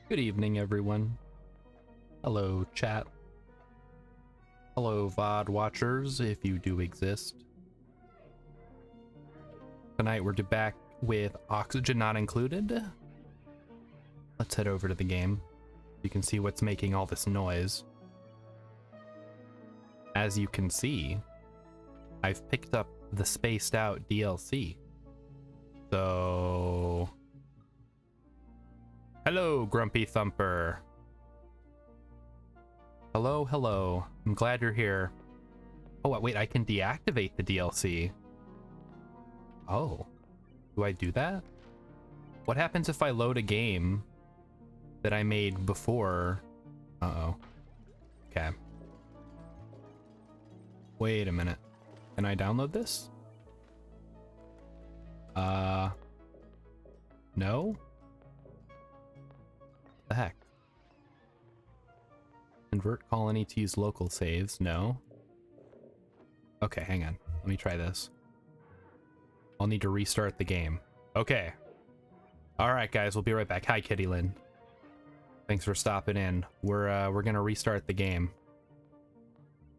Good evening, everyone. Hello, chat. Hello, VOD watchers, if you do exist. Tonight we're back with Oxygen Not Included. Let's head over to the game. You can see what's making all this noise. As you can see, I've picked up the spaced out DLC. So... Hello, Grumpy Thumper. Hello, hello. I'm glad you're here. Oh, wait, I can deactivate the DLC. Oh, do I do that? What happens if I load a game that I made before? Uh-oh. Okay. Wait a minute. Can I download this? No? The heck? Convert colony to use local saves. No. Okay, hang on. Let me try this. I'll need to restart the game. Okay. Alright, guys, we'll be right back. Hi, Kitty Lynn. Thanks for stopping in. We're gonna restart the game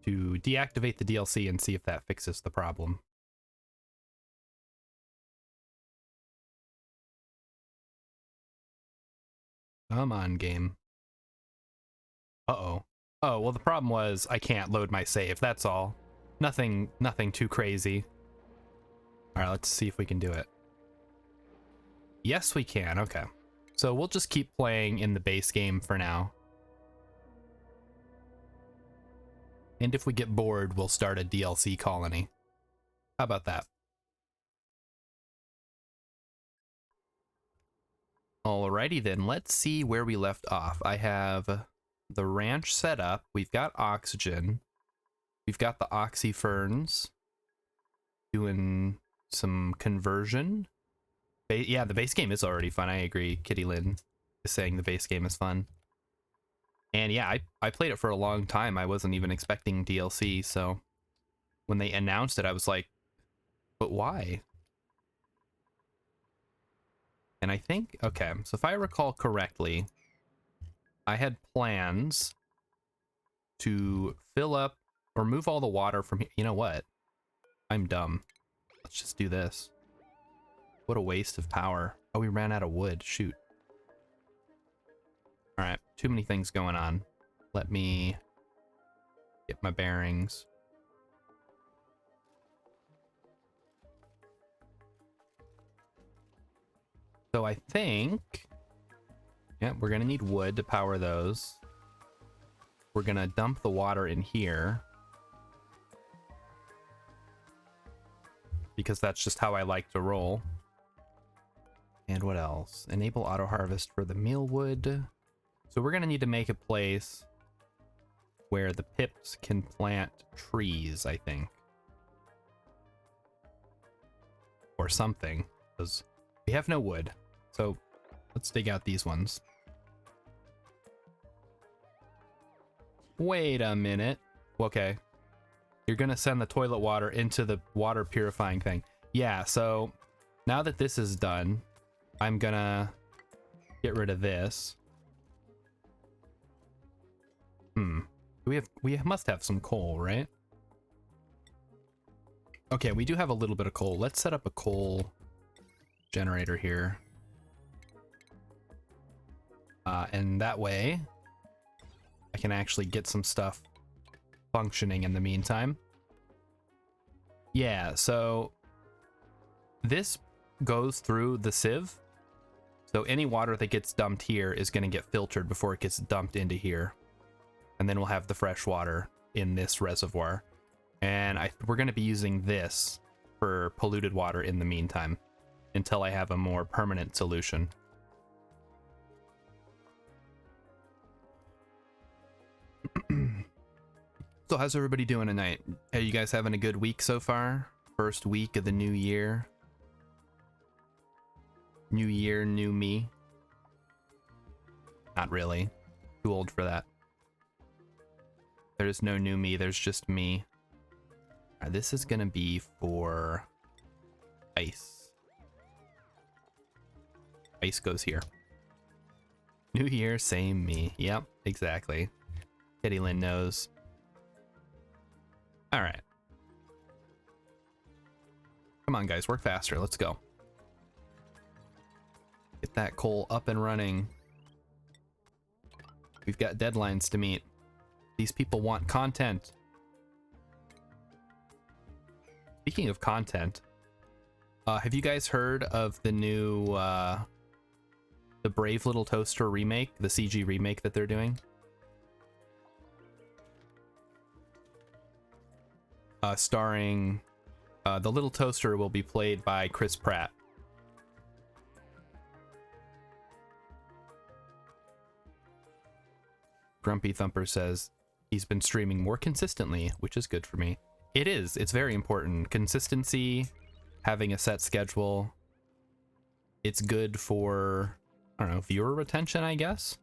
to deactivate the DLC and see if that fixes the problem. Come on, game. Uh-oh. Oh, well, the problem was I can't load my save, that's all. Nothing too crazy. Alright, let's see if we can do it. Yes, we can. Okay. So we'll just keep playing in the base game for now. And if we get bored, we'll start a DLC colony. How about that? Alrighty then, let's see where we left off. I have the ranch set up. We've got oxygen. We've got the oxy ferns doing some conversion. Yeah, the base game is already fun. I agree. Kitty Lynn is saying the base game is fun. And yeah, I played it for a long time. I wasn't even expecting DLC, so when they announced it, I was like, but why? And I think, okay, so if I recall correctly, I had plans to fill up or move all the water from here. You know what? I'm dumb. Let's just do this. What a waste of power. Oh, we ran out of wood. Shoot. All right, too many things going on. Let me get my bearings. So I think, yeah, we're gonna need wood to power those. We're gonna dump the water in here, because that's just how I like to roll. And what else? Enable auto harvest for the mealwood. So we're gonna need to make a place where the pips can plant trees, I think. Or something, because we have no wood. So let's dig out these ones. Wait a minute. Okay. You're gonna send the toilet water into the water purifying thing. Yeah, so now that this is done, I'm gonna get rid of this. We must have some coal, right? Okay, we do have a little bit of coal. Let's set up a coal generator here. And that way I can actually get some stuff functioning in the meantime. Yeah, so this goes through the sieve. So any water that gets dumped here is going to get filtered before it gets dumped into here. And then we'll have the fresh water in this reservoir. And we're going to be using this for polluted water in the meantime until I have a more permanent solution. So how's everybody doing tonight? Are you guys having a good week so far? First week of the new year. New year, new me. Not really. Too old for that. There's no new me, there's just me. Alright, this is gonna be for ice. Ice goes here. New year, same me. Yep, exactly. Kitty Lynn knows. All right. Come on, guys, work faster. Let's go. Get that coal up and running. We've got deadlines to meet. These people want content. Speaking of content, have you guys heard of the new, the Brave Little Toaster remake, the CG remake that they're doing? Starring, the Little Toaster will be played by Chris Pratt. Grumpy Thumper says he's been streaming more consistently, which is good for me. It is. It's very important. Consistency, having a set schedule. It's good for, I don't know, viewer retention, I guess.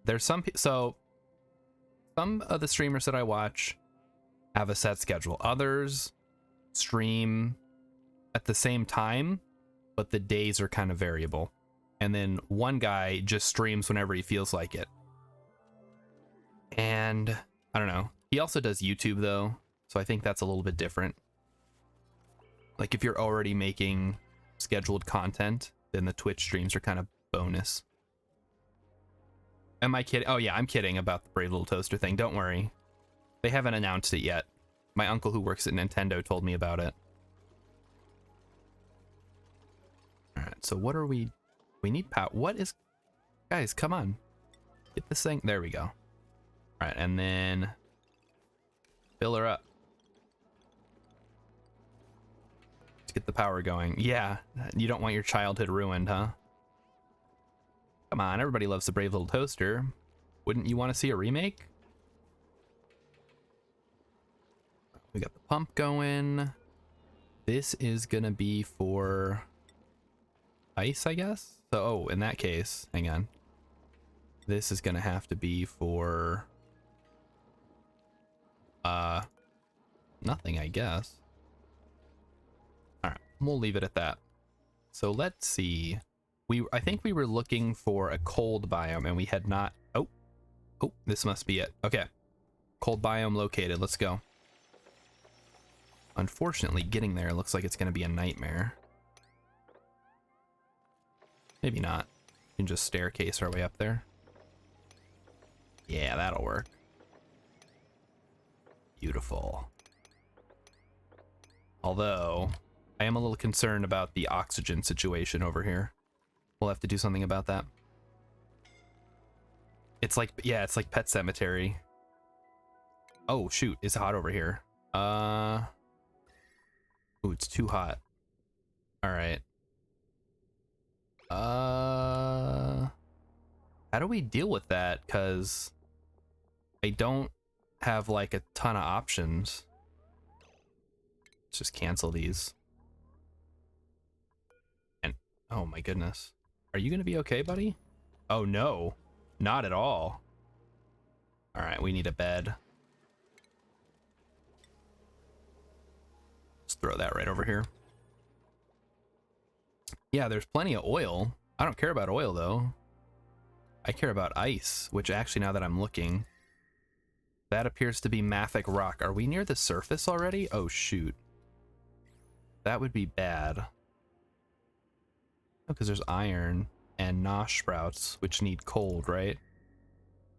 There's some of the streamers that I watch have a set schedule. Others stream at the same time, but the days are kind of variable. And then one guy just streams whenever he feels like it. And I don't know. He also does YouTube though, so I think that's a little bit different. Like if you're already making scheduled content, then the Twitch streams are kind of bonus. Am I kidding? Oh yeah, I'm kidding about the Brave Little Toaster thing. Don't worry. They haven't announced it yet. My uncle who works at Nintendo told me about it. Alright, so what are we need power. What is... Guys, come on. Get this thing. There we go. Alright, and then fill her up. Let's get the power going. Yeah, you don't want your childhood ruined, huh? Come on, everybody loves the Brave Little Toaster. Wouldn't you want to see a remake? We got the pump going. This is gonna be for ice, I guess? So, oh, in that case, hang on. This is gonna have to be for nothing, I guess. All right, we'll leave it at that. So let's see. I think we were looking for a cold biome and we had not. Oh, this must be it. Okay, cold biome located. Let's go. Unfortunately, getting there looks like it's going to be a nightmare. Maybe not. We can just staircase our way up there. Yeah, that'll work. Beautiful. Although, I am a little concerned about the oxygen situation over here. We'll have to do something about that. It's like, yeah, it's like Pet Cemetery. Oh, shoot, it's hot over here. Ooh, it's too hot. All right. How do we deal with that? Because I don't have like a ton of options. Let's just cancel these. And oh my goodness. Are you gonna be okay, buddy? Oh no, not at all. All right, we need a bed. Let's throw that right over here. Yeah, there's plenty of oil. I don't care about oil though. I care about ice, which actually now that I'm looking, that appears to be mafic rock. Are we near the surface already? Oh shoot. That would be bad. Oh, because there's iron and nosh sprouts, which need cold, right?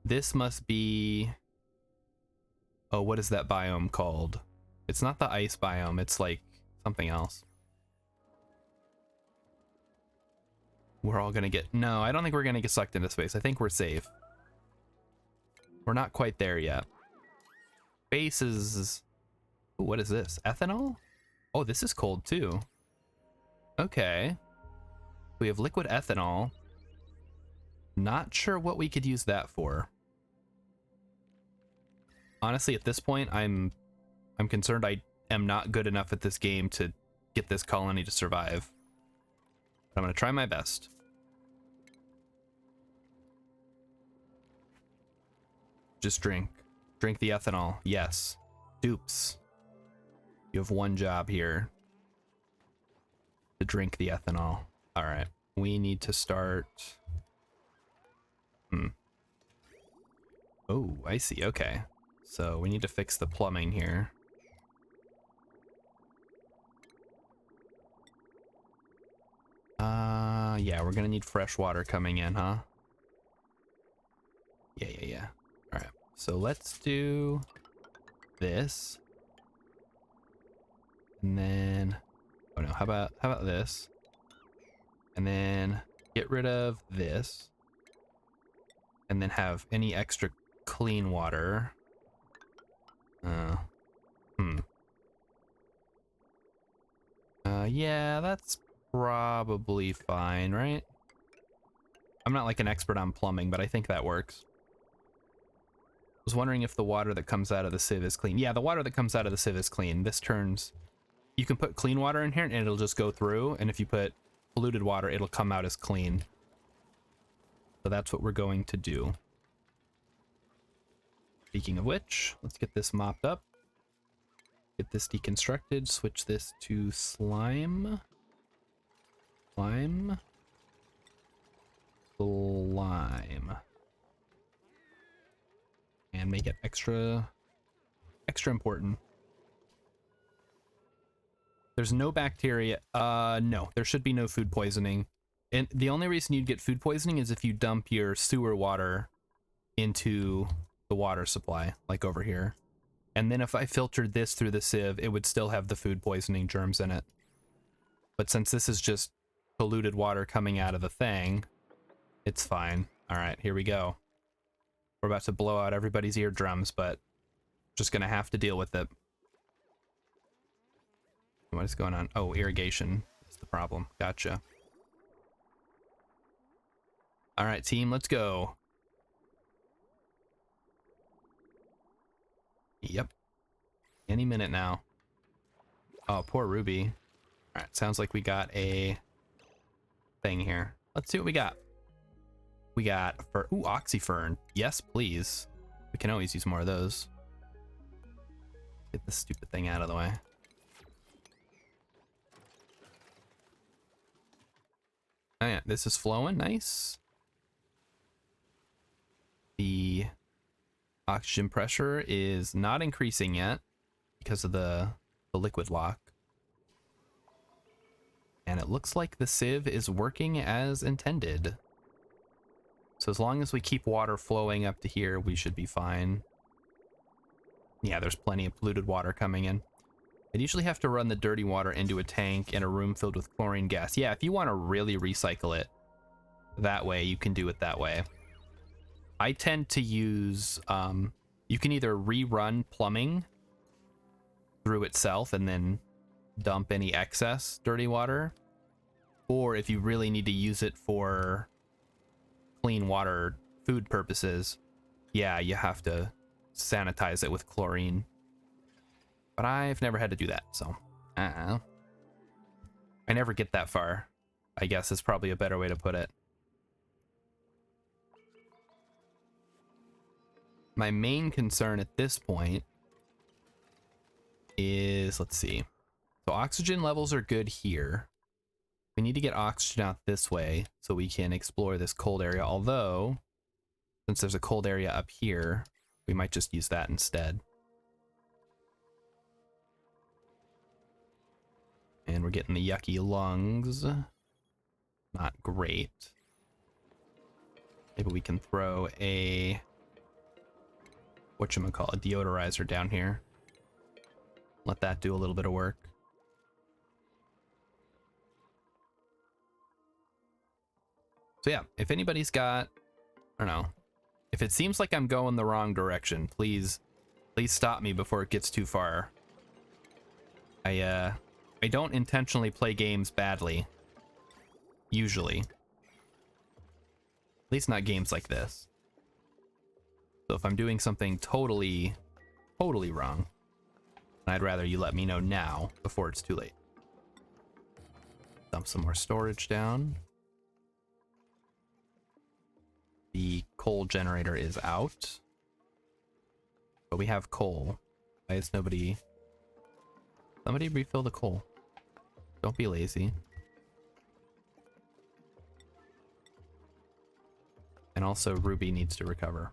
This must be... Oh, what is that biome called? It's not the ice biome, it's like something else. We're all gonna get... No, I don't think we're gonna get sucked into space. I think we're safe. We're not quite there yet. Space is... Ooh, what is this? Ethanol? Oh, this is cold too. Okay. We have liquid ethanol. Not sure what we could use that for. Honestly, at this point, I'm concerned I am not good enough at this game to get this colony to survive. But I'm gonna try my best. Just drink. Drink the ethanol. Yes. Dupes. You have one job here. To drink the ethanol. Alright. We need to start Hmm. Oh, I see. Okay. So we need to fix the plumbing here. Yeah, we're gonna need fresh water coming in, huh? Yeah. All right. So let's do this. And then, oh no, how about this? And then get rid of this. And then have any extra clean water. Hmm. Yeah, that's probably fine, right? I'm not like an expert on plumbing, but I think that works. I was wondering if the water that comes out of the sieve is clean. Yeah, the water that comes out of the sieve is clean. This turns... You can put clean water in here and it'll just go through, and if you put polluted water, it'll come out as clean. So that's what we're going to do. Speaking of which, let's get this mopped up. Get this deconstructed, switch this to slime. Slime. And make it extra important. There's no bacteria. No, there should be no food poisoning. And the only reason you'd get food poisoning is if you dump your sewer water into the water supply, like over here. And then if I filtered this through the sieve, it would still have the food poisoning germs in it. But since this is just polluted water coming out of the thing, it's fine. All right, here we go. We're about to blow out everybody's eardrums, but just gonna have to deal with it. What is going on? Oh, irrigation is the problem. Gotcha. All right, team, let's go. Yep. Any minute now. Oh, poor Ruby. All right, sounds like we got a thing here. Let's see what we got. We got for ooh, oxyfern. Yes, please. We can always use more of those. Get this stupid thing out of the way. Oh yeah, this is flowing. Nice. The oxygen pressure is not increasing yet because of the liquid lock. And it looks like the sieve is working as intended. So as long as we keep water flowing up to here, we should be fine. Yeah, there's plenty of polluted water coming in. I'd usually have to run the dirty water into a tank in a room filled with chlorine gas. Yeah, if you want to really recycle it that way, you can do it that way. I tend to use, you can either rerun plumbing through itself and then dump any excess dirty water, or if you really need to use it for clean water food purposes, yeah, you have to sanitize it with chlorine. But I've never had to do that, so I never get that far, I guess is probably a better way to put it. My main concern at this point is, let's see. So oxygen levels are good here. We need to get oxygen out this way so we can explore this cold area. Although, since there's a cold area up here, we might just use that instead. And we're getting the yucky lungs. Not great. Maybe we can throw a whatchamacallit, deodorizer down here. Let that do a little bit of work. So yeah, if anybody's got, I don't know, if it seems like I'm going the wrong direction, please stop me before it gets too far. I don't intentionally play games badly. Usually. At least not games like this. So if I'm doing something totally wrong, I'd rather you let me know now before it's too late. Dump some more storage down. The coal generator is out. But we have coal. Why is nobody... Somebody refill the coal. Don't be lazy. And also Ruby needs to recover.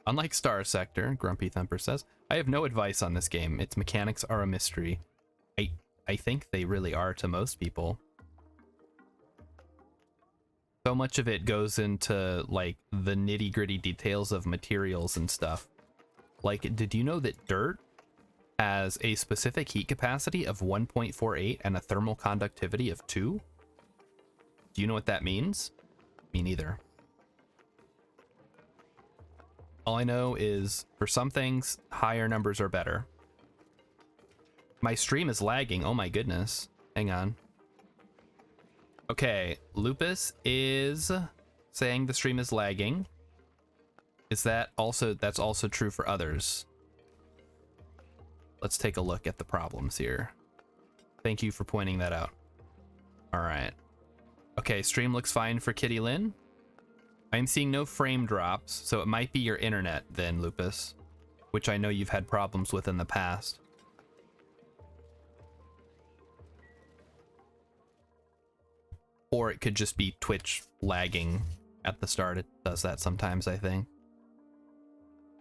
Unlike Star Sector, Grumpy Thumper says, I have no advice on this game. Its mechanics are a mystery. I think they really are to most people. So much of it goes into like the nitty-gritty details of materials and stuff. Like, did you know that dirt has a specific heat capacity of 1.48 and a thermal conductivity of 2? Do you know what that means? Me neither. All I know is for some things, higher numbers are better. My stream is lagging. Oh my goodness. Hang on. Okay, Lupus is saying the stream is lagging. Is that also, that's also true for others? Let's take a look at the problems here. Thank you for pointing that out. All right. Okay, stream looks fine for Kitty Lynn. I'm seeing no frame drops, so it might be your internet then, Lupus, which I know you've had problems with in the past. Or it could just be Twitch lagging at the start. It does that sometimes, I think.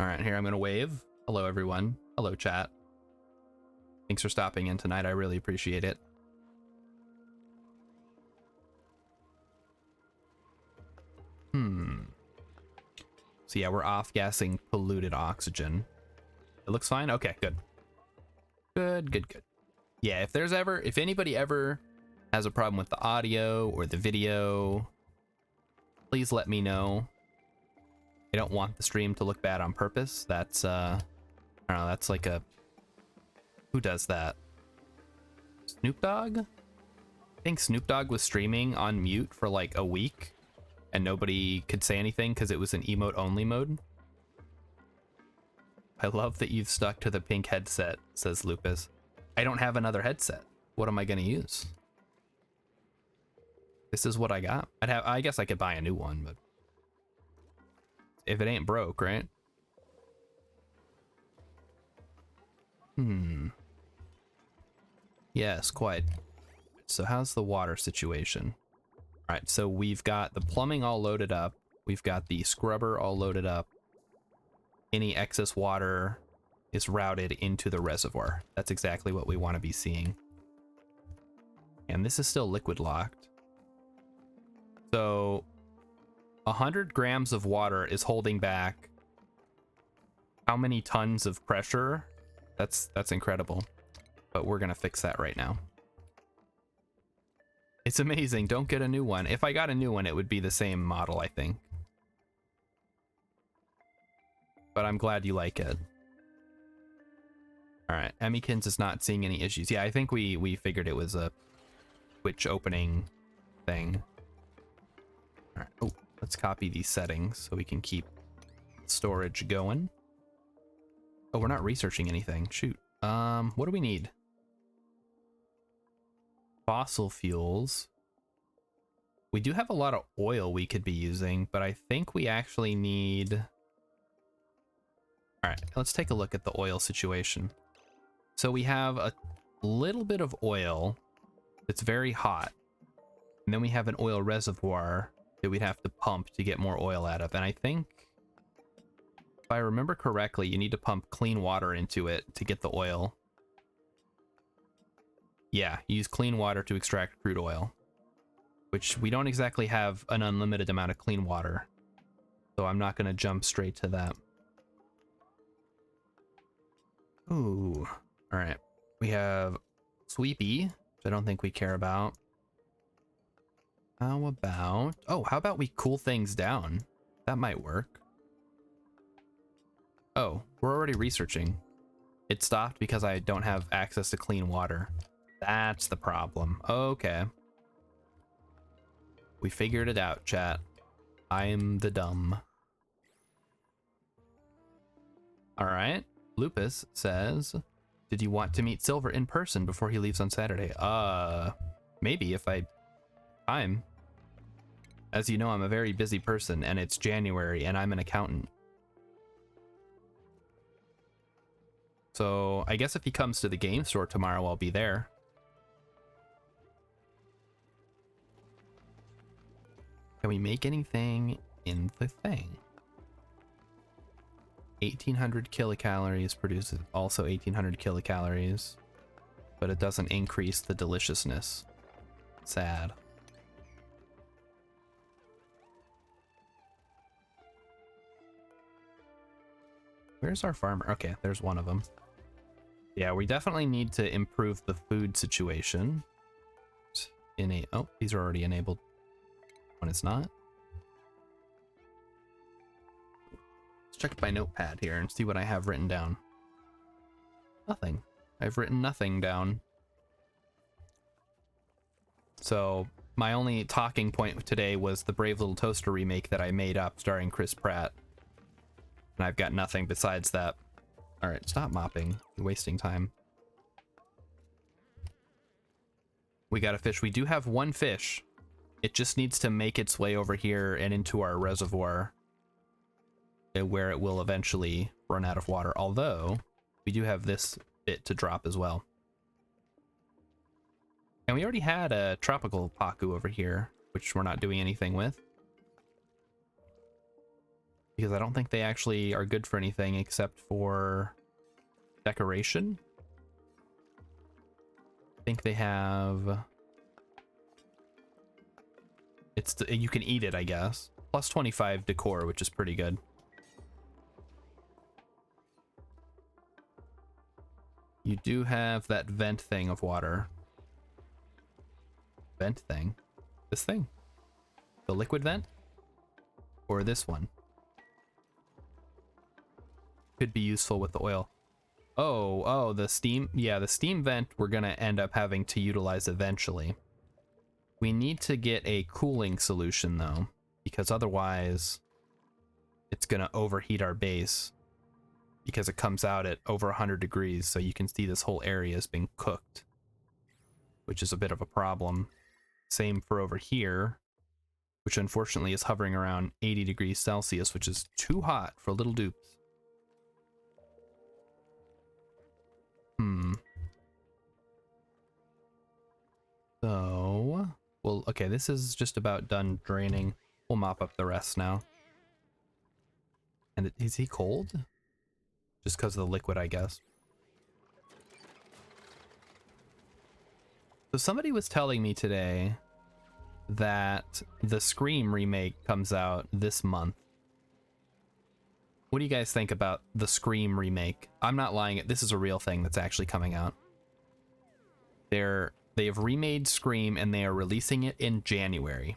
All right, here I'm going to wave. Hello, everyone. Hello, chat. Thanks for stopping in tonight. I really appreciate it. So yeah, we're off-gassing polluted oxygen. It looks fine? Okay, good. Good. Yeah, if anybody ever has a problem with the audio or the video, please let me know. I don't want the stream to look bad on purpose. That's, I don't know, that's like a... Who does that? Snoop Dogg? I think Snoop Dogg was streaming on mute for like a week, and nobody could say anything because it was an emote-only mode. I love that you've stuck to the pink headset, says Lupus. I don't have another headset. What am I going to use? This is what I got. I guess I could buy a new one, but if it ain't broke, right? Yes, quite. So how's the water situation? All right, so we've got the plumbing all loaded up. We've got the scrubber all loaded up. Any excess water is routed into the reservoir. That's exactly what we want to be seeing. And this is still liquid locked. So 100 grams of water is holding back how many tons of pressure? That's incredible. But we're gonna fix that right now. It's amazing. Don't get a new one. If I got a new one, it would be the same model, I think. But I'm glad you like it. All right, Emmykins is not seeing any issues. Yeah, I think we figured it was a Twitch opening thing. All right. Oh, let's copy these settings so we can keep storage going. Oh, we're not researching anything. Shoot. What do we need? Fossil fuels. We do have a lot of oil we could be using, but I think we actually need... All right, let's take a look at the oil situation. So we have a little bit of oil that's very hot, and then we have an oil reservoir that we'd have to pump to get more oil out of. And I think, if I remember correctly, you need to pump clean water into it to get the oil. Yeah, use clean water to extract crude oil, which we don't exactly have an unlimited amount of clean water, so I'm not going to jump straight to that. Ooh, all right. We have Sweepy, which I don't think we care about. How about we cool things down? That might work. Oh, we're already researching. It stopped because I don't have access to clean water. That's the problem. Okay. We figured it out, chat. I'm the dumb. All right. Lupus says, did you want to meet Silver in person before he leaves on Saturday? Maybe if I time. As you know, I'm a very busy person, and it's January, and I'm an accountant. So I guess if he comes to the game store tomorrow, I'll be there. Can we make anything in the thing. 1800 kilocalories produces also 1800 kilocalories, but it doesn't increase the deliciousness. Sad. Where's our farmer? Okay, there's one of them. Yeah, we definitely need to improve the food situation. Oh, these are already enabled when it's not. Let's check my notepad here and see what I have written down. Nothing. I've written nothing down. So my only talking point today was the Brave Little Toaster remake that I made up starring Chris Pratt. And I've got nothing besides that. All right, stop mopping. You're wasting time. We got a fish. We do have one fish. It just needs to make its way over here and into our reservoir, where it will eventually run out of water. Although, we do have this bit to drop as well. And we already had a tropical pacu over here, which we're not doing anything with. Because I don't think they actually are good for anything except for decoration. I think they have... you can eat it, I guess. Plus 25 decor, which is pretty good. You do have that vent thing of water. Vent thing? This thing? The liquid vent? Or this one? Could be useful with the oil. Oh, the steam. Yeah, the steam vent we're gonna end up having to utilize eventually. We need to get a cooling solution though, because otherwise it's gonna overheat our base because it comes out at over 100 degrees, so you can see this whole area is being cooked, which is a bit of a problem. Same for over here, which unfortunately is hovering around 80 degrees Celsius, which is too hot for little dupes. So, well, okay, this is just about done draining. We'll mop up the rest now. And is he cold? Just because of the liquid, I guess. So somebody was telling me today that the Scream remake comes out this month. What do you guys think about the Scream remake? I'm not lying. This is a real thing that's actually coming out. They have remade Scream and they are releasing it in January.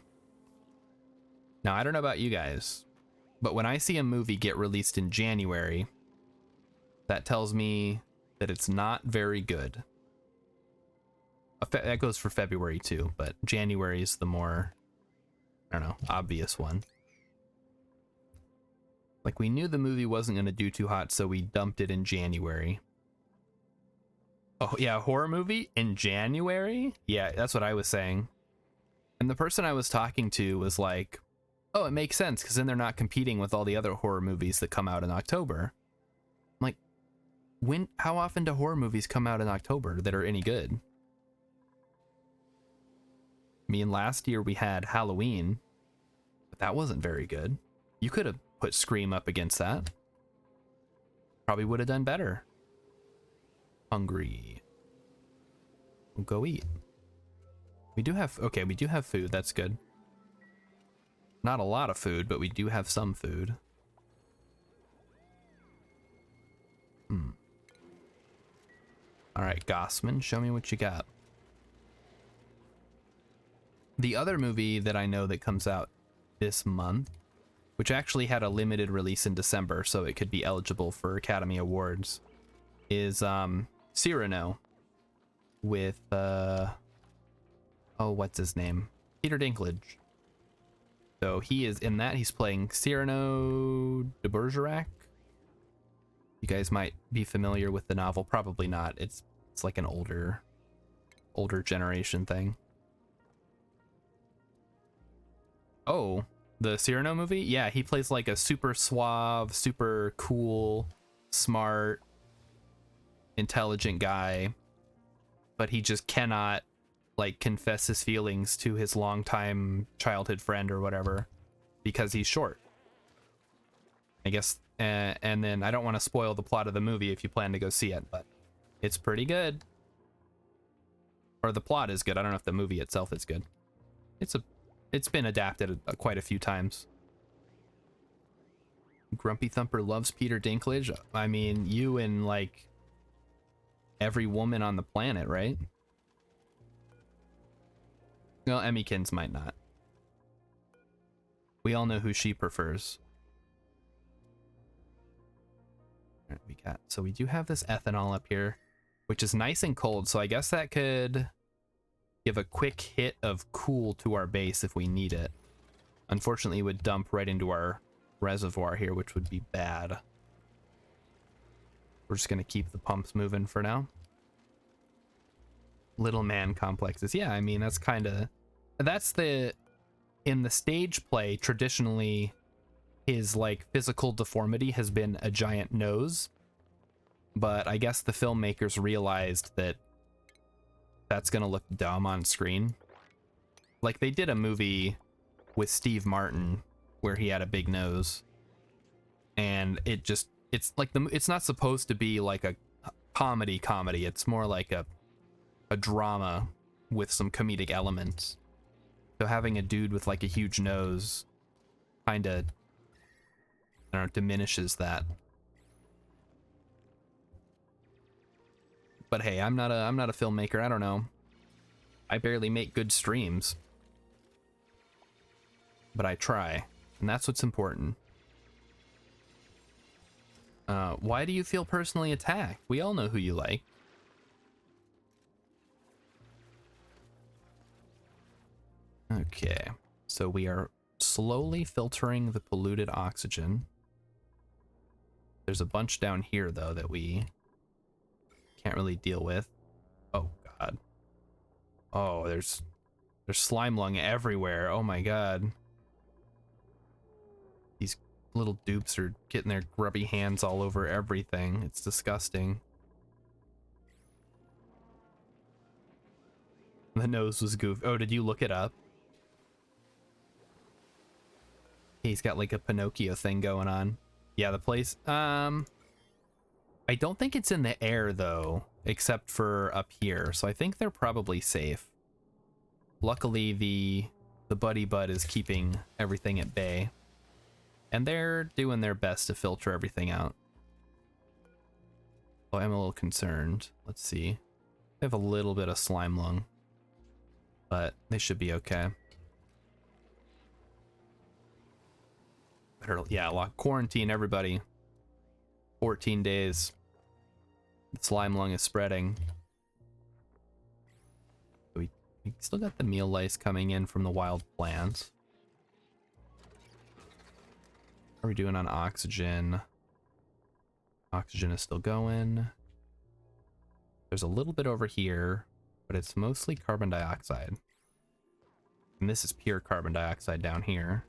Now, I don't know about you guys, but when I see a movie get released in January, that tells me that it's not very good. That goes for February too, but January is the more, I don't know, obvious one. Like, we knew the movie wasn't going to do too hot, so we dumped it in January. Oh, yeah, horror movie in January? Yeah, that's what I was saying. And the person I was talking to was like, oh, it makes sense, because then they're not competing with all the other horror movies that come out in October. I'm like, how often do horror movies come out in October that are any good? I mean, last year we had Halloween, but that wasn't very good. You could have put Scream up against that. Probably would have done better. Hungry. We'll go eat. We do have, okay, we do have food. That's good. Not a lot of food, but we do have some food. All right, Gossman, show me what you got. The other movie that I know that comes out this month, which actually had a limited release in December, so it could be eligible for Academy Awards, is Cyrano with oh, what's his name? Peter Dinklage. So he is in that. He's playing Cyrano de Bergerac. You guys might be familiar with the novel, probably not. It's like an older generation thing. Oh, the Cyrano movie? Yeah, he plays like a super suave, super cool, smart, intelligent guy, but he just cannot like confess his feelings to his longtime childhood friend or whatever, because he's short. I guess, and then I don't want to spoil the plot of the movie if you plan to go see it, but it's pretty good. Or the plot is good. I don't know if the movie itself is good. It's been adapted quite a few times. Grumpy Thumper loves Peter Dinklage. I mean, you and like every woman on the planet, right? Well, Emmykins might not. We all know who she prefers. All right, so we do have this ethanol up here, which is nice and cold, so I guess that could give a quick hit of cool to our base if we need it. Unfortunately, it would dump right into our reservoir here, which would be bad. We're just going to keep the pumps moving for now. Little man complexes. Yeah, I mean, that's kind of... That's the... In the stage play, traditionally, his, like, physical deformity has been a giant nose. But I guess the filmmakers realized that that's going to look dumb on screen. Like, they did a movie with Steve Martin where he had a big nose. And it just... It's like it's not supposed to be like a comedy. It's more like a drama with some comedic elements. So having a dude with like a huge nose kind of, I don't know, diminishes that. But hey, I'm not a filmmaker. I don't know. I barely make good streams. But I try, and that's what's important. Why do you feel personally attacked? We all know who you like. Okay, so we are slowly filtering the polluted oxygen. There's a bunch down here, though, that we can't really deal with. Oh, God. Oh, there's slime lung everywhere. Oh, my God. These little dupes are getting their grubby hands all over everything. It's disgusting. The nose was goofy. Oh, did you look it up? He's got like a Pinocchio thing going on. Yeah, the place. I don't think it's in the air though, except for up here. So I think they're probably safe. Luckily, the Buddy Bud is keeping everything at bay. And they're doing their best to filter everything out. Oh, I'm a little concerned. Let's see. They have a little bit of slime lung. But they should be okay. Better, yeah, quarantine everybody. 14 days. The slime lung is spreading. We still got the meal lice coming in from the wild plants. How are we doing on oxygen? Oxygen is still going. There's a little bit over here, but it's mostly carbon dioxide. And this is pure carbon dioxide down here.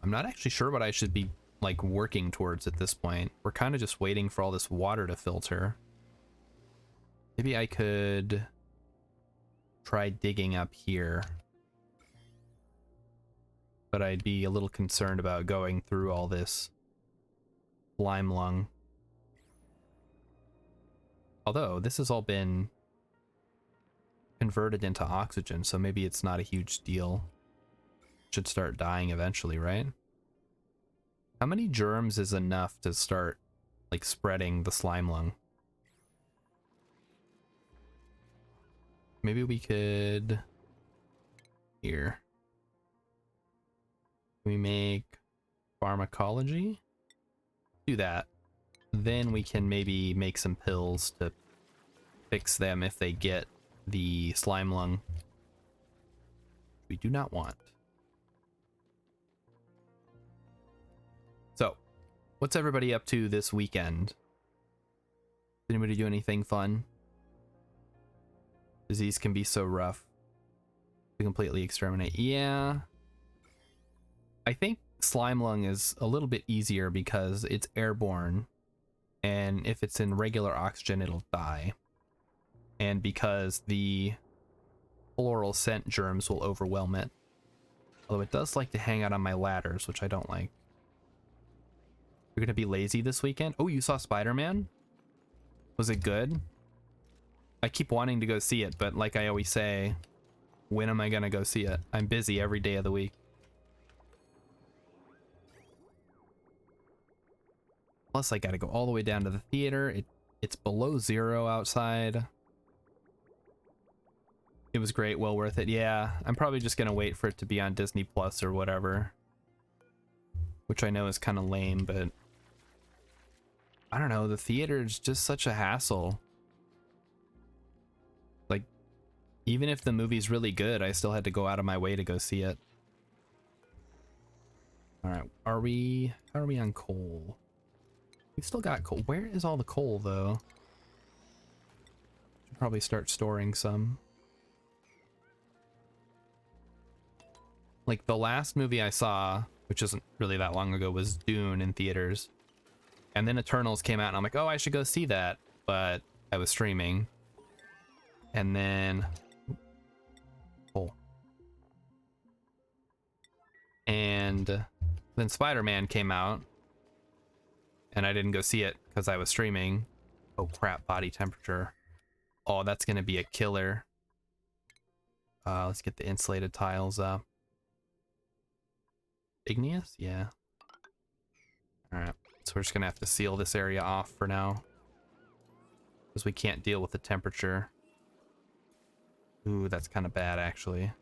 I'm not actually sure what I should be, like, working towards at this point. We're kind of just waiting for all this water to filter. Maybe I could try digging up here. But I'd be a little concerned about going through all this slime lung. Although, this has all been converted into oxygen, so maybe it's not a huge deal. Should start dying eventually, right? How many germs is enough to start, like, spreading the slime lung? Maybe we could... Here. Can we make pharmacology? Do that. Then we can maybe make some pills to fix them if they get the slime lung. We do not want. So, what's everybody up to this weekend? Did anybody do anything fun? Disease can be so rough to completely exterminate. Yeah. I think slime lung is a little bit easier because it's airborne, and if it's in regular oxygen, it'll die. and because the floral scent germs will overwhelm it. Although it does like to hang out on my ladders, which I don't like. You're gonna be lazy this weekend? Oh, you saw Spider-Man? Was it good? I keep wanting to go see it, but like I always say, when am I gonna go see it? I'm busy every day of the week. Plus, I gotta go all the way down to the theater. It's below 0 outside. It was great, well worth it. Yeah, I'm probably just gonna wait for it to be on Disney Plus or whatever. Which I know is kind of lame, but I don't know, the theater is just such a hassle. Like, even if the movie's really good, I still had to go out of my way to go see it. Alright, how are we on coal? We've still got coal. Where is all the coal, though? Should probably start storing some. Like, the last movie I saw, which isn't really that long ago, was Dune in theaters. And then Eternals came out, and I'm like, oh, I should go see that. But I was streaming. And then... Oh. And then Spider-Man came out. And I didn't go see it because I was streaming. Oh, crap, body temperature. Oh, that's going to be a killer. Let's get the insulated tiles up. Igneous? Yeah. Alright, so we're just gonna have to seal this area off for now. Because we can't deal with the temperature. Ooh, that's kind of bad, actually.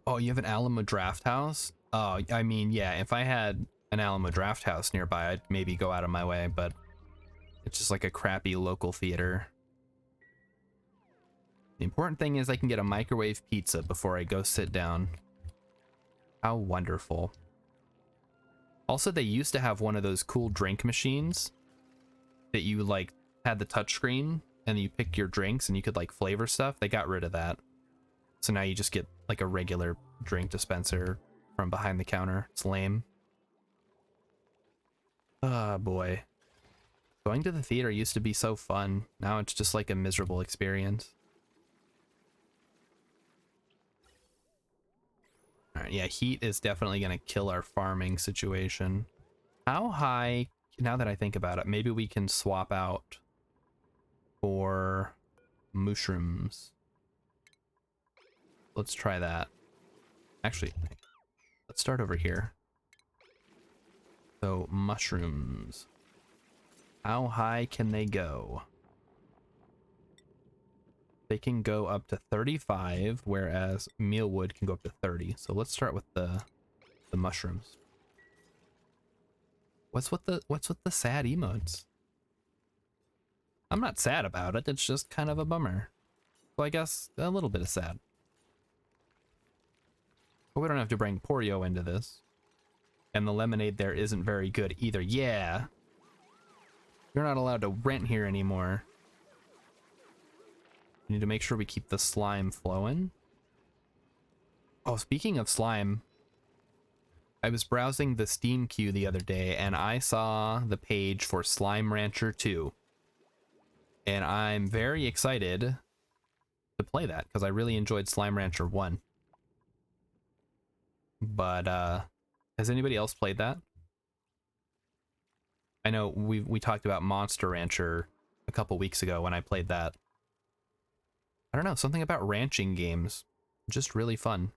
Oh, you have an Alamo Draft House? Oh, I mean, yeah, if I had an Alamo Draft House nearby, I'd maybe go out of my way, but it's just like a crappy local theater. The important thing is I can get a microwave pizza before I go sit down. How wonderful. Also, they used to have one of those cool drink machines that you like had the touchscreen and you pick your drinks and you could like flavor stuff. They got rid of that. So now you just get like a regular drink dispenser from behind the counter. It's lame. Ah, boy. Going to the theater used to be so fun. Now it's just like a miserable experience. Alright, yeah, heat is definitely going to kill our farming situation. How high, now that I think about it, maybe we can swap out for mushrooms. Let's try that. Actually, let's start over here. So, mushrooms. How high can they go? They can go up to 35, whereas mealwood can go up to 30. So let's start with the mushrooms. What's with the sad emotes? I'm not sad about it, it's just kind of a bummer. So I guess a little bit of sad. But we don't have to bring Porio into this. And the lemonade there isn't very good either. Yeah. You're not allowed to rent here anymore. We need to make sure we keep the slime flowing. Oh, speaking of slime, I was browsing the Steam queue the other day and I saw the page for Slime Rancher 2. And I'm very excited to play that because I really enjoyed Slime Rancher 1. But has anybody else played that? I know we talked about Monster Rancher a couple weeks ago when I played that. I don't know, something about ranching games. Just really fun.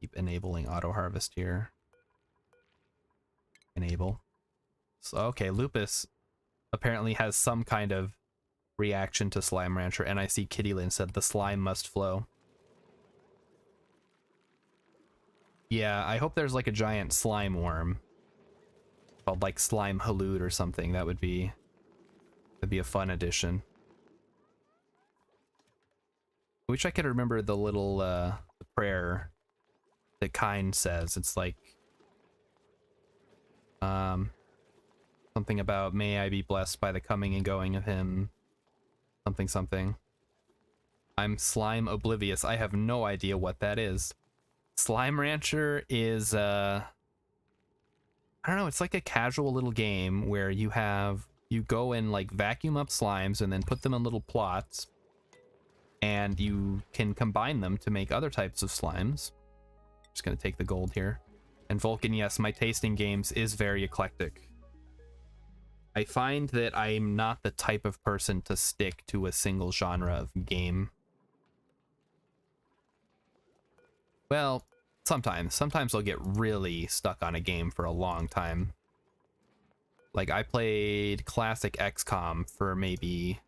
Keep enabling auto harvest here. Enable. So, okay, Lupus apparently has some kind of reaction to Slime Rancher, and I see Kitty Lynn said the slime must flow. Yeah, I hope there's like a giant slime worm called like Slime Halud or something. That'd be a fun addition. I wish I could remember the little prayer that Kind says. It's like something about may I be blessed by the coming and going of him. Something something. I'm slime oblivious. I have no idea what that is. Slime Rancher is I don't know, it's like a casual little game where you go and like vacuum up slimes and then put them in little plots, and you can combine them to make other types of slimes. Just gonna take the gold here. And Vulcan, yes, my taste in games is very eclectic. I find that I'm not the type of person to stick to a single genre of game. Well, sometimes I'll get really stuck on a game for a long time. Like, I played classic XCOM for maybe,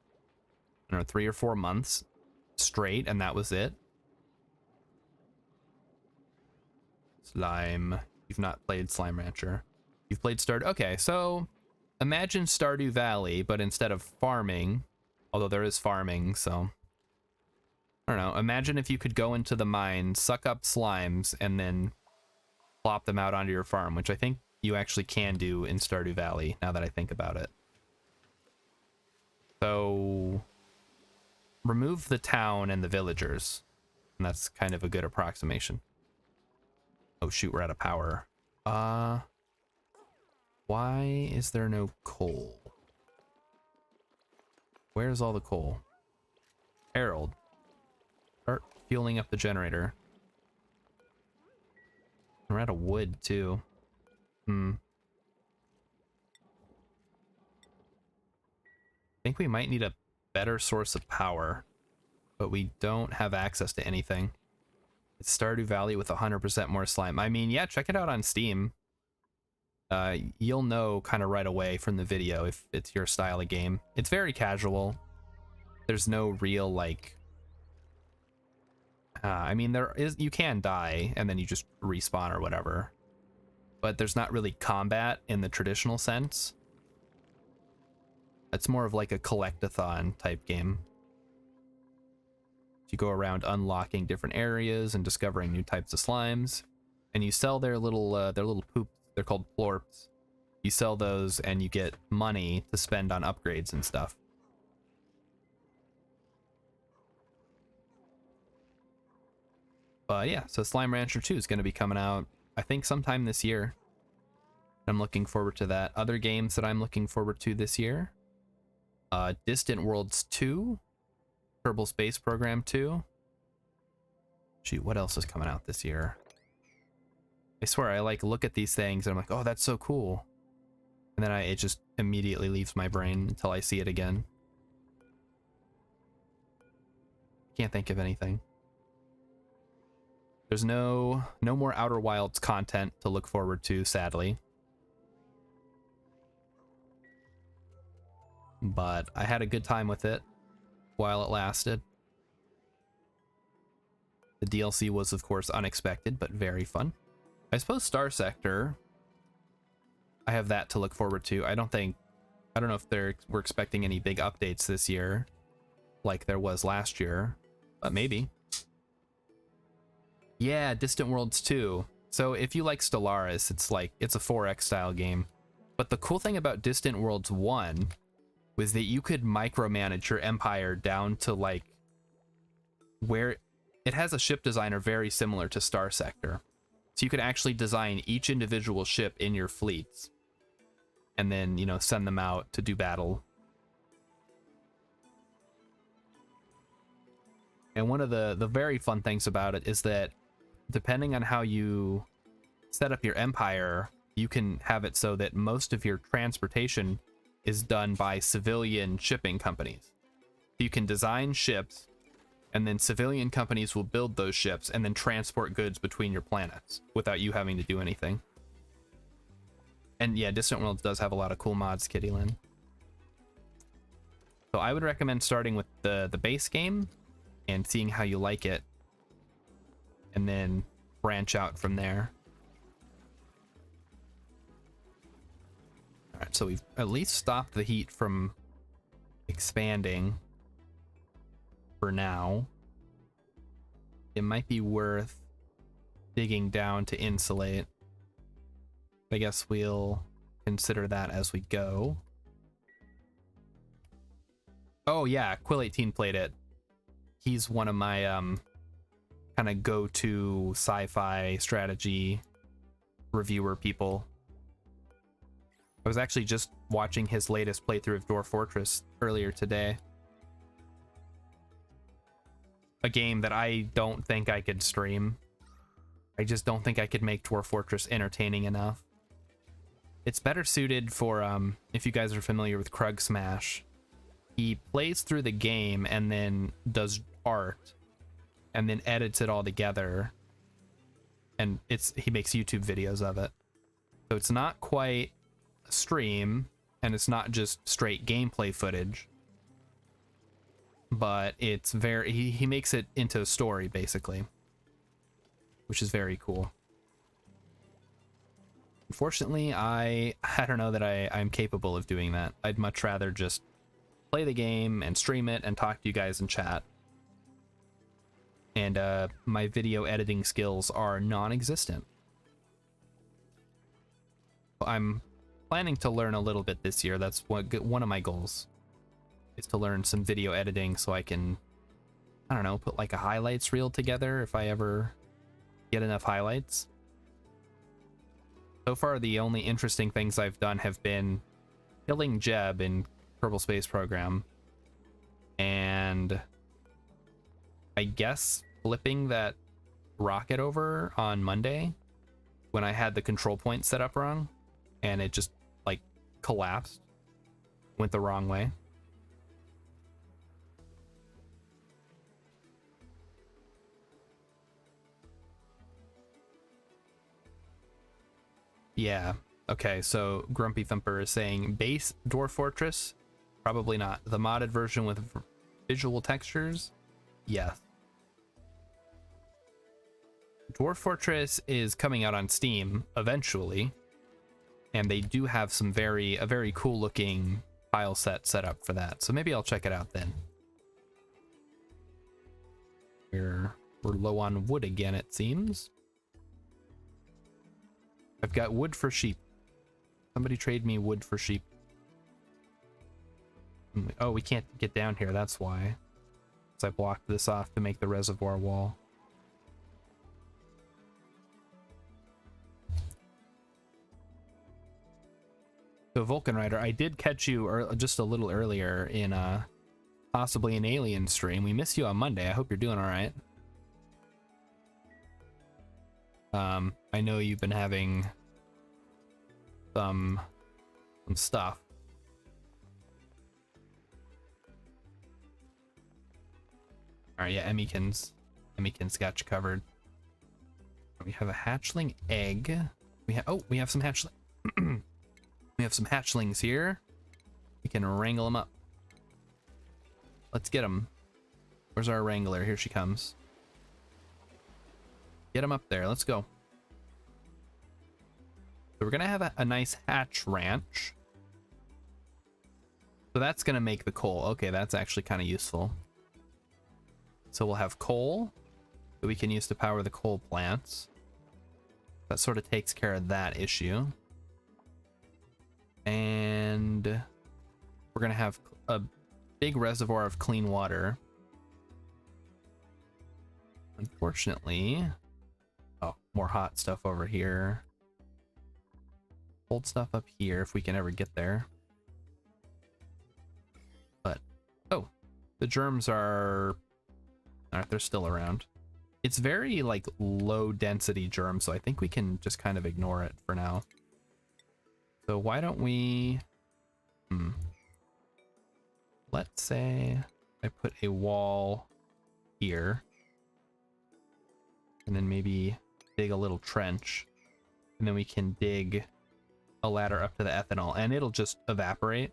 I don't know, 3 or 4 months straight, and that was it. Slime. You've not played Slime Rancher. You've played Okay, so imagine Stardew Valley, but instead of farming, although there is farming, so I don't know. Imagine if you could go into the mine, suck up slimes, and then plop them out onto your farm, which I think you actually can do in Stardew Valley, now that I think about it. So remove the town and the villagers, and that's kind of a good approximation. Oh shoot, we're out of power. Why is there no coal? Where's all the coal? Harold, start fueling up the generator. We're out of wood too. I think we might need a better source of power, but we don't have access to anything. It's Stardew Valley with 100% more slime. I mean, yeah, check it out on Steam. You'll know kind of right away from the video if it's your style of game. It's very casual. There's no real, like... I mean, you can die, and then you just respawn or whatever. But there's not really combat in the traditional sense. It's more of like a collect-a-thon type game. You go around unlocking different areas and discovering new types of slimes, and you sell their little poops. They're called plorps. You sell those, and you get money to spend on upgrades and stuff. But yeah, so Slime Rancher 2 is going to be coming out, I think, sometime this year. I'm looking forward to that. Other games that I'm looking forward to this year: Distant Worlds 2. Kerbal Space Program 2. Shoot, what else is coming out this year? I swear, I like look at these things and I'm like, oh, that's so cool. And then it just immediately leaves my brain until I see it again. Can't think of anything. There's no more Outer Wilds content to look forward to, sadly. But I had a good time with it while it lasted. The DLC was, of course, unexpected, but very fun. I suppose Star Sector, I have that to look forward to. I don't know if we're expecting any big updates this year, like there was last year, but maybe. Yeah, Distant Worlds 2. So if you like Stellaris, it's a 4X style game. But the cool thing about Distant Worlds 1 was that you could micromanage your empire down to like where it has a ship designer very similar to Star Sector. So you could actually design each individual ship in your fleets and then, you know, send them out to do battle. And one of the very fun things about it is that depending on how you set up your empire, you can have it so that most of your transportation is done by civilian shipping companies. You can design ships, and then civilian companies will build those ships and then transport goods between your planets without you having to do anything. And yeah, Distant Worlds does have a lot of cool mods, Kitty Lynn. So I would recommend starting with the base game and seeing how you like it, and then branch out from there. All right, so we've at least stopped the heat from expanding for now. It might be worth digging down to insulate. I guess we'll consider that as we go. Oh yeah, Quill18 played it. He's one of my kind of go-to sci-fi strategy reviewer people. I was actually just watching his latest playthrough of Dwarf Fortress earlier today. A game that I don't think I could stream. I just don't think I could make Dwarf Fortress entertaining enough. It's better suited for, if you guys are familiar with Krug Smash. He plays through the game and then does art and then edits it all together. And he makes YouTube videos of it. So it's not quite a stream, and it's not just straight gameplay footage. But it's he makes it into a story, basically. Which is very cool. Unfortunately, I don't know that I'm capable of doing that. I'd much rather just play the game and stream it and talk to you guys in chat. And my video editing skills are non-existent. I'm planning to learn a little bit this year. That's one of my goals, is to learn some video editing so I can, I don't know, put like a highlights reel together if I ever get enough highlights. So far, the only interesting things I've done have been killing Jeb in Kerbal Space Program, and I guess flipping that rocket over on Monday when I had the control point set up wrong, and it just like collapsed, went the wrong way. Yeah. Okay, so Grumpy Thumper is saying base Dwarf Fortress? Probably not. The modded version with visual textures? Yes. Dwarf Fortress is coming out on Steam eventually, and they do have a very cool looking tile set up for that. So maybe I'll check it out then. We're low on wood again, it seems. I've got wood for sheep. Somebody trade me wood for sheep. Oh, we can't get down here, that's why. So I blocked this off to make the reservoir wall. So Vulcan Rider, I did catch you just a little earlier in possibly an alien stream. We missed you on Monday. I hope you're doing all right. I know you've been having some stuff. All right, yeah, Emmykin's got you covered. We have a hatchling egg. We have some hatchling. We have some hatchlings here. We can wrangle them up. Let's get them. Where's our wrangler? Here she comes. Get them up there. Let's go. So we're gonna have a nice hatch ranch. So that's gonna make the coal. Okay, that's actually kind of useful. So we'll have coal that we can use to power the coal plants. That sort of takes care of that issue. And we're gonna have a big reservoir of clean water. Unfortunately, oh, more hot stuff over here. Cold stuff up here if we can ever get there. But, oh, the germs are, they're still around. It's very like low density germ, so I think we can just kind of ignore it for now. So why don't we, let's say I put a wall here and then maybe dig a little trench, and then we can dig a ladder up to the ethanol, and it'll just evaporate.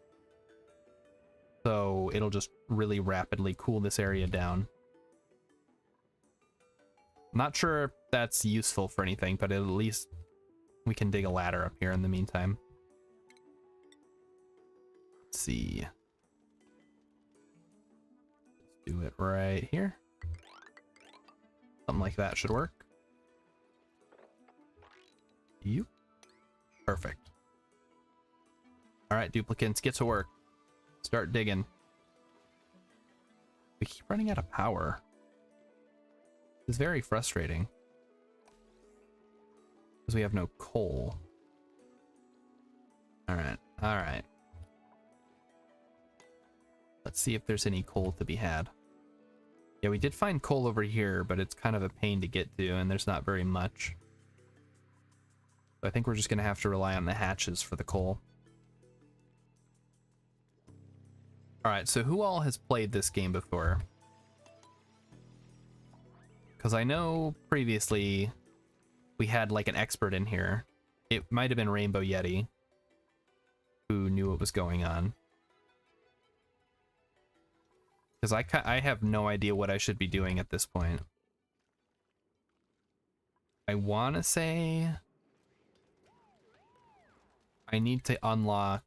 So it'll just really rapidly cool this area down. Not sure if that's useful for anything, but at least we can dig a ladder up here in the meantime. Let's see. Let's do it right here. Something like that should work. You. Perfect. All right, duplicates, get to work. Start digging. We keep running out of power. It's very frustrating because we have no coal. All right. All right. Let's see if there's any coal to be had. Yeah, we did find coal over here, but it's kind of a pain to get to, and there's not very much. So I think we're just going to have to rely on the hatches for the coal. Alright, so who all has played this game before? Because I know previously we had like an expert in here. It might have been Rainbow Yeti who knew what was going on. Because I have no idea what I should be doing at this point. I want to say I need to unlock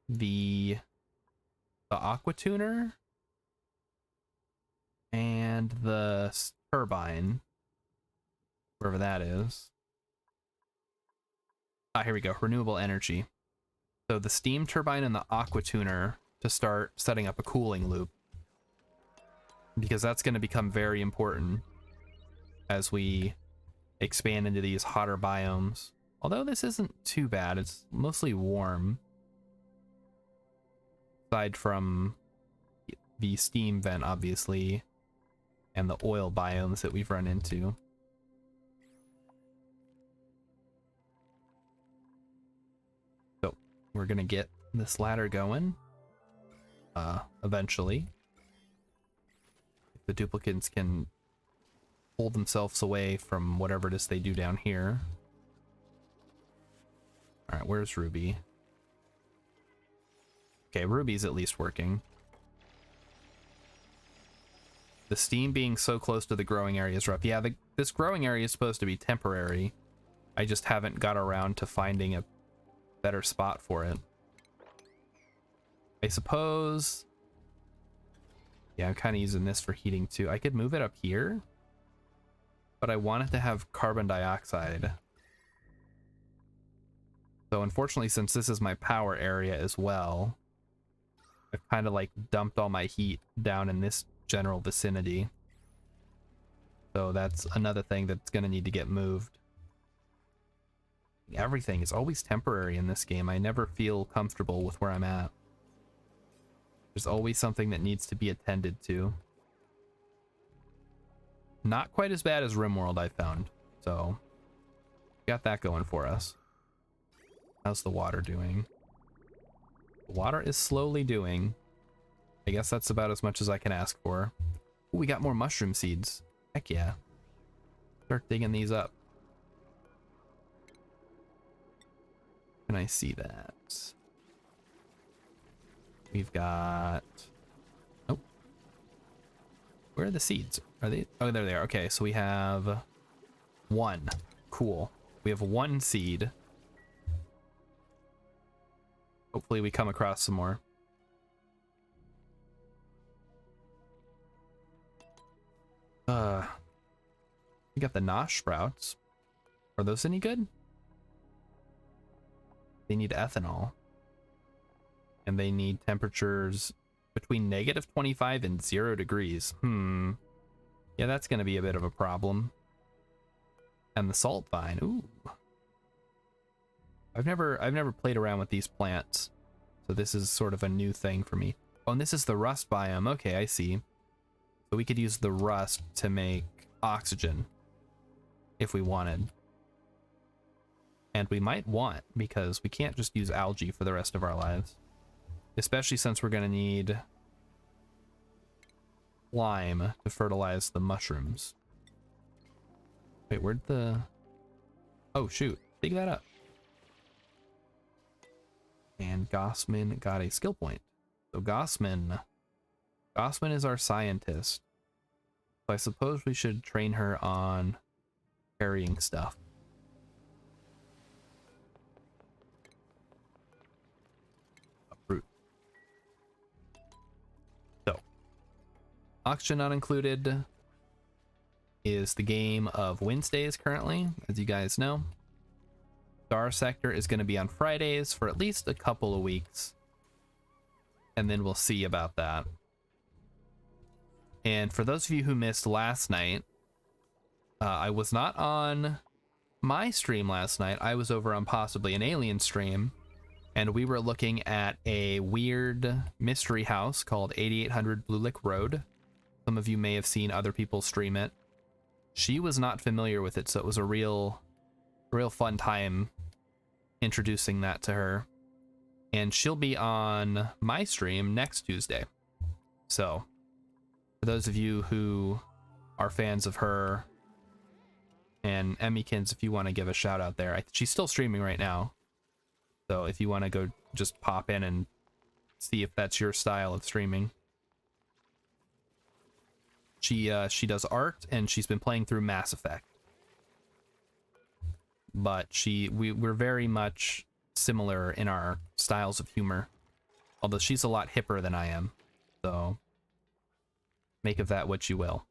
the aqua tuner and the turbine, wherever that is. Ah, here we go. Renewable energy. So the steam turbine and the aqua tuner to start setting up a cooling loop, because that's going to become very important as we expand into these hotter biomes. Although this isn't too bad, it's mostly warm. Aside from the steam vent, obviously, and the oil biomes that we've run into. So we're gonna get this ladder going eventually. If the duplicates can hold themselves away from whatever it is they do down here. All right, where's Ruby? Okay, Ruby's at least working. The steam being so close to the growing area is rough. Yeah, this growing area is supposed to be temporary. I just haven't got around to finding a better spot for it. I suppose... Yeah, I'm kind of using this for heating too. I could move it up here, but I want it to have carbon dioxide. So unfortunately, since this is my power area as well, I've kind of like dumped all my heat down in this general vicinity. So that's another thing that's going to need to get moved. Everything is always temporary in this game. I never feel comfortable with where I'm at. There's always something that needs to be attended to. Not quite as bad as RimWorld, I found. So, got that going for us. How's the water doing? The water is slowly doing. I guess that's about as much as I can ask for. Ooh, we got more mushroom seeds. Heck yeah. Start digging these up. Can I see that? We've got... Oh. Where are the seeds? Are they? Oh, there they are. Okay, so we have one. Cool. We have one seed. Hopefully we come across some more. We got the nosh sprouts. Are those any good? They need ethanol. And they need temperatures between -25 and 0 degrees. Yeah, that's gonna be a bit of a problem. And the salt vine. Ooh. I've never played around with these plants. So this is sort of a new thing for me. Oh, and this is the rust biome. Okay, I see. So we could use the rust to make oxygen if we wanted. And we might want, because we can't just use algae for the rest of our lives. Especially since we're going to need lime to fertilize the mushrooms. Wait, where'd the... Oh, shoot. Dig that up. And Gossman got a skill point. So Gossman is our scientist. So I suppose we should train her on carrying stuff. Oxygen not included is the game of Wednesdays currently, as you guys know. Star Sector is going to be on Fridays for at least a couple of weeks. And then we'll see about that. And for those of you who missed last night, I was not on my stream last night, I was over on Possibly an Alien stream, and we were looking at a weird mystery house called 8800 Blue Lick Road. Some of you may have seen other people stream it. She was not familiar with it, so it was a real fun time introducing that to her. And she'll be on my stream next Tuesday. So, for those of you who are fans of her, and Emmykins, if you want to give a shout out there, she's still streaming right now. So if you want to go just pop in and see if that's your style of streaming. She does art, and she's been playing through Mass Effect. But we're very much similar in our styles of humor. Although she's a lot hipper than I am. So make of that what you will.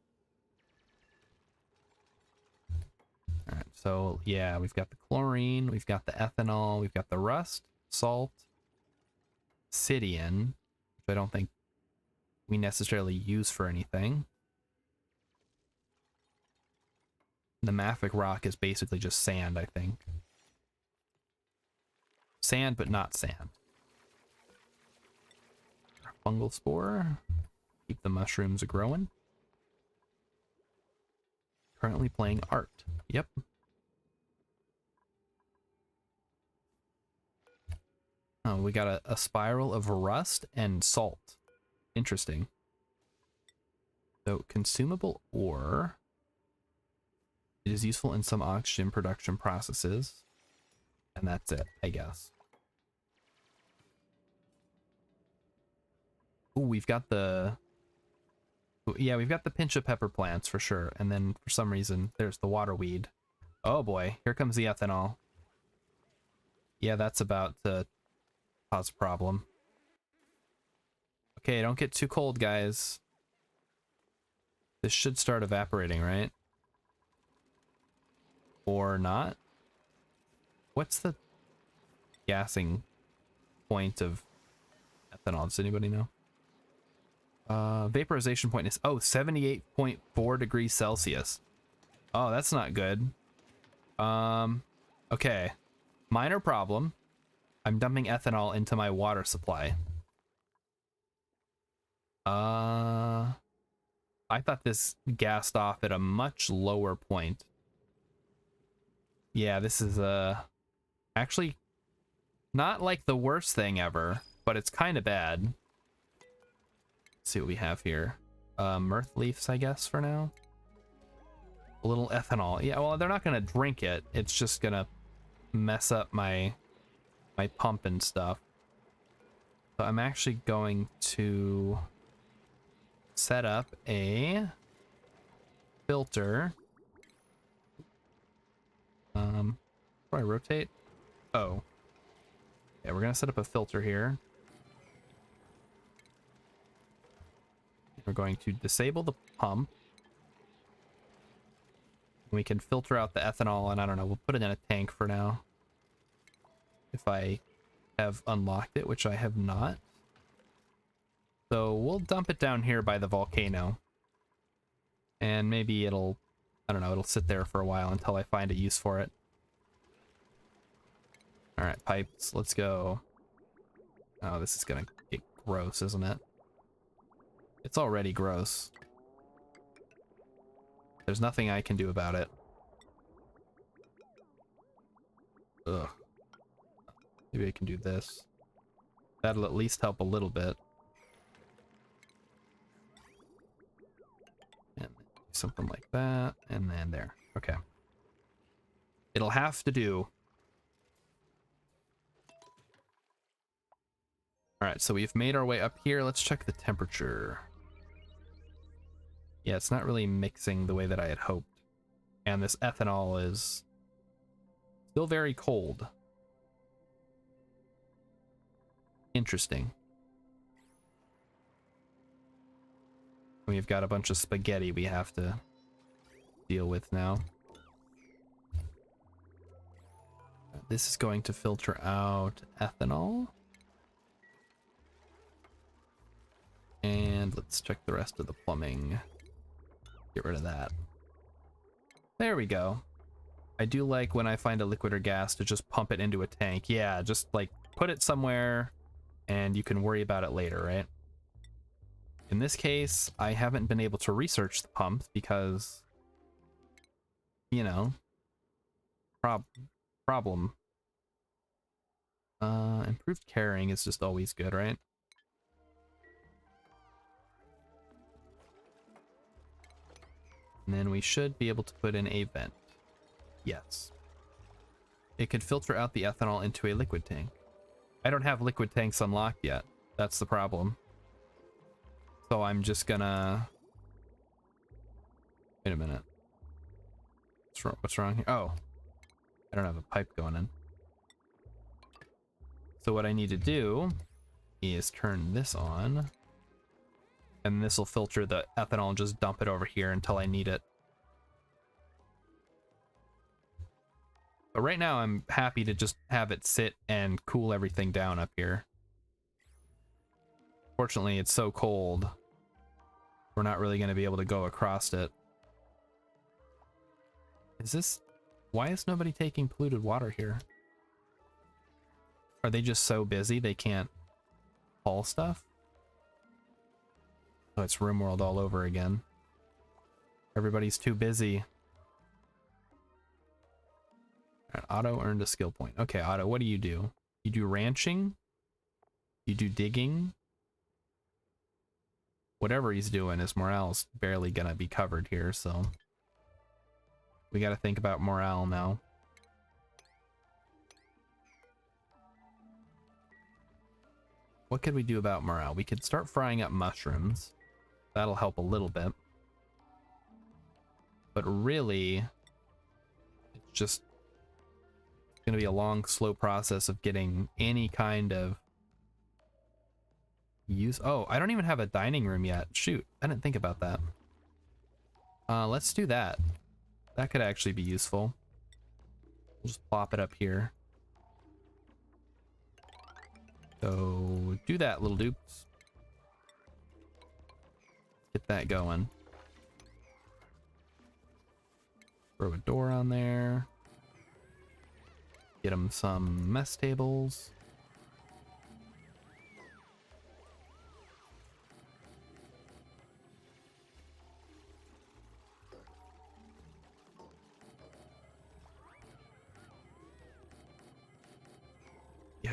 Alright, so yeah, we've got the chlorine, we've got the ethanol, we've got the rust, salt, obsidian, which I don't think we necessarily use for anything. The mafic rock is basically just sand, I think. Sand, but not sand. Fungal spore. Keep the mushrooms growing. Currently playing art. Yep. Oh, we got a spiral of rust and salt. Interesting. So, consumable ore. It is useful in some oxygen production processes. And that's it, I guess. Ooh, we've got the... Yeah, we've got the pinch of pepper plants for sure. And then for some reason, there's the waterweed. Oh boy, here comes the ethanol. Yeah, that's about to cause a problem. Okay, don't get too cold, guys. This should start evaporating, right? Or not? What's the gassing point of ethanol? Does anybody know? Vaporization point is 78.4 degrees Celsius. Oh, that's not good. Okay. Minor problem. I'm dumping ethanol into my water supply. I thought this gassed off at a much lower point. Yeah, this is actually not like the worst thing ever, but it's kind of bad. Let's see what we have here. Mirth leaves, I guess, for now. A little ethanol. Yeah, well, they're not gonna drink it. It's just gonna mess up my pump and stuff. So I'm actually going to set up a filter. Do I rotate? Oh. Yeah, we're gonna set up a filter here. We're going to disable the pump. We can filter out the ethanol, and I don't know, we'll put it in a tank for now. If I have unlocked it, which I have not. So we'll dump it down here by the volcano. And maybe it'll, I don't know, it'll sit there for a while until I find a use for it. Alright, pipes, let's go. Oh, this is gonna get gross, isn't it? It's already gross. There's nothing I can do about it. Ugh. Maybe I can do this. That'll at least help a little bit. And something like that, and then there. Okay. It'll have to do. Alright, so we've made our way up here. Let's check the temperature. Yeah, it's not really mixing the way that I had hoped. And this ethanol is still very cold. Interesting. We've got a bunch of spaghetti we have to deal with now. This is going to filter out ethanol. And let's check the rest of the plumbing. Get rid of that. There we go. I do like when I find a liquid or gas to just pump it into a tank. Yeah, just like put it somewhere and you can worry about it later, right? In this case, I haven't been able to research the pumps because, you know, problem. Improved carrying is just always good, right? And then we should be able to put in a vent. Yes. It could filter out the ethanol into a liquid tank. I don't have liquid tanks unlocked yet. That's the problem. So I'm just gonna... Wait a minute. What's wrong here? Oh. I don't have a pipe going in. So what I need to do is turn this on. And this will filter the ethanol and just dump it over here until I need it. But right now I'm happy to just have it sit and cool everything down up here. Fortunately, it's so cold. We're not really going to be able to go across it. Is this... Why is nobody taking polluted water here? Are they just so busy they can't haul stuff? Oh, it's RimWorld all over again. Everybody's too busy. Right, Otto earned a skill point. Okay, Otto, what do? You do ranching? You do digging? Whatever he's doing, his morale's barely gonna be covered here, so... We gotta think about morale now. What could we do about morale? We could start frying up mushrooms. That'll help a little bit. But really, it's just gonna be a long, slow process of getting any kind of use. Oh, I don't even have a dining room yet. Shoot, I didn't think about that. Let's do that. That could actually be useful. We'll just plop it up here. So do that, little dupes. Get that going. Throw a door on there. Get them some mess tables.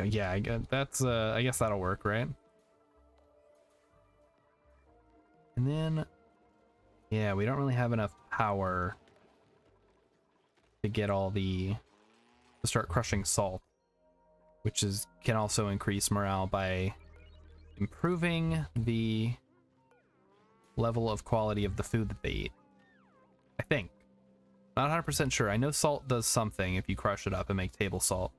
Yeah, I guess that'll work, right? And then, yeah, we don't really have enough power to get to start crushing salt, which can also increase morale by improving the level of quality of the food that they eat. I think. Not 100% sure. I know salt does something if you crush it up and make table salt,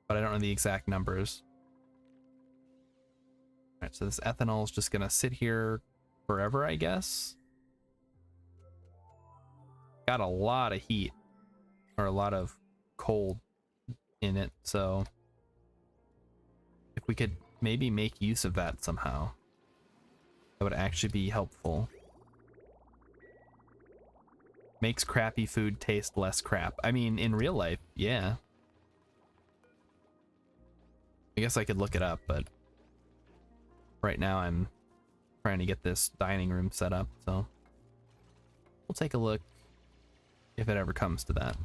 but I don't know the exact numbers. Alright, so this ethanol is just gonna sit here forever, I guess. Got a lot of heat, or a lot of cold in it, so if we could maybe make use of that somehow, that would actually be helpful. Makes crappy food taste less crap. I mean, in real life, yeah. I guess I could look it up, but right now I'm trying to get this dining room set up, so we'll take a look if it ever comes to that.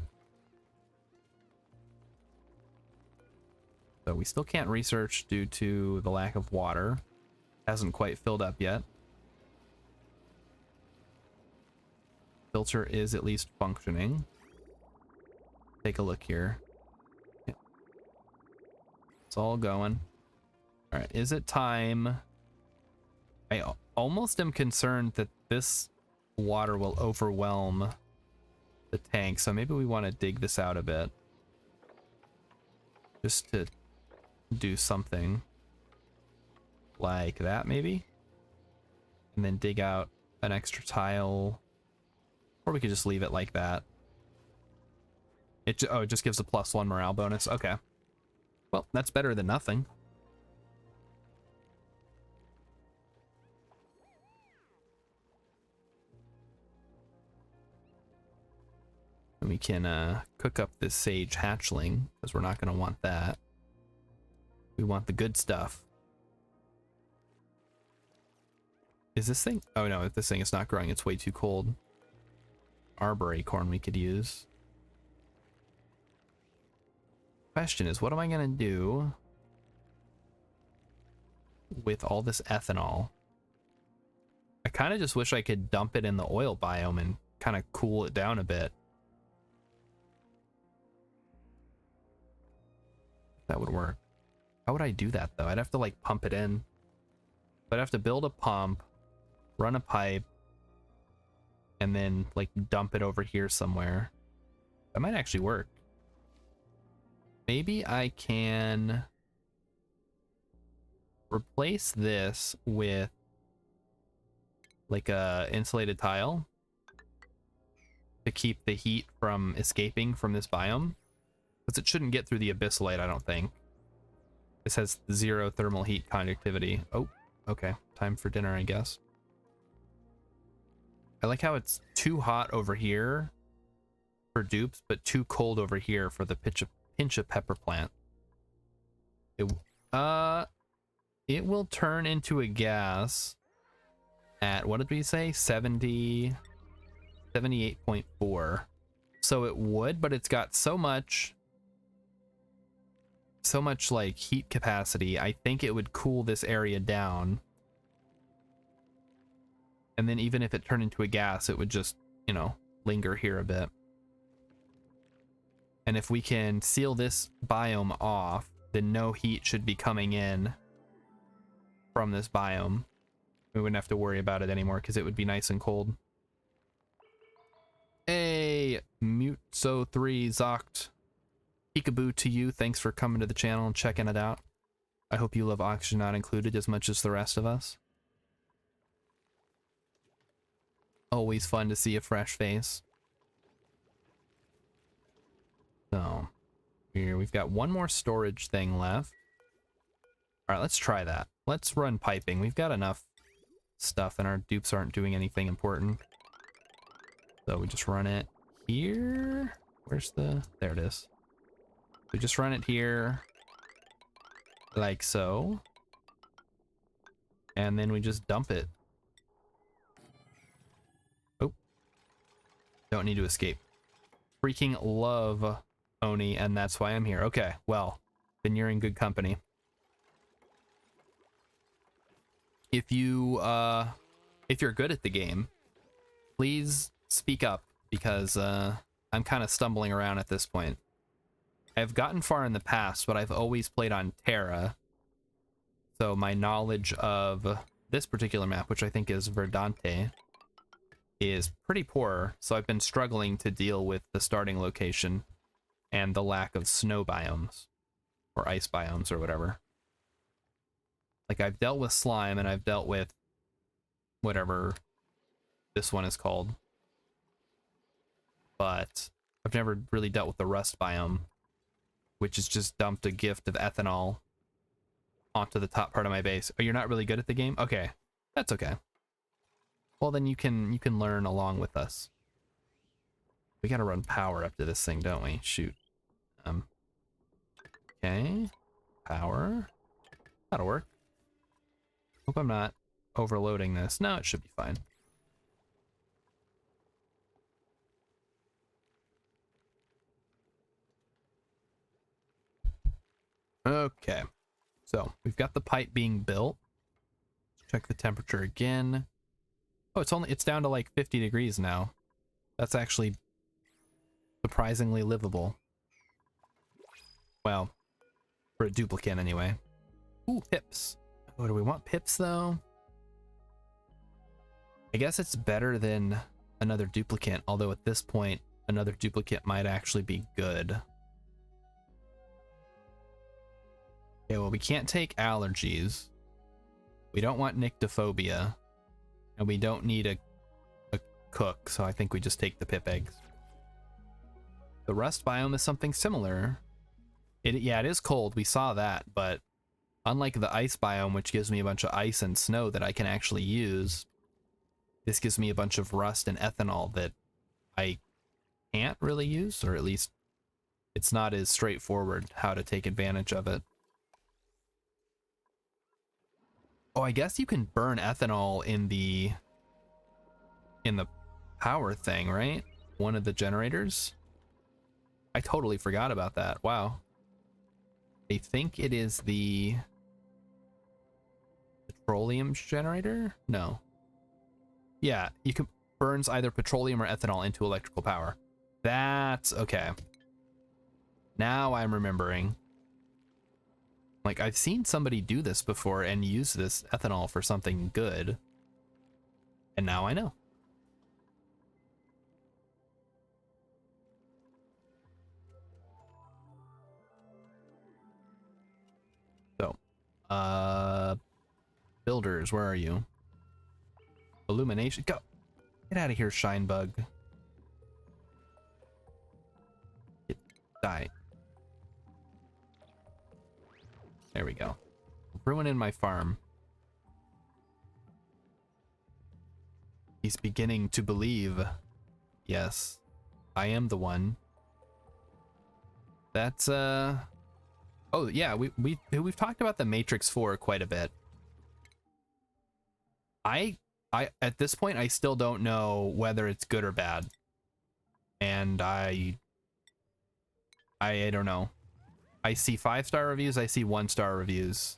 So we still can't research due to the lack of water. Hasn't quite filled up yet. Filter is at least functioning. Take a look here. Yeah. It's all going. All right, is it time? I almost am concerned that this water will overwhelm the tank, so maybe we want to dig this out a bit. Just to do something like that, maybe? And then dig out an extra tile. Or we could just leave it like that. It just gives a +1 morale bonus. Okay. Well, that's better than nothing. we can cook up this sage hatchling, because we're not going to want that. We want the good stuff. Is this thing? Oh no, this thing is not growing. It's way too cold. Arbor acorn we could use. Question is, what am I going to do with all this ethanol? I kind of just wish I could dump it in the oil biome and kind of cool it down a bit. That would work. How would I do that though? I'd have to like pump it in. I'd have to build a pump, run a pipe, and then like dump it over here somewhere. That might actually work. Maybe I can replace this with like a insulated tile to keep the heat from escaping from this biome, because it shouldn't get through the abyssalite, I don't think. This has 0 thermal heat conductivity. Oh, okay. Time for dinner, I guess. I like how it's too hot over here for dupes, but too cold over here for the pinch of pepper plant. It will turn into a gas at, what did we say? 78.4. So it would, but it's got so much like heat capacity. I think it would cool this area down. And then even if it turned into a gas, it would just, you know, linger here a bit. And if we can seal this biome off, then no heat should be coming in from this biome. We wouldn't have to worry about it anymore because it would be nice and cold. Hey, Mutso3 Zoct. Peekaboo to you. Thanks for coming to the channel and checking it out. I hope you love Oxygen Not Included as much as the rest of us. Always fun to see a fresh face. So, here we've got one more storage thing left. Alright, let's try that. Let's run piping. We've got enough stuff and our dupes aren't doing anything important. So we just run it here. Where's the... There it is. We just run it here. Like so. And then we just dump it. Oh. Don't need to escape. Freaking love Oni, and that's why I'm here. Okay, well, then you're in good company. If you're good at the game, please speak up, because I'm kind of stumbling around at this point. I've gotten far in the past, but I've always played on Terra, so my knowledge of this particular map, which I think is Verdante, is pretty poor, so I've been struggling to deal with the starting location and the lack of snow biomes, or ice biomes, or whatever. Like, I've dealt with slime, and I've dealt with whatever this one is called, but I've never really dealt with the rust biome, which is just dumped a gift of ethanol onto the top part of my base. Oh, you're not really good at the game? Okay, that's okay. Well, then you can learn along with us. We gotta run power up to this thing, don't we? Shoot. Okay. Power. That'll work. Hope I'm not overloading this. No, it should be fine. Okay. So, we've got the pipe being built. Check the temperature again. Oh, it's down to like 50 degrees now. That's actually surprisingly livable. Well, for a duplicate anyway. Ooh, pips. Oh, do we want pips though? I guess it's better than another duplicate, although at this point, another duplicate might actually be good. Okay, well, we can't take allergies. We don't want nyctophobia. And we don't need a cook, so I think we just take the pip eggs. The rust biome is something similar. Yeah, it is cold, we saw that, but unlike the ice biome, which gives me a bunch of ice and snow that I can actually use, this gives me a bunch of rust and ethanol that I can't really use, or at least it's not as straightforward how to take advantage of it. Oh, I guess you can burn ethanol in the power thing, right? One of the generators. I totally forgot about that. Wow. I think it is the petroleum generator? No. Yeah, you can burns either petroleum or ethanol into electrical power. That's okay. Now I'm remembering. Like, I've seen somebody do this before and use this ethanol for something good. And now I know. So, builders, where are you? Illumination, go! Get out of here, shine bug. Die. There we go. Ruining my farm. He's beginning to believe. Yes, I am the one. That's oh yeah, we've talked about the Matrix 4 quite a bit. I at this point I still don't know whether it's good or bad. And I don't know. I see 5-star reviews, I see 1-star reviews.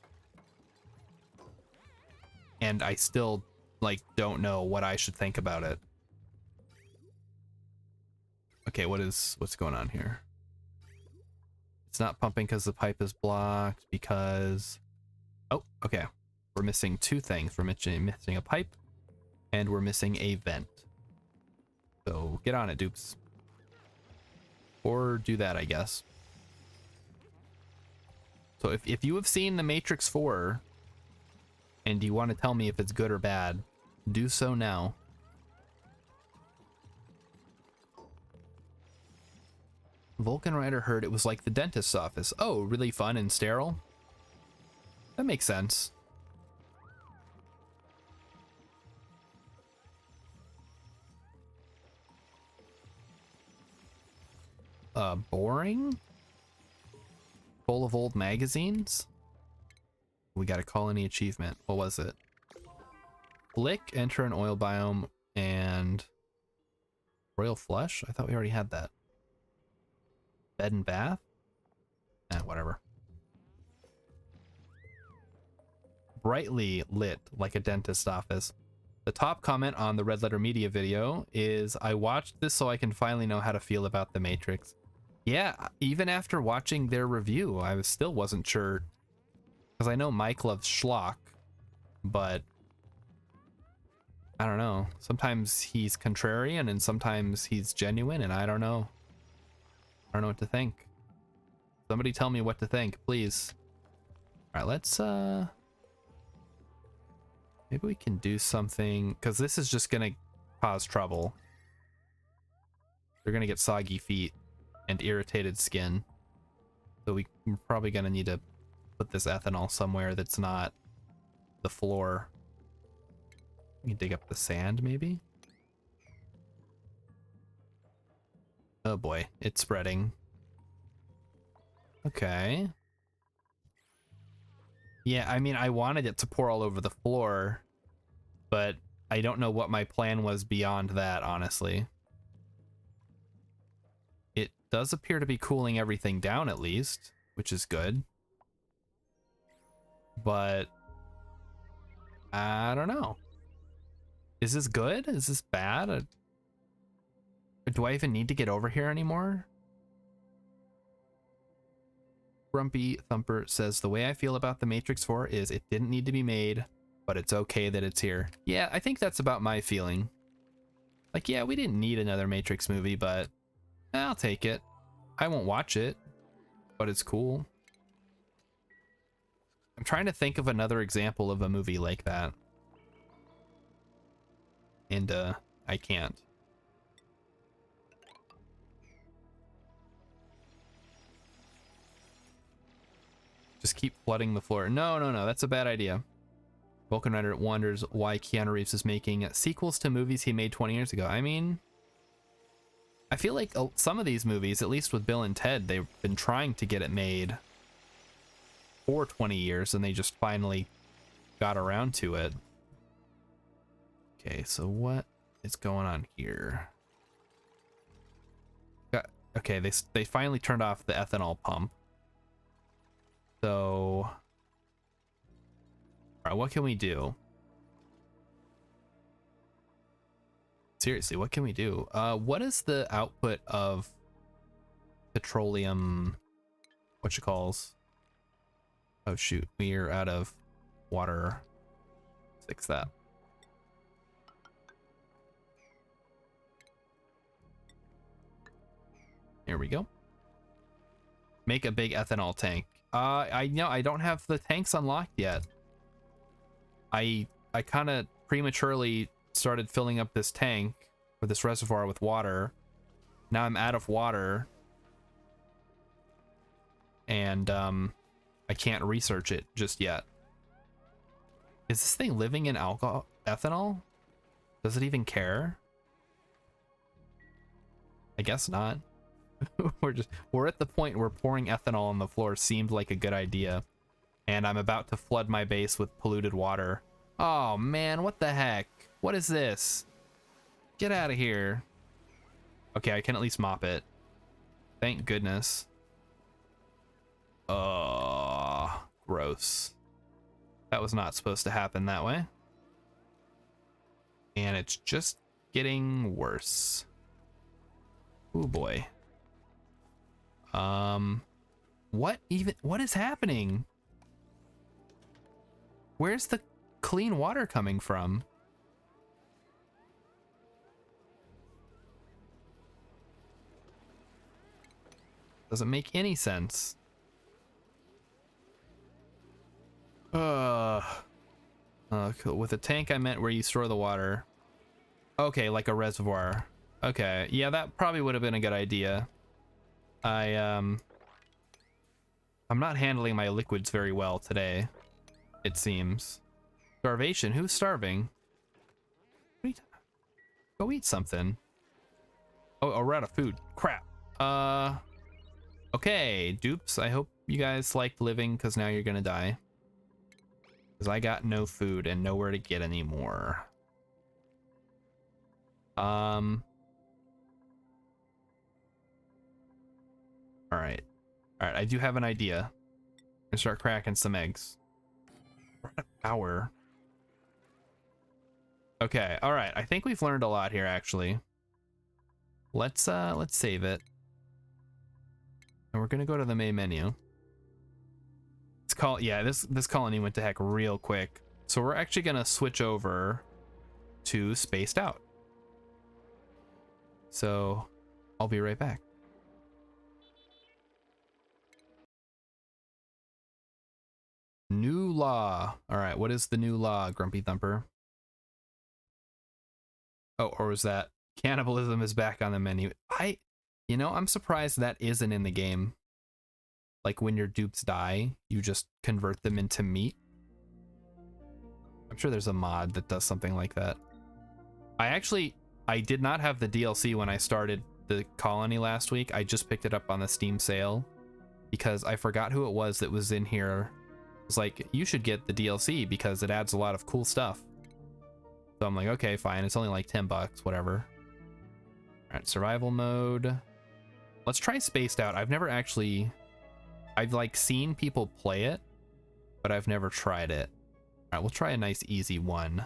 And I still like don't know what I should think about it. Okay, what's going on here? It's not pumping because the pipe is blocked because... Oh, okay. We're missing 2 things. We're missing a pipe and we're missing a vent. So get on it, dupes. Or do that, I guess. So if you have seen The Matrix 4 and you want to tell me if it's good or bad, do so now. Vulcan Rider heard it was like the dentist's office. Oh, really fun and sterile? That makes sense. Boring? Full of old magazines? We got a colony achievement. What was it? Flick, enter an oil biome, and royal flush? I thought we already had that. Bed and bath? Whatever. Brightly lit like a dentist's office. The top comment on the Red Letter Media video is, I watched this so I can finally know how to feel about The Matrix. Yeah, even after watching their review, I still wasn't sure. Because I know Mike loves schlock, but I don't know. Sometimes he's contrarian and sometimes he's genuine, and I don't know. I don't know what to think. Somebody tell me what to think, please. All right, let's maybe we can do something, because this is just gonna cause trouble. They're gonna get soggy feet and irritated skin. So we're probably gonna need to put this ethanol somewhere that's not the floor. We can dig up the sand, maybe? Oh boy, it's spreading. Okay. Yeah, I mean, I wanted it to pour all over the floor, but I don't know what my plan was beyond that, honestly. It does appear to be cooling everything down at least, which is good. But I don't know. Is this good? Is this bad? Do I even need to get over here anymore? Grumpy Thumper says, the way I feel about The Matrix 4 is it didn't need to be made, but it's okay that it's here. Yeah, I think that's about my feeling. Like, yeah, we didn't need another Matrix movie, but I'll take it. I won't watch it, but it's cool. I'm trying to think of another example of a movie like that. And, I can't. Just keep flooding the floor. No, that's a bad idea. Vulcan Rider wonders why Keanu Reeves is making sequels to movies he made 20 years ago. I mean, I feel like some of these movies, at least with Bill and Ted, they've been trying to get it made for 20 years and they just finally got around to it. Okay, so what is going on here? Okay, they finally turned off the ethanol pump. So, all right, what can we do? Seriously, what can we do? What is the output of petroleum? What you calls? Oh shoot, we are out of water. Fix that. Here we go. Make a big ethanol tank. I know I don't have the tanks unlocked yet. I kind of prematurely started filling up this tank or this reservoir with water. Now I'm out of water. And I can't research it just yet. Is this thing living in ethanol? Does it even care? I guess not. we're at the point where pouring ethanol on the floor seemed like a good idea, and I'm about to flood my base with polluted water. Oh man, what the heck? What is this? Get out of here. Okay, I can at least mop it. Thank goodness. Oh, gross. That was not supposed to happen that way. And it's just getting worse. Oh boy. What is happening? Where's the clean water coming from? Doesn't make any sense. With a tank I meant where you store the water. Okay, like a reservoir. Okay, yeah, that probably would have been a good idea. I'm not handling my liquids very well today, it seems. Starvation? Who's starving? Go eat something. Oh, we're out of food. Crap. Okay, dupes. I hope you guys liked living, because now you're gonna die. Because I got no food and nowhere to get anymore. Alright. Alright, I do have an idea. I'm gonna start cracking some eggs. We're out of power. Okay, alright. I think we've learned a lot here, actually. Let's save it. And we're gonna go to the main menu. Yeah, this colony went to heck real quick. So we're actually gonna switch over to Spaced Out. So I'll be right back. New law. All right, what is the new law, Grumpy Thumper? Oh, or was that cannibalism is back on the menu? You know, I'm surprised that isn't in the game. Like when your dupes die, you just convert them into meat. I'm sure there's a mod that does something like that. I did not have the DLC when I started the colony last week. I just picked it up on the Steam sale because I forgot who it was that was in here. It was like, you should get the DLC because it adds a lot of cool stuff. So I'm like, okay, fine. It's only like 10 bucks, whatever. All right, survival mode. Let's try Spaced Out. I've like seen people play it, but I've never tried it. All right, we'll try a nice easy one.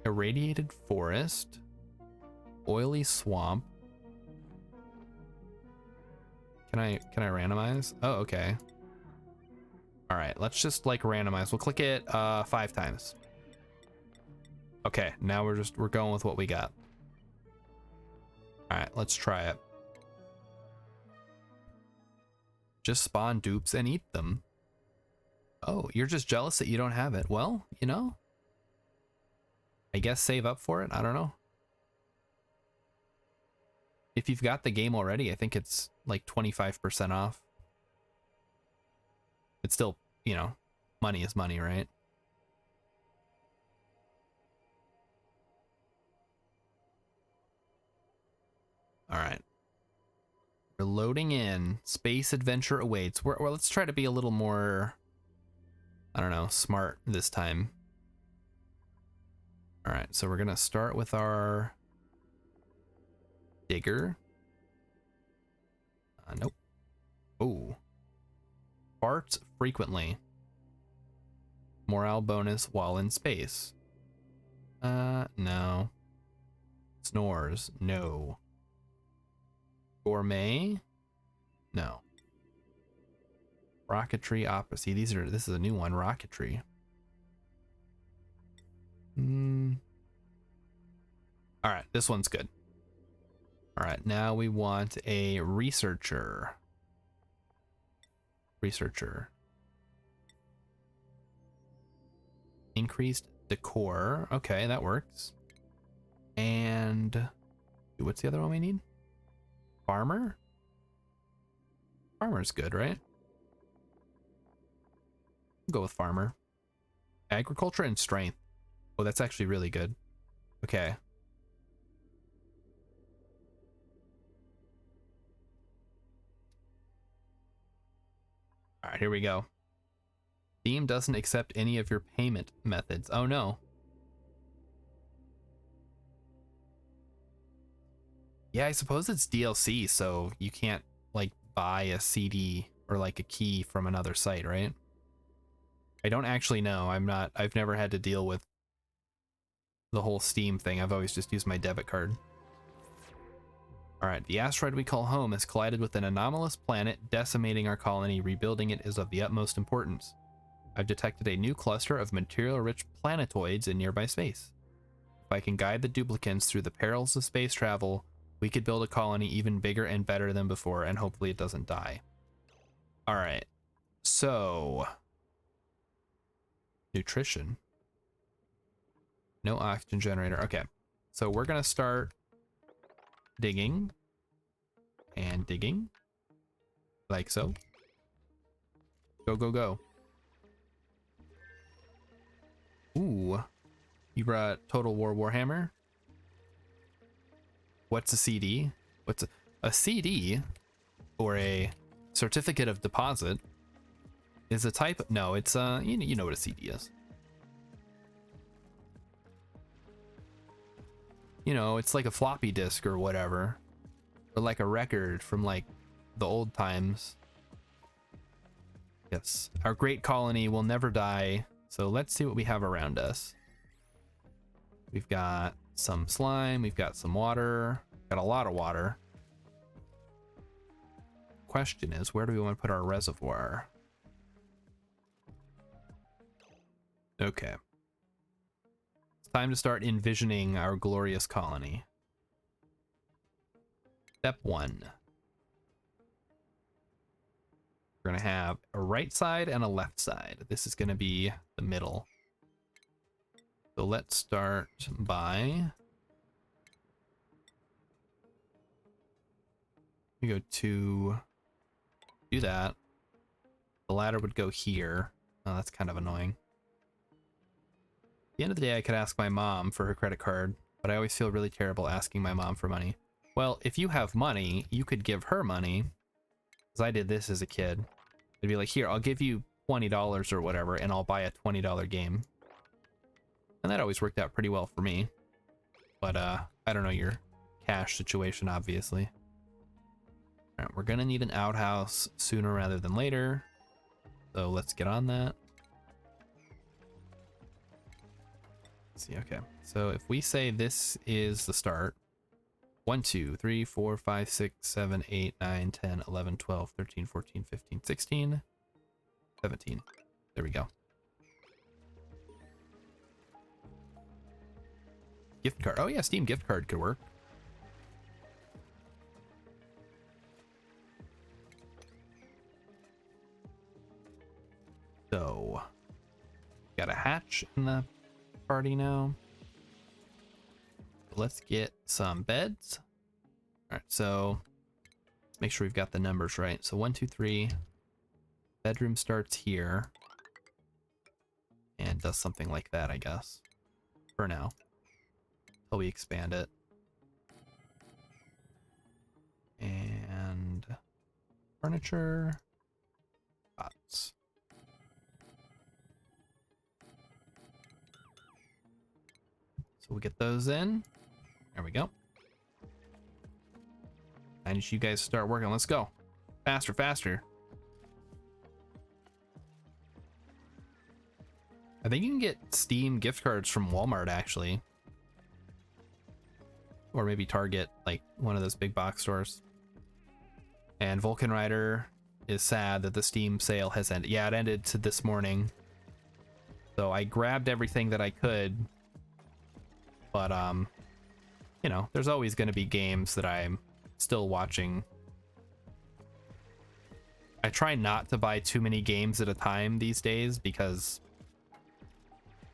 Irradiated forest, oily swamp. Can I randomize? Oh, okay. All right, let's just like randomize. We'll click it 5 times. Okay, now we're going with what we got. All right, let's try it. Just spawn dupes and eat them. Oh, you're just jealous that you don't have it. Well, you know, I guess save up for it. I don't know. If you've got the game already, I think it's like 25% off. It's still, you know, money is money, right? We're loading in. Space adventure awaits. Well, let's try to be a little more, I don't know, smart this time. All right, so we're gonna start with our digger. Nope. Oh. Farts frequently. Morale bonus while in space. No. Snores. No. Gourmet? No. Rocketry opposite. This is a new one, rocketry. Alright, this one's good. Alright, now we want a researcher. Increased decor. Okay, that works. And what's the other one we need? Farmer? Farmer's good, right? We'll go with farmer. Agriculture and strength. Oh, that's actually really good. Okay. All right, here we go. Steam doesn't accept any of your payment methods. Oh no. Yeah, I suppose it's DLC, so you can't like buy a CD or like a key from another site, right? I don't actually know. I've never had to deal with the whole Steam thing. I've always just used my debit card. Alright, the asteroid we call home has collided with an anomalous planet, decimating our colony. Rebuilding it is of the utmost importance. I've detected a new cluster of material-rich planetoids in nearby space. If I can guide the duplicants through the perils of space travel, we could build a colony even bigger and better than before, and hopefully it doesn't die. Alright, so... nutrition. No oxygen generator. Okay, so we're gonna start digging and digging like so. Go, go, go. Ooh, you brought Total War Warhammer. What's a CD? What's a CD, or a certificate of deposit, is a type. No, it's you know what a CD is. You know, it's like a floppy disk or whatever, or like a record from like the old times. Yes, our great colony will never die. So let's see what we have around us. We've got some slime, we've got some water, got a lot of water. Question is, where do we want to put our reservoir? Okay. It's time to start envisioning our glorious colony. Step 1. We're gonna have a right side and a left side. This is gonna be the middle. So let's start by... we go to do that. The ladder would go here. Oh, that's kind of annoying. At the end of the day, I could ask my mom for her credit card, but I always feel really terrible asking my mom for money. Well, if you have money, you could give her money. Because I did this as a kid. They'd be like, here, I'll give you $20 or whatever, and I'll buy a $20 game. And that always worked out pretty well for me. But, I don't know your cash situation, obviously. Alright, we're gonna need an outhouse sooner rather than later. So let's get on that. Let's see, okay. So if we say this is the start. 1, 2, 3, 4, 5, 6, 7, 8, 9, 10, 11, 12, 13, 14, 15, 16, 17. There we go. Gift card. Oh yeah, Steam gift card could work. So, got a hatch in the party now. Let's get some beds. All right, so let's make sure we've got the numbers right. So 1, 2, 3. Bedroom starts here and does something like that, I guess, for now, until we expand it. And Furniture. Pots. So we'll get those in. There we go. I need you guys to start working. Let's go. Faster, faster. I think you can get Steam gift cards from Walmart, actually. Or maybe Target, like one of those big box stores. And Vulcan Rider is sad that the Steam sale has ended. Yeah, it ended to this morning. So I grabbed everything that I could. But, you know, there's always going to be games that I'm still watching. I try not to buy too many games at a time these days because,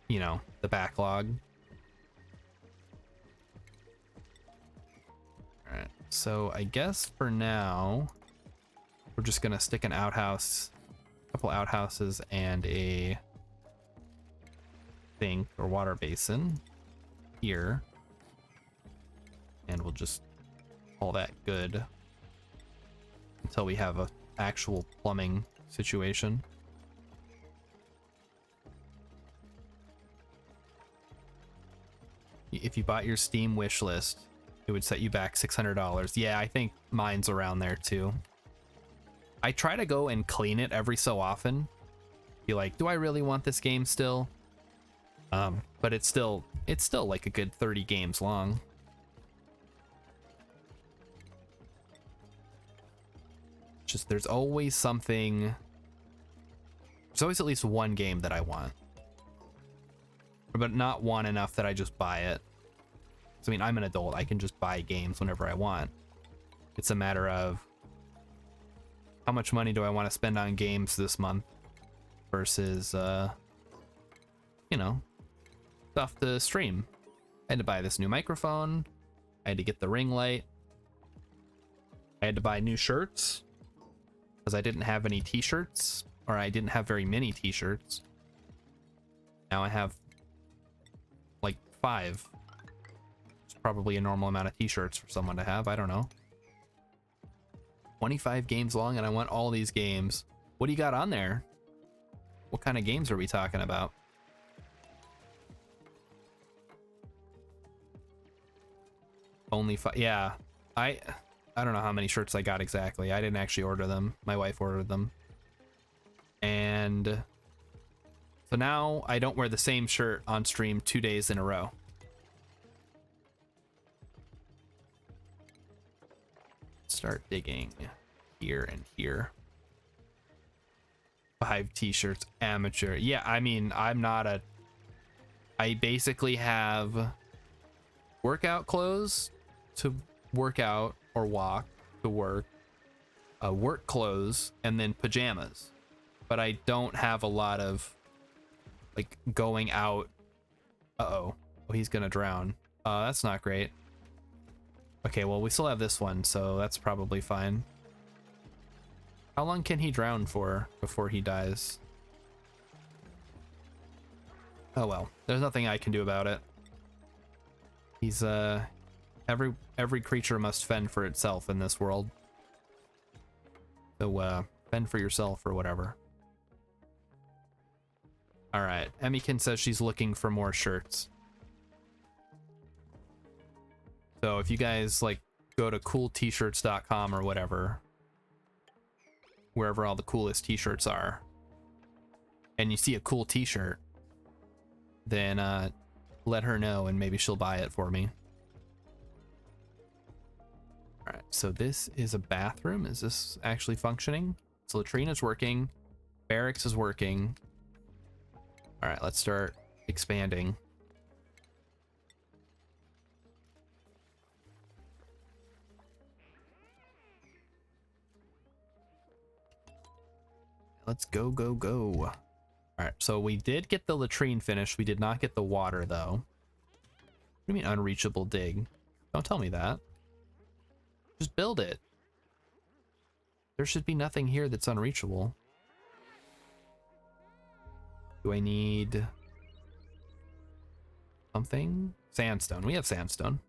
you know, the backlog. All right, so I guess for now, we're just gonna stick an outhouse, a couple outhouses, and a sink or water basin here, and we'll just call that good until we have a actual plumbing situation. If you bought your Steam wish list, it would set you back $600. Yeah, I think mine's around there too. I try to go and clean it every so often. Be like, do I really want this game still? But it's still like a good 30 games long. Just there's always something. There's always at least one game that I want, but not one enough that I just buy it. I mean, I'm an adult. I can just buy games whenever I want. It's a matter of how much money do I want to spend on games this month versus, you know, stuff to stream. I had to buy this new microphone. I had to get the ring light. I had to buy new shirts because I didn't have any t-shirts, or I didn't have very many t-shirts. Now I have like 5. Probably a normal amount of t-shirts for someone to have. I don't know. 25 games long, and I want all these games. What do you got on there? What kind of games are we talking about? Only 5. Yeah, I don't know how many shirts I got exactly. I didn't actually order them. My wife ordered them. And so now I don't wear the same shirt on stream 2 days in a row. Start digging here and here. 5 t-shirts, amateur. Yeah, I mean, I basically have workout clothes to work out or walk to work, work clothes, and then pajamas. But I don't have a lot of like going out. Oh, he's gonna drown. That's not great. Okay, well, we still have this one, so that's probably fine. How long can he drown for before he dies? Oh well, there's nothing I can do about it. He's every creature must fend for itself in this world. So fend for yourself or whatever. All right, Emmykin says she's looking for more shirts. So if you guys like go to cooltshirts.com or whatever, wherever all the coolest t-shirts are, and you see a cool t-shirt, then let her know and maybe she'll buy it for me. All right, so this is a bathroom. Is this actually functioning? So latrine is working, barracks is working. All right, let's start expanding. Let's go, go, go. All right, so we did get the latrine finished. We did not get the water, though. What do you mean unreachable dig? Don't tell me that. Just build it. There should be nothing here that's unreachable. Do I need something? Sandstone. We have sandstone.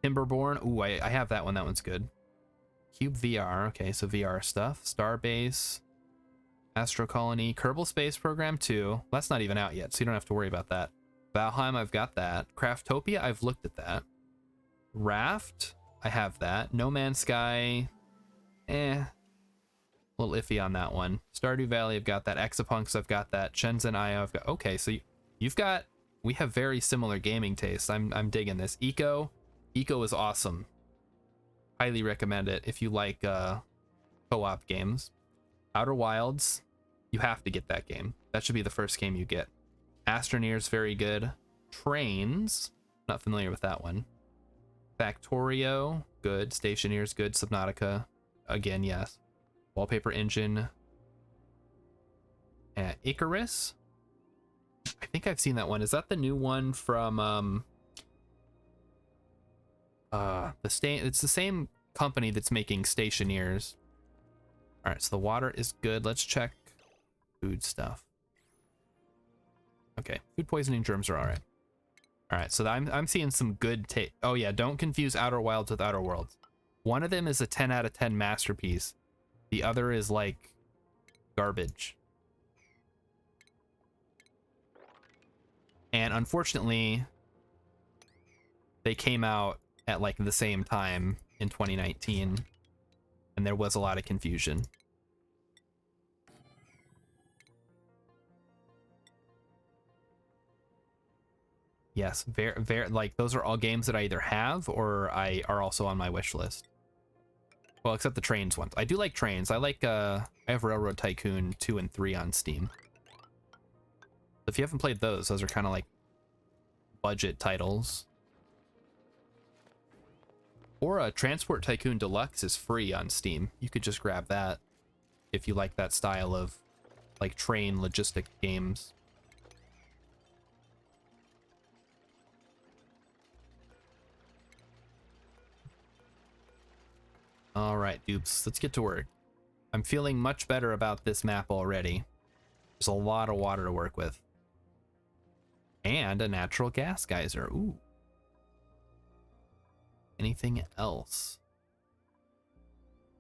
Timberborn. Ooh, I have that one. That one's good. Cube VR. Okay, so VR stuff. Starbase, Astro Colony, Kerbal Space Program 2. That's not even out yet, so you don't have to worry about that. Valheim, I've got that. Craftopia, I've looked at that. Raft, I have that. No Man's Sky, a little iffy on that one. Stardew Valley, I've got that. Exapunks, I've got that. Shenzhen IO, I've got. Okay, so you've got. We have very similar gaming tastes. I'm digging this. Eco is awesome. Highly recommend it if you like co-op games. Outer Wilds, you have to get that game. That should be the first game you get. Astroneer's very good. Trains, not familiar with that one. Factorio, good. Stationeer's good. Subnautica, again, yes. Wallpaper Engine. Icarus, I think I've seen that one. Is that the new one from it's the same company that's making Stationeers. All right, so the water is good. Let's check food stuff. Okay, food poisoning germs are all right. All right, so I'm seeing some good taste. Oh yeah, don't confuse Outer Wilds with Outer Worlds. One of them is a 10 out of 10 masterpiece. The other is like garbage. And unfortunately, they came out at like the same time in 2019, and there was a lot of confusion. Yes, very like those are all games that I either have or I are also on my wish list. Well, except the trains ones. I do like trains. I like I have Railroad Tycoon 2 and 3 on Steam. If you haven't played those are kind of like budget titles. Or Transport Tycoon Deluxe is free on Steam. You could just grab that if you like that style of like train logistic games. All right, dupes, let's get to work. I'm feeling much better about this map already. There's a lot of water to work with. And a natural gas geyser. Ooh. Anything else?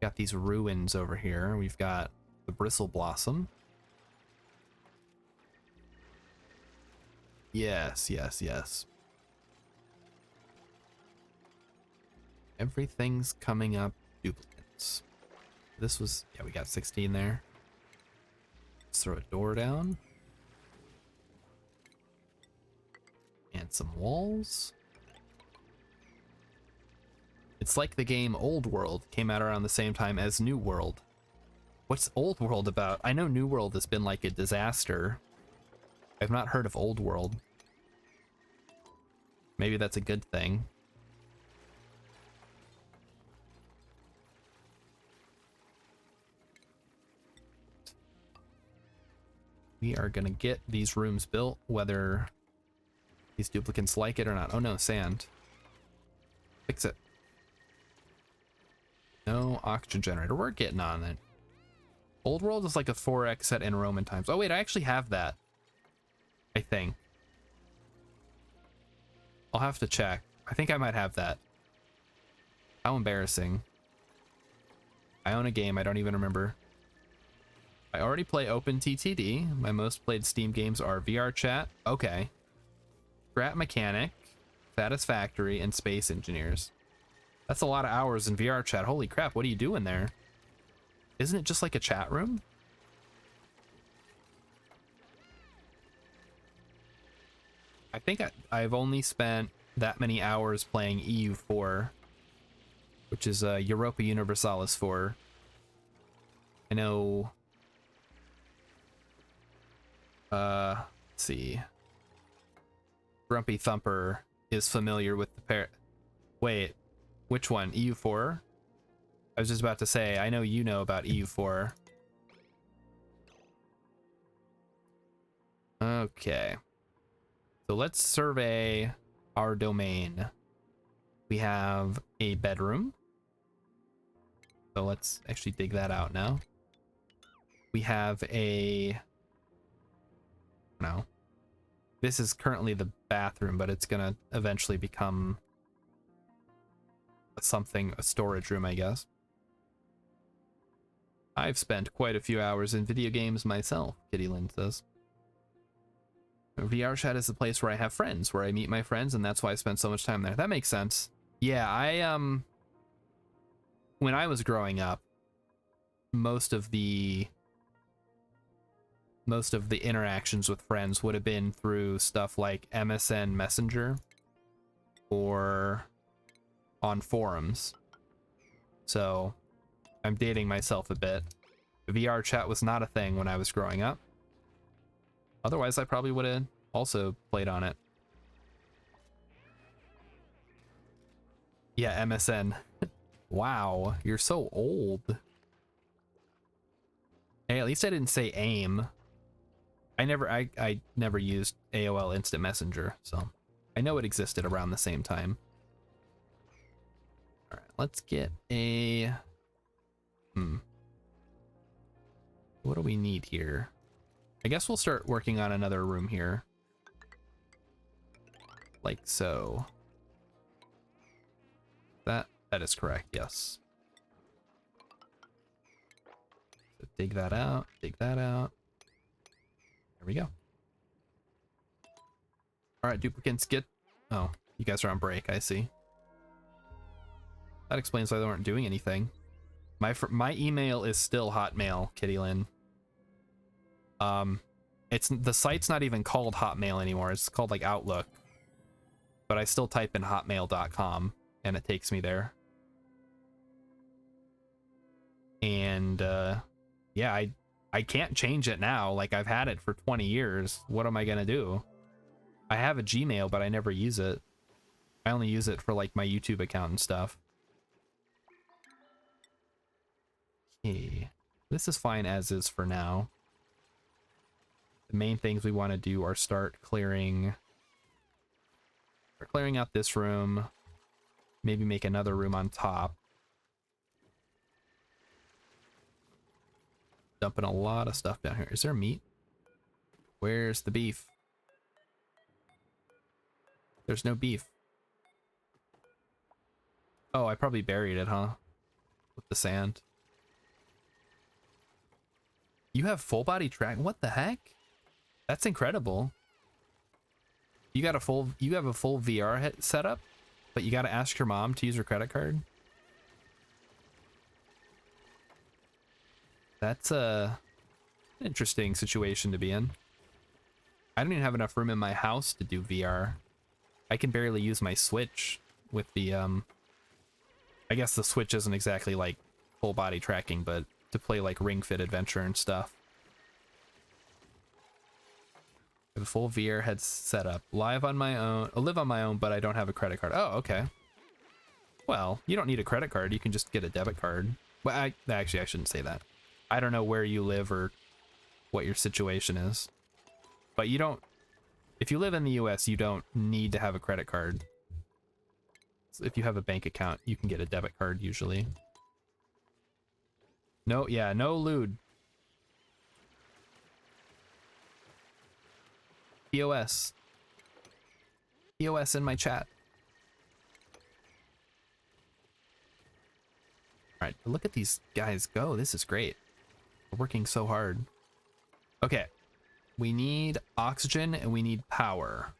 Got these ruins over here. We've got the Bristle Blossom. Yes, yes, yes. Everything's coming up duplicates. This was, yeah, we got 16 there. Let's throw a door down. And some walls. It's like the game Old World came out around the same time as New World. What's Old World about? I know New World has been like a disaster. I've not heard of Old World. Maybe that's a good thing. We are gonna get these rooms built, whether these duplicants like it or not. Oh no, sand. Fix it. No oxygen generator. We're getting on it. Old World is like a 4x set in Roman times. Oh wait, I actually have that. I think. I'll have to check. I think I might have that. How embarrassing. I own a game, I don't even remember. I already play OpenTTD. My most played Steam games are VR Chat. Okay. Scrap Mechanic, Satisfactory, and Space Engineers. That's a lot of hours in VR Chat. Holy crap, what are you doing there? Isn't it just like a chat room? I think I've only spent that many hours playing EU4, which is Europa Universalis 4. I know... let's see. Grumpy Thumper is familiar with the pair. Wait, which one? EU4? I was just about to say, I know you know about EU4. Okay. So let's survey our domain. We have a bedroom. So let's actually dig that out now. We have a... No. This is currently the bathroom, but it's gonna eventually become something, a storage room, I guess. I've spent quite a few hours in video games myself, Kitty Lynn says. VR chat is the place where I have friends, where I meet my friends, and that's why I spend so much time there. That makes sense. Yeah, when I was growing up, most of the interactions with friends would have been through stuff like MSN Messenger or on forums. So I'm dating myself a bit. VR chat was not a thing when I was growing up. Otherwise, I probably would have also played on it. Yeah, MSN. Wow, you're so old. Hey, at least I didn't say AIM. I never used AOL Instant Messenger, so I know it existed around the same time. All right, let's get a... What do we need here? I guess we'll start working on another room here. Like so. That is correct, yes. So dig that out, dig that out. There we go. All right, duplicants, get... Oh, you guys are on break, I see. That explains why they weren't doing anything. My email is still Hotmail, Kitty Lynn. The site's not even called Hotmail anymore. It's called like Outlook. But I still type in hotmail.com and it takes me there. And yeah, I can't change it now. Like, I've had it for 20 years. What am I gonna do? I have a Gmail, but I never use it. I only use it for like my YouTube account and stuff. Okay, this is fine as is for now. The main things we want to do are start clearing out this room. Maybe make another room on top. Dumping a lot of stuff down here. Is there meat? Where's the beef? There's no beef. Oh, I probably buried it, huh? With the sand. You have full body track? What the heck? That's incredible. You have a full VR setup, but you got to ask your mom to use her credit card? That's an interesting situation to be in. I don't even have enough room in my house to do VR. I can barely use my Switch with the, I guess the Switch isn't exactly like full body tracking, but to play like Ring Fit Adventure and stuff. I have a full VR head set up. Live on my own. I live on my own, but I don't have a credit card. Oh, okay. Well, you don't need a credit card. You can just get a debit card. Well, actually, I shouldn't say that. I don't know where you live or what your situation is. But you don't... If you live in the US, you don't need to have a credit card. So if you have a bank account, you can get a debit card usually. No, yeah, no lewd. POS. POS in my chat. Alright, look at these guys go. This is great. We're working so hard. Okay. We need oxygen and we need power.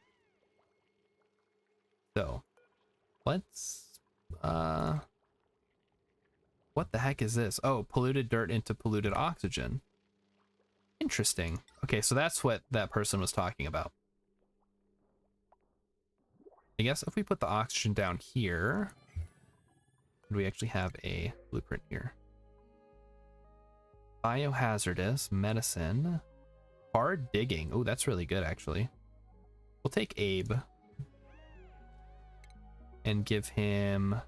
So, let's... What the heck is this? Oh, polluted dirt into polluted oxygen. Interesting. Okay, so that's what that person was talking about. I guess if we put the oxygen down here, do we actually have a blueprint here? Biohazardous, medicine, hard digging. Oh, that's really good, actually. We'll take Abe and give him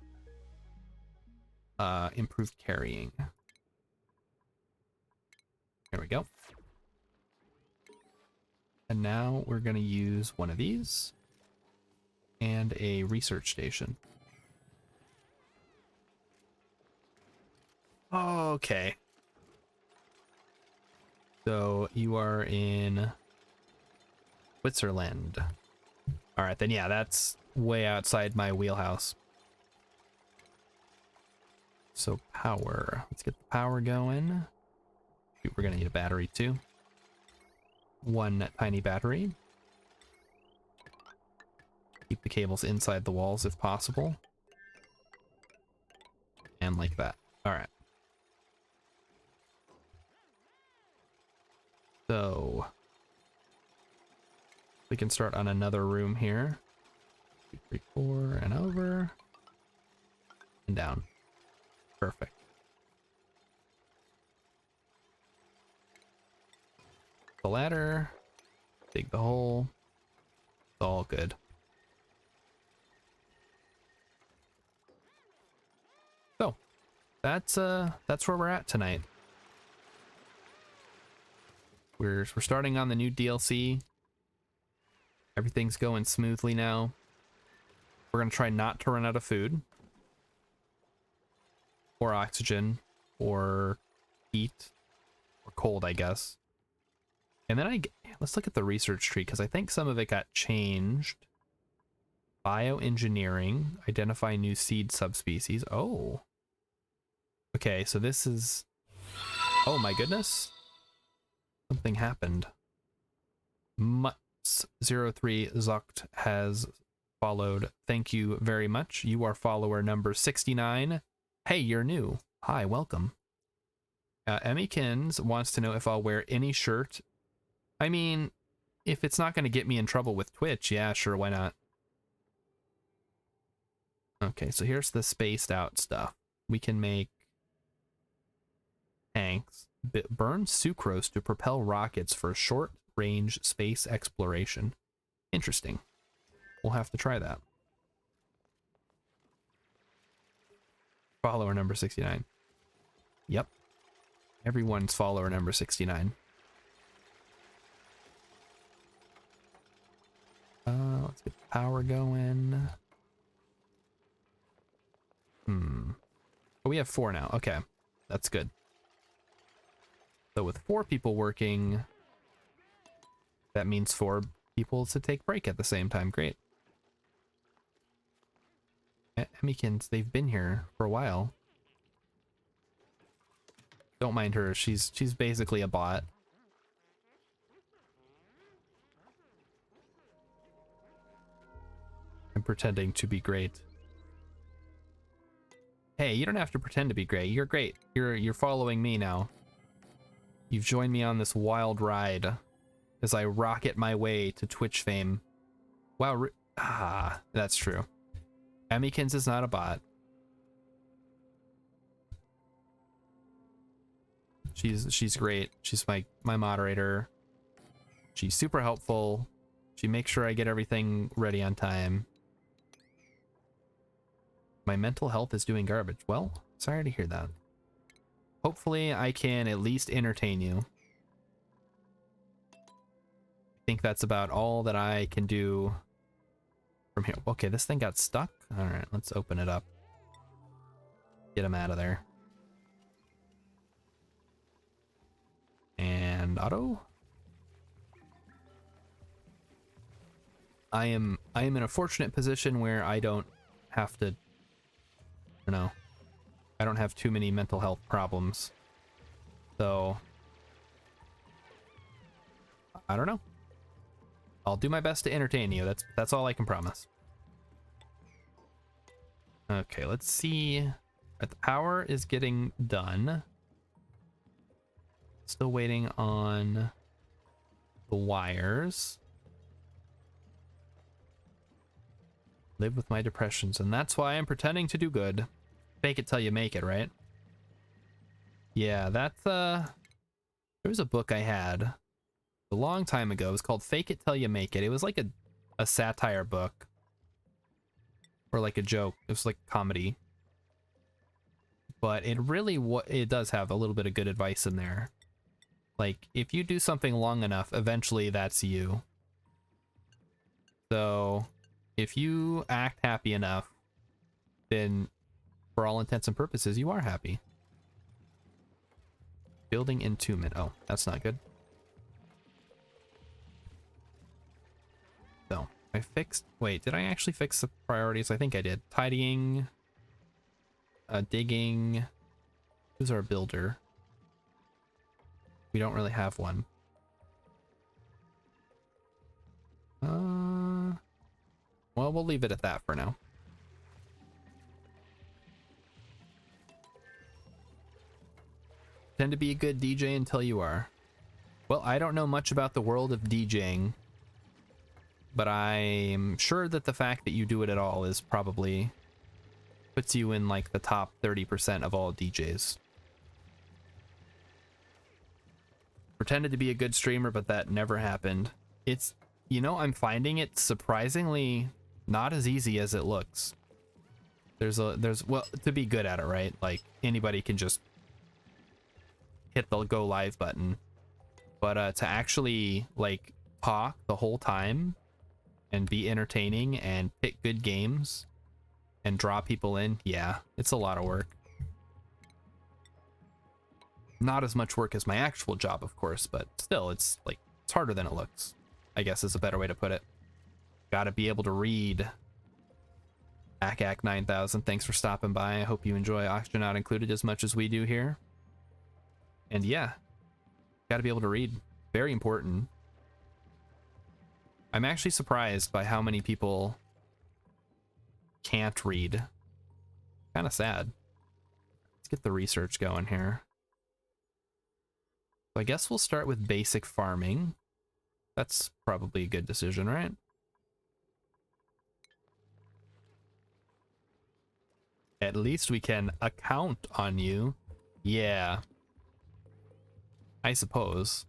improved carrying. There we go. And now we're going to use one of these and a research station. Okay. So you are in Switzerland. All right, then yeah, that's way outside my wheelhouse. So power. Let's get the power going. We're gonna need a battery too. One tiny battery. Keep the cables inside the walls if possible. And like that. All right. So we can start on another room here. 2, 3, 4, and over. And down. Perfect. The ladder. Dig the hole. It's all good. So that's where we're at tonight. We're starting on the new DLC. Everything's going smoothly now. We're gonna try not to run out of food, or oxygen, or heat, or cold, I guess. And then let's look at the research tree, because I think some of it got changed. Bioengineering, identify new seed subspecies. Oh. Okay, so this is... Oh my goodness. Something happened. Mutz03 Zucht has followed. Thank you very much. You are follower number 69. Hey, you're new. Hi, welcome. Emmykins wants to know if I'll wear any shirt. I mean, if it's not going to get me in trouble with Twitch, yeah, sure, why not? Okay, so here's the spaced out stuff. We can make tanks. Burn sucrose to propel rockets for short-range space exploration. Interesting. We'll have to try that. Follower number 69. Yep. Everyone's follower number 69. Let's get the power going. Oh, we have 4 now. Okay. That's good. So with 4 people working, that means 4 people to take break at the same time. Great. Emmykins, they've been here for a while. Don't mind her. She's basically a bot. I'm pretending to be great. Hey, you don't have to pretend to be great. You're great. You're following me now. You've joined me on this wild ride as I rocket my way to Twitch fame. Wow, that's true. Emmykins is not a bot. She's great. She's my moderator. She's super helpful. She makes sure I get everything ready on time. My mental health is doing garbage. Well, sorry to hear that. Hopefully I can at least entertain you. I think that's about all that I can do from here. Okay, this thing got stuck. All right, let's open it up. Get him out of there. And auto. I am in a fortunate position where I don't have to, I don't have too many mental health problems. So I don't know. I'll do my best to entertain you. That's all I can promise. Okay, let's see. The power is getting done. Still waiting on the wires. Live with my depressions, and that's why I'm pretending to do good. Fake it till you make it, right? Yeah, that's there was a book I had a long time ago. It was called Fake It Till You Make It. It was like a satire book. Or like a joke. It was like comedy. But it really it does have a little bit of good advice in there. Like, if you do something long enough, eventually that's you. So if you act happy enough, then for all intents and purposes, you are happy. Building entombment. Oh, that's not good. So I fixed... Wait, did I actually fix the priorities? I think I did. Tidying. Digging. Who's our builder? We don't really have one. Well, we'll leave it at that for now. Tend to be a good DJ until you are. Well, I don't know much about the world of DJing, but I'm sure that the fact that you do it at all is probably puts you in like the top 30% of all DJs. Pretended to be a good streamer, but that never happened. It's, you know, I'm finding it surprisingly not as easy as it looks. Well, to be good at it, right? Like anybody can just hit the go live button, but to actually like talk the whole time and be entertaining and pick good games and draw people in, yeah, it's a lot of work. Not as much work as my actual job, of course, but still, it's like, it's harder than it looks, I guess is a better way to put it. Gotta be able to read. Akak 9000, thanks for stopping by. I hope you enjoy Oxygen Not Included as much as we do here. And yeah, gotta be able to read. Very important. I'm actually surprised by how many people can't read. Kind of sad. Let's get the research going here. So I guess we'll start with basic farming. That's probably a good decision, right? At least we can account on you. Yeah. I suppose.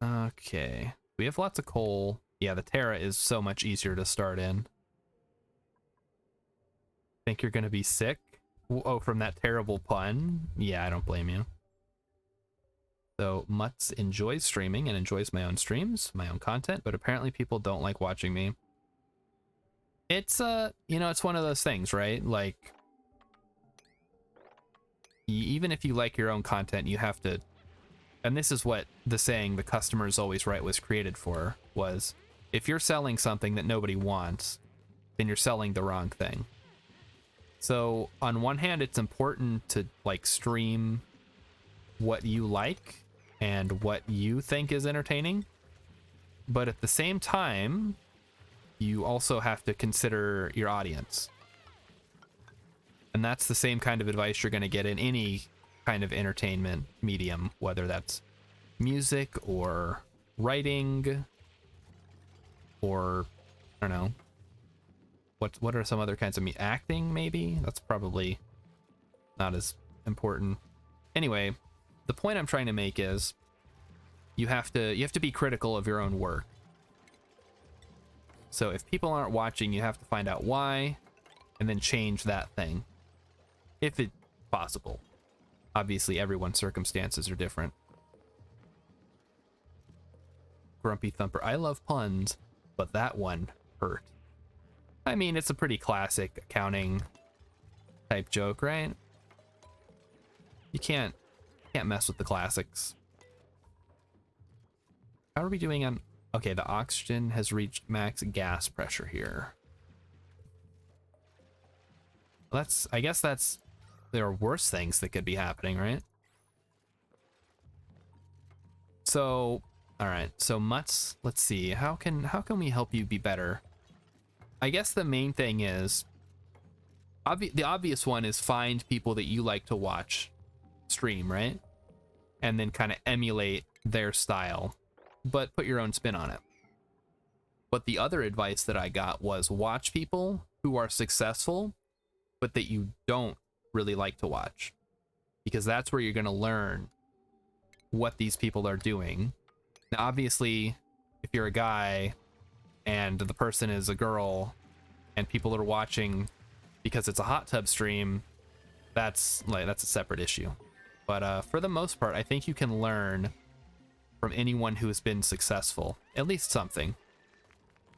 Okay. We have lots of coal. Yeah, the Terra is so much easier to start in. Think you're gonna be sick? Oh, from that terrible pun? Yeah, I don't blame you. So, Mutz enjoys streaming and enjoys my own streams, my own content, but apparently people don't like watching me. It's, you know, it's one of those things, right? Like, even if you like your own content, you have to, and this is what the saying, the customer is always right, was created for, was, if you're selling something that nobody wants, then you're selling the wrong thing. So on one hand, it's important to like stream what you like and what you think is entertaining, but at the same time, you also have to consider your audience. And that's the same kind of advice you're going to get in any kind of entertainment medium, whether that's music or writing or, I don't know, what are some other kinds of acting, maybe? That's probably not as important. Anyway, the point I'm trying to make is you have to be critical of your own work. So if people aren't watching, you have to find out why and then change that thing. If it's possible. Obviously, everyone's circumstances are different. Grumpy Thumper. I love puns, but that one hurt. I mean, it's a pretty classic accounting type joke, right? You can't mess with the classics. How are we doing on... Okay, the oxygen has reached max gas pressure here. I guess there are worse things that could be happening, right? So, all right. So Mutz, let's see. How can we help you be better? I guess the main thing is the obvious one is find people that you like to watch stream, right? And then kind of emulate their style, but put your own spin on it. But the other advice that I got was watch people who are successful, but that you don't really like to watch, because that's where you're going to learn what these people are doing. Now, obviously, if you're a guy and the person is a girl and people are watching because it's a hot tub stream, that's a separate issue. But for the most part, I think you can learn from anyone who has been successful, at least something.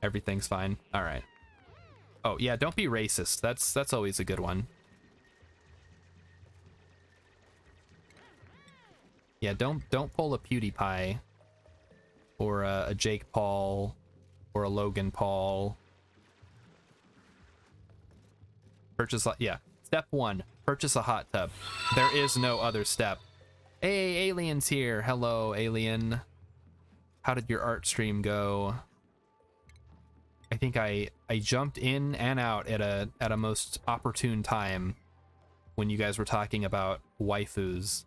Everything's fine. All right. Oh yeah, don't be racist. That's always a good one. Yeah, don't pull a PewDiePie or a Jake Paul or a Logan Paul. Purchase, yeah. Step 1, Purchase a hot tub. There is no other step. Hey, Alien's here. Hello, Alien. How did your art stream go? I think I jumped in and out at a most opportune time when you guys were talking about waifus.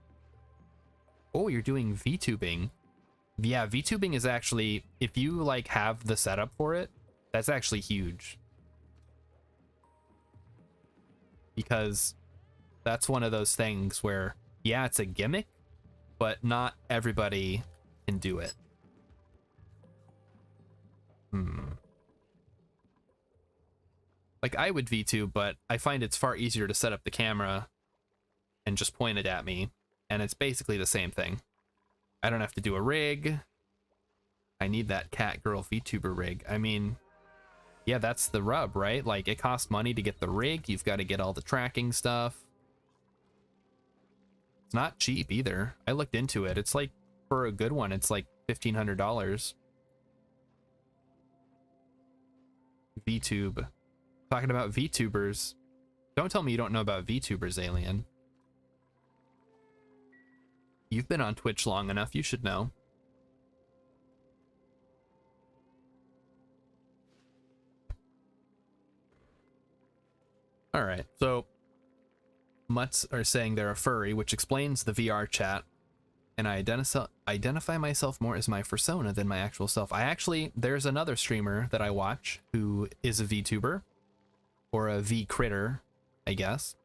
Oh, you're doing VTubing. Yeah, VTubing is actually, if you like have the setup for it, that's actually huge. Because that's one of those things where, yeah, it's a gimmick, but not everybody can do it. Like, I would VTube, but I find it's far easier to set up the camera and just point it at me, and it's basically the same thing. I don't have to do a rig. I need that cat girl VTuber rig. I mean, yeah, that's the rub, right? Like, it costs money to get the rig. You've got to get all the tracking stuff. It's not cheap either. I looked into it. It's like, for a good one, it's like $1,500. VTube. Talking about VTubers. Don't tell me you don't know about VTubers, Alien. You've been on Twitch long enough, you should know. Alright, so Mutts are saying they're a furry, which explains the VR chat. And I identify myself more as my persona than my actual self. There's another streamer that I watch who is a VTuber, or a V-critter, I guess.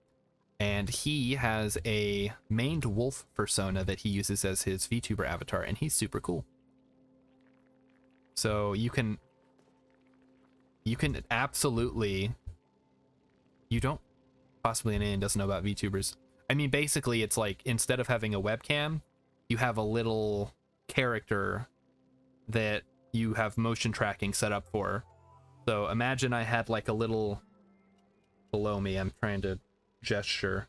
And he has a maned wolf persona that he uses as his VTuber avatar, and he's super cool. So you can absolutely, you don't, possibly an alien doesn't know about VTubers. I mean, basically it's like, instead of having a webcam, you have a little character that you have motion tracking set up for. So imagine I had like a little, below me, I'm trying to gesture.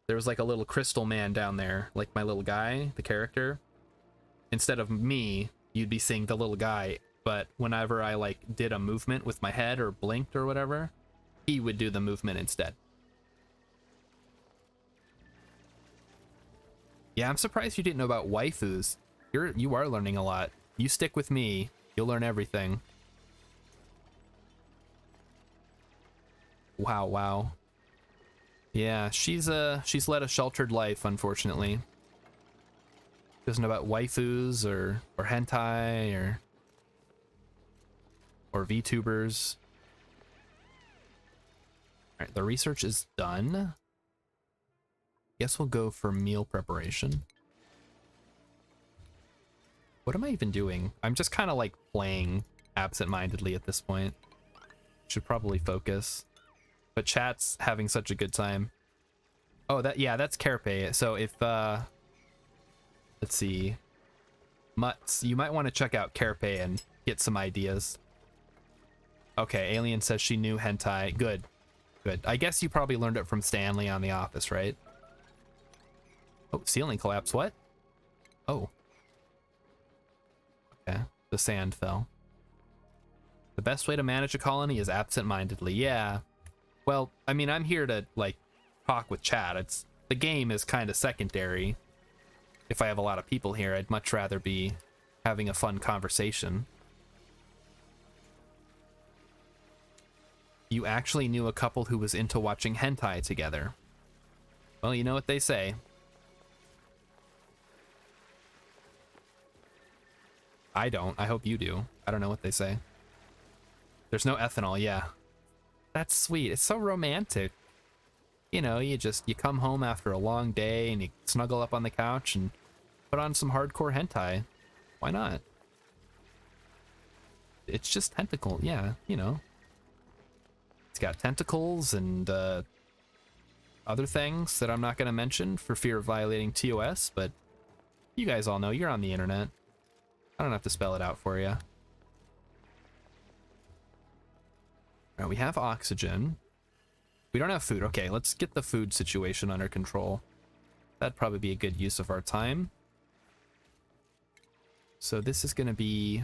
There was like a little crystal man down there, like my little guy, the character. Instead of me, you'd be seeing the little guy, but whenever I like did a movement with my head or blinked or whatever, he would do the movement instead. Yeah, I'm surprised you didn't know about waifus. You are learning a lot. You stick with me, you'll learn everything. Wow. Yeah, she's led a sheltered life, unfortunately. Doesn't know about waifus or hentai or VTubers. Alright, the research is done. Guess we'll go for meal preparation. What am I even doing? I'm just kind of like playing absent-mindedly at this point. Should probably focus. But chat's having such a good time. Oh, that's Carapace. So if, let's see. Mutts, you might want to check out Carapace and get some ideas. Okay, Alien says she knew hentai. Good. I guess you probably learned it from Stanley on The Office, right? Oh, ceiling collapse. What? Oh. Okay, the sand fell. The best way to manage a colony is absent-mindedly. Yeah. Well, I mean, I'm here to, like, talk with chat. The game is kind of secondary. If I have a lot of people here, I'd much rather be having a fun conversation. You actually knew a couple who was into watching hentai together. Well, you know what they say. I don't. I hope you do. I don't know what they say. There's no ethanol, yeah. That's sweet. It's so romantic. You know, you come home after a long day and you snuggle up on the couch and put on some hardcore hentai. Why not? It's just tentacle, yeah, you know. It's got tentacles and other things that I'm not going to mention for fear of violating TOS, but you guys all know, you're on the internet. I don't have to spell it out for you. All right, we have oxygen. We don't have food. Okay, let's get the food situation under control. That'd probably be a good use of our time. So this is going to be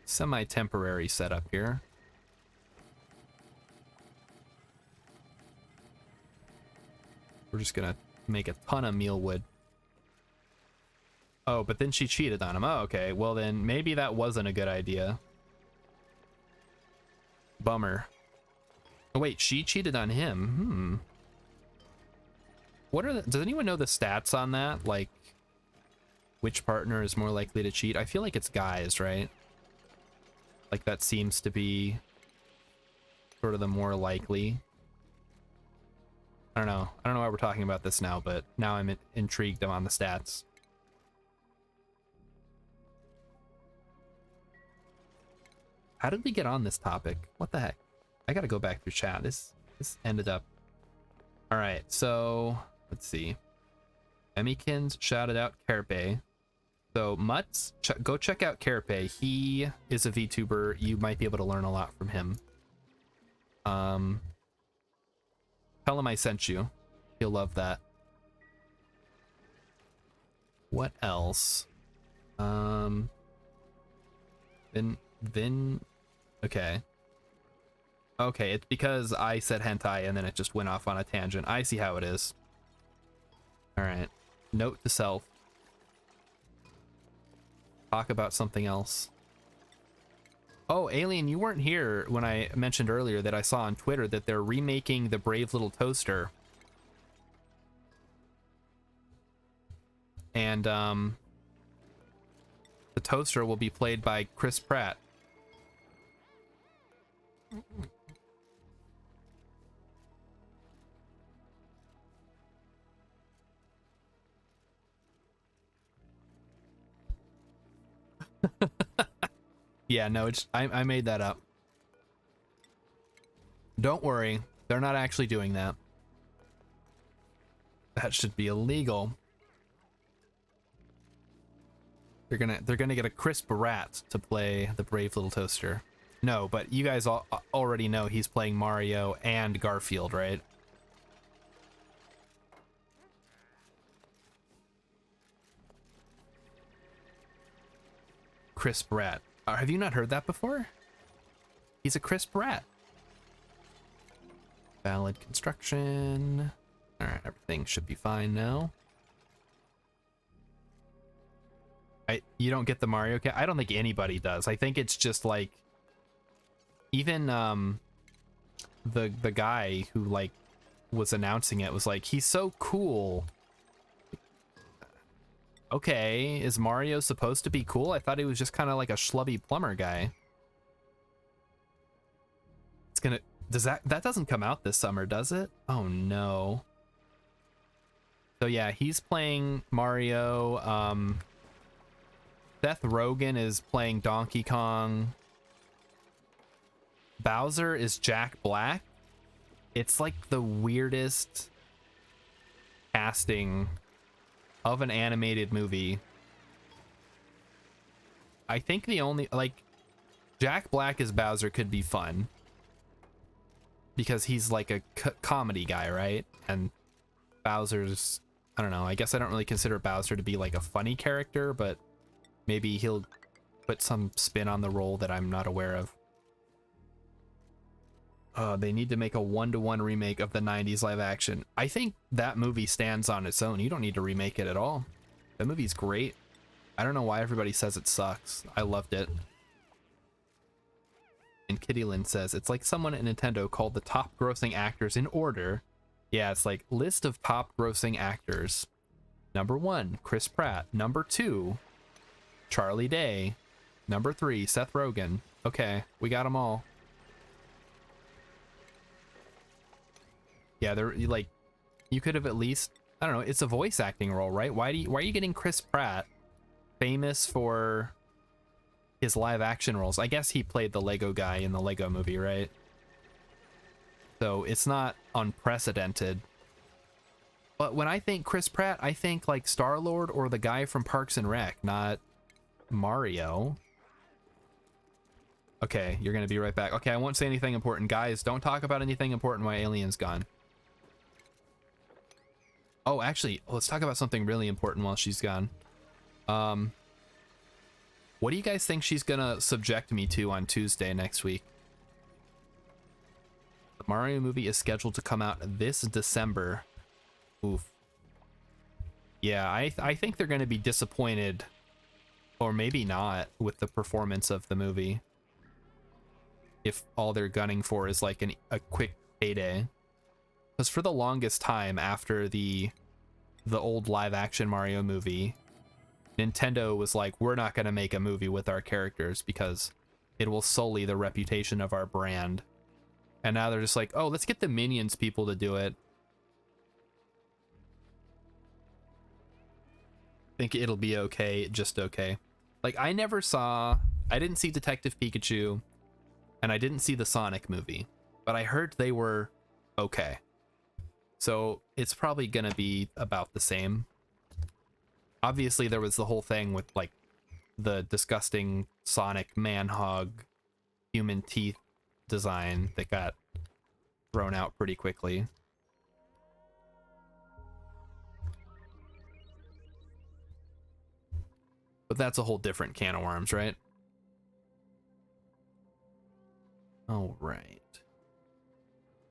semi-temporary setup here. We're just gonna make a ton of meal wood. Oh, but then she cheated on him. Oh, okay. Well, then maybe that wasn't a good idea. Bummer. Oh, wait, she cheated on him. What are does anyone know the stats on that? Like, which partner is more likely to cheat? I feel like it's guys, right? Like, that seems to be sort of the more likely. I don't know. I don't know why we're talking about this now, but now I'm intrigued on the stats. How did we get on this topic? What the heck? I gotta go back through chat. This ended up. All right, so let's see. Emmykins shouted out Carpe. So Mutz, go check out Carpe. He is a VTuber. You might be able to learn a lot from him. Tell him I sent you. He'll love that. What else? Then okay. Okay, it's because I said hentai and then it just went off on a tangent. I see how it is. All right. Note to self. Talk about something else. Oh, Alien, you weren't here when I mentioned earlier that I saw on Twitter that they're remaking the Brave Little Toaster. And the toaster will be played by Chris Pratt. Yeah, no, it's I made that up. Don't worry, they're not actually doing that. That should be illegal. They're gonna get a Chris Pratt to play the Brave Little Toaster. No, but you guys already know he's playing Mario and Garfield, right? Chris Pratt. Have you not heard that before? He's a Chris Pratt. Valid construction. All right, everything should be fine now. You don't get the Mario Cat? I don't think anybody does. I think it's just like even the guy who like was announcing it was like, he's so cool. Okay, is Mario supposed to be cool? I thought he was just kind of like a schlubby plumber guy. It's gonna that doesn't come out this summer, does it? Oh no. So yeah, he's playing Mario. Seth Rogen is playing Donkey Kong. Bowser is Jack Black. It's like the weirdest casting of an animated movie. I think the only, like, Jack Black as Bowser could be fun because he's like a comedy guy, right? And Bowser's, I don't know, I guess I don't really consider Bowser to be like a funny character, but maybe he'll put some spin on the role that I'm not aware of. They need to make a 1-to-1 remake of the 90s live action. I think that movie stands on its own. You don't need to remake it at all. That movie's great. I don't know why everybody says it sucks. I loved it. And Kittylyn says, it's like someone at Nintendo called the top grossing actors in order. Yeah, it's like list of top grossing actors. Number 1, Chris Pratt. Number 2, Charlie Day. Number 3, Seth Rogen. Okay, we got them all. Yeah, they're like, you could have at least, I don't know, it's a voice acting role, right? Why are you getting Chris Pratt, famous for his live action roles? I guess he played the Lego guy in the Lego movie, right? So it's not unprecedented. But when I think Chris Pratt, I think like Star-Lord or the guy from Parks and Rec, not Mario. Okay, you're gonna be right back. Okay, I won't say anything important. Guys, don't talk about anything important while Alien's gone. Oh, actually, let's talk about something really important while she's gone. What do you guys think she's gonna subject me to on Tuesday next week? The Mario movie is scheduled to come out this December. Oof. Yeah, I think they're going to be disappointed, or maybe not, with the performance of the movie. If all they're gunning for is like a quick payday. Because for the longest time after the old live action Mario movie, Nintendo was like, we're not going to make a movie with our characters because it will sully the reputation of our brand. And now they're just like, oh, let's get the Minions people to do it. Think it'll be okay, just okay. Like, I didn't see Detective Pikachu, and I didn't see the Sonic movie, but I heard they were okay. So it's probably gonna be about the same. Obviously, there was the whole thing with like the disgusting Sonic man-hog human teeth design that got thrown out pretty quickly. But that's a whole different can of worms, right? All right.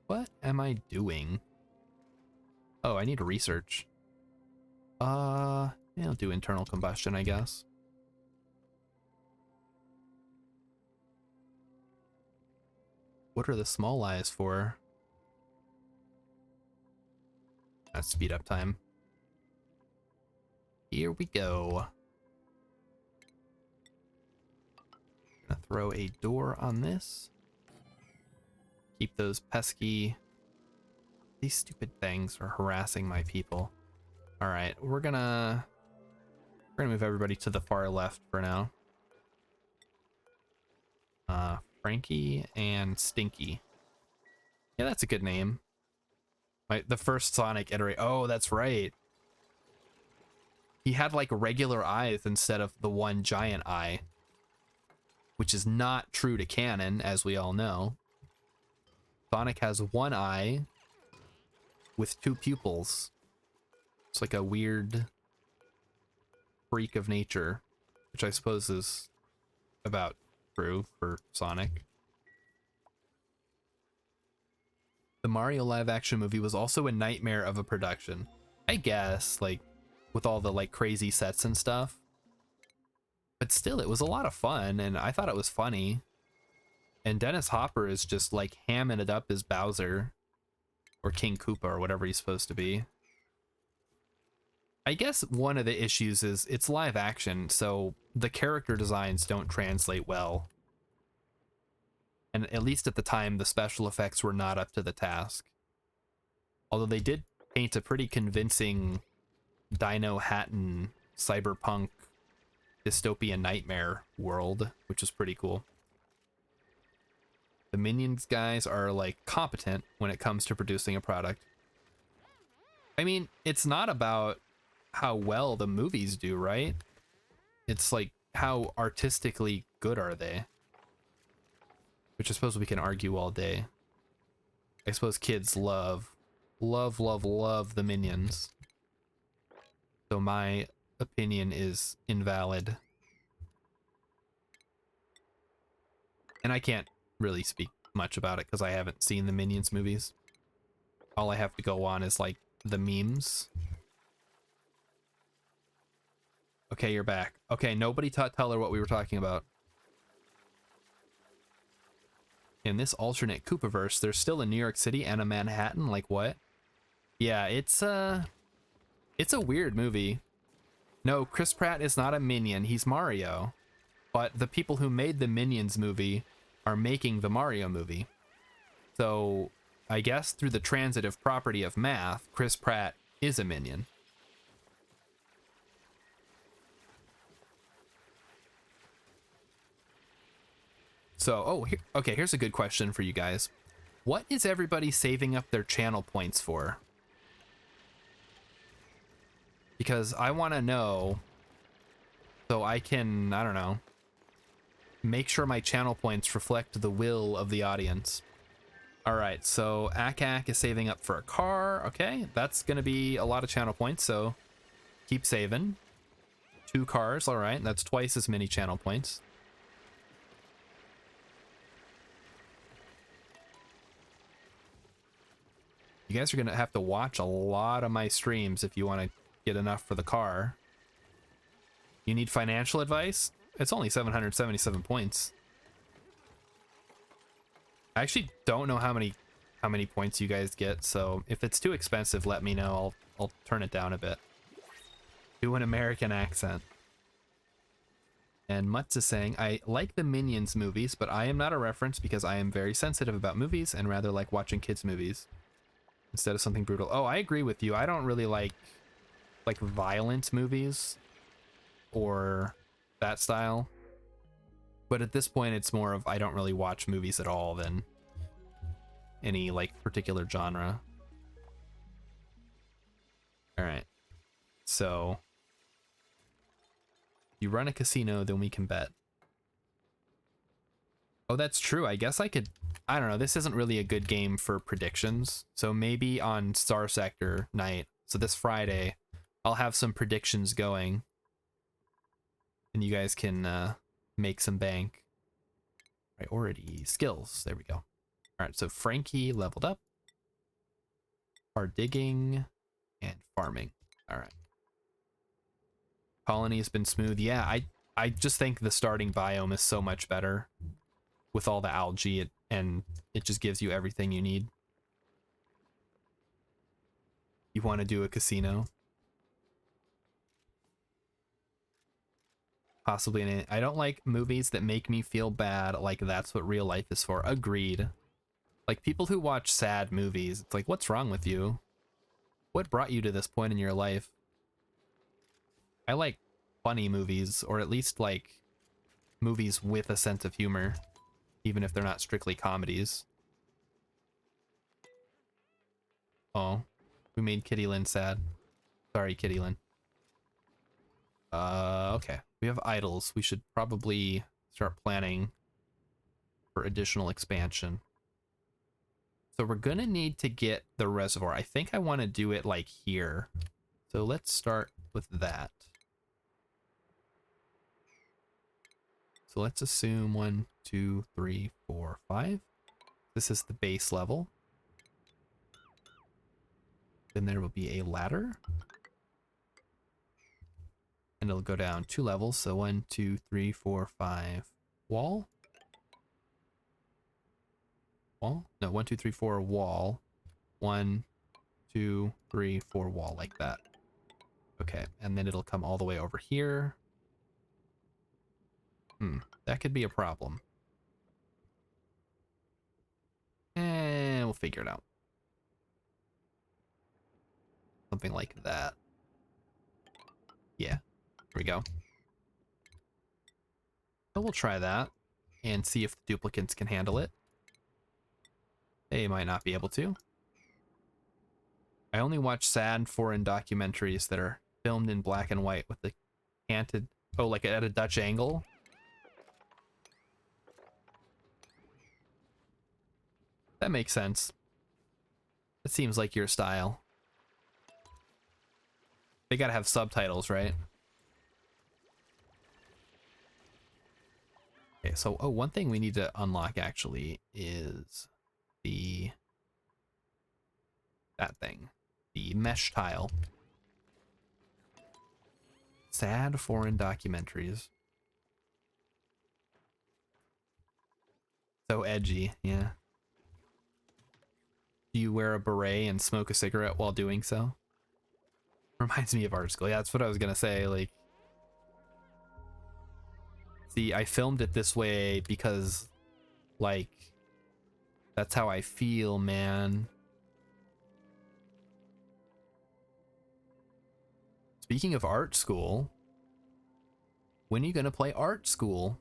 What am I doing? Oh, I need research. Yeah, I'll do internal combustion, I guess. What are the small eyes for? That's speed up time. Here we go. Gonna throw a door on this. Keep those pesky... These stupid things are harassing my people. Alright, we're gonna move everybody to the far left for now. Frankie and Stinky. Yeah, that's a good name. The first Sonic iteration. Oh, that's right. He had like regular eyes instead of the one giant eye, which is not true to canon, as we all know. Sonic has one eye with two pupils. It's like a weird freak of nature, which I suppose is about true for Sonic. The Mario live action movie was also a nightmare of a production. I guess, like, with all the like crazy sets and stuff. But still, it was a lot of fun, and I thought it was funny. And Dennis Hopper is just like hamming it up as Bowser. Or King Koopa, or whatever he's supposed to be. I guess one of the issues is it's live action, so the character designs don't translate well. And at least at the time, the special effects were not up to the task. Although they did paint a pretty convincing Dino Hatton cyberpunk dystopian nightmare world, which is pretty cool. The Minions guys are like competent when it comes to producing a product. I mean, it's not about how well the movies do, right? It's like, how artistically good are they? Which I suppose we can argue all day. I suppose kids love the Minions. So my opinion is invalid. And I can't really speak much about it because I haven't seen the Minions movies. All I have to go on is like the memes. Okay, you're back. Okay, nobody tell her what we were talking about. In this alternate Koopaverse, there's still a New York City and a Manhattan. Like what? Yeah, it's a weird movie. No, Chris Pratt is not a Minion. He's Mario. But the people who made the Minions movie are making the Mario movie. So I guess through the transitive property of math, Chris Pratt is a Minion. So, okay, here's a good question for you guys. What is everybody saving up their channel points for? Because I want to know so I can, I don't know, make sure my channel points reflect the will of the audience. All right, so Akak is saving up for a car. Okay, that's going to be a lot of channel points, so keep saving. 2 cars, all right, that's twice as many channel points. You You guys are gonna have to watch a lot of my streams if you want to get enough for the car. You need financial advice? It's only 777 points. I actually don't know how many points you guys get, so if it's too expensive, let me know. I'll turn it down a bit. Do an American accent. And Mutz is saying, I like the Minions movies, but I am not a reference because I am very sensitive about movies and rather like watching kids' movies instead of something brutal. Oh, I agree with you. I don't really like violent movies or that style. But at this point, it's more of I don't really watch movies at all than any like particular genre. All right. So you run a casino, then we can bet. Oh, that's true. I guess I could, I don't know. This isn't really a good game for predictions. So maybe on Star Sector night, so this Friday, I'll have some predictions going and you guys can make some bank. Priority skills. There we go. All right. So Frankie leveled up. Are digging and farming. All right. Colony has been smooth. Yeah, I just think the starting biome is so much better with all the algae and it just gives you everything you need. You want to do a casino? Possibly. I don't like movies that make me feel bad, like that's what real life is for. Agreed. Like people who watch sad movies, it's like, what's wrong with you? What brought you to this point in your life? I like funny movies, or at least like movies with a sense of humor, even if they're not strictly comedies. Oh, we made Kitty Lynn sad. Sorry, Kitty Lynn. Okay. We have idols. We should probably start planning for additional expansion. So we're gonna need to get the reservoir. I think I want to do it like here. So let's start with that. So let's assume 1, 2, 3, 4, 5. This is the base level. Then there will be a ladder. And it'll go down 2 levels. So 1, 2, 3, 4, 5. Wall. Wall? No, 1, 2, 3, 4 wall. 1, 2, 3, 4 wall, like that. Okay, and then it'll come all the way over here. That could be a problem. And we'll figure it out. Something like that. Yeah, here we go. So we'll try that and see if the duplicates can handle it. They might not be able to. I only watch sad foreign documentaries that are filmed in black and white with the canted, oh, like at a Dutch angle. That makes sense. It seems like your style. They gotta have subtitles, right? Okay, so, oh, one thing we need to unlock actually is that thing. The mesh tile. Sad foreign documentaries. So edgy, yeah. Do you wear a beret and smoke a cigarette while doing so? Reminds me of art school. Yeah, that's what I was gonna say. Like, see, I filmed it this way because, like, that's how I feel, man. Speaking of art school, when are you gonna play art school?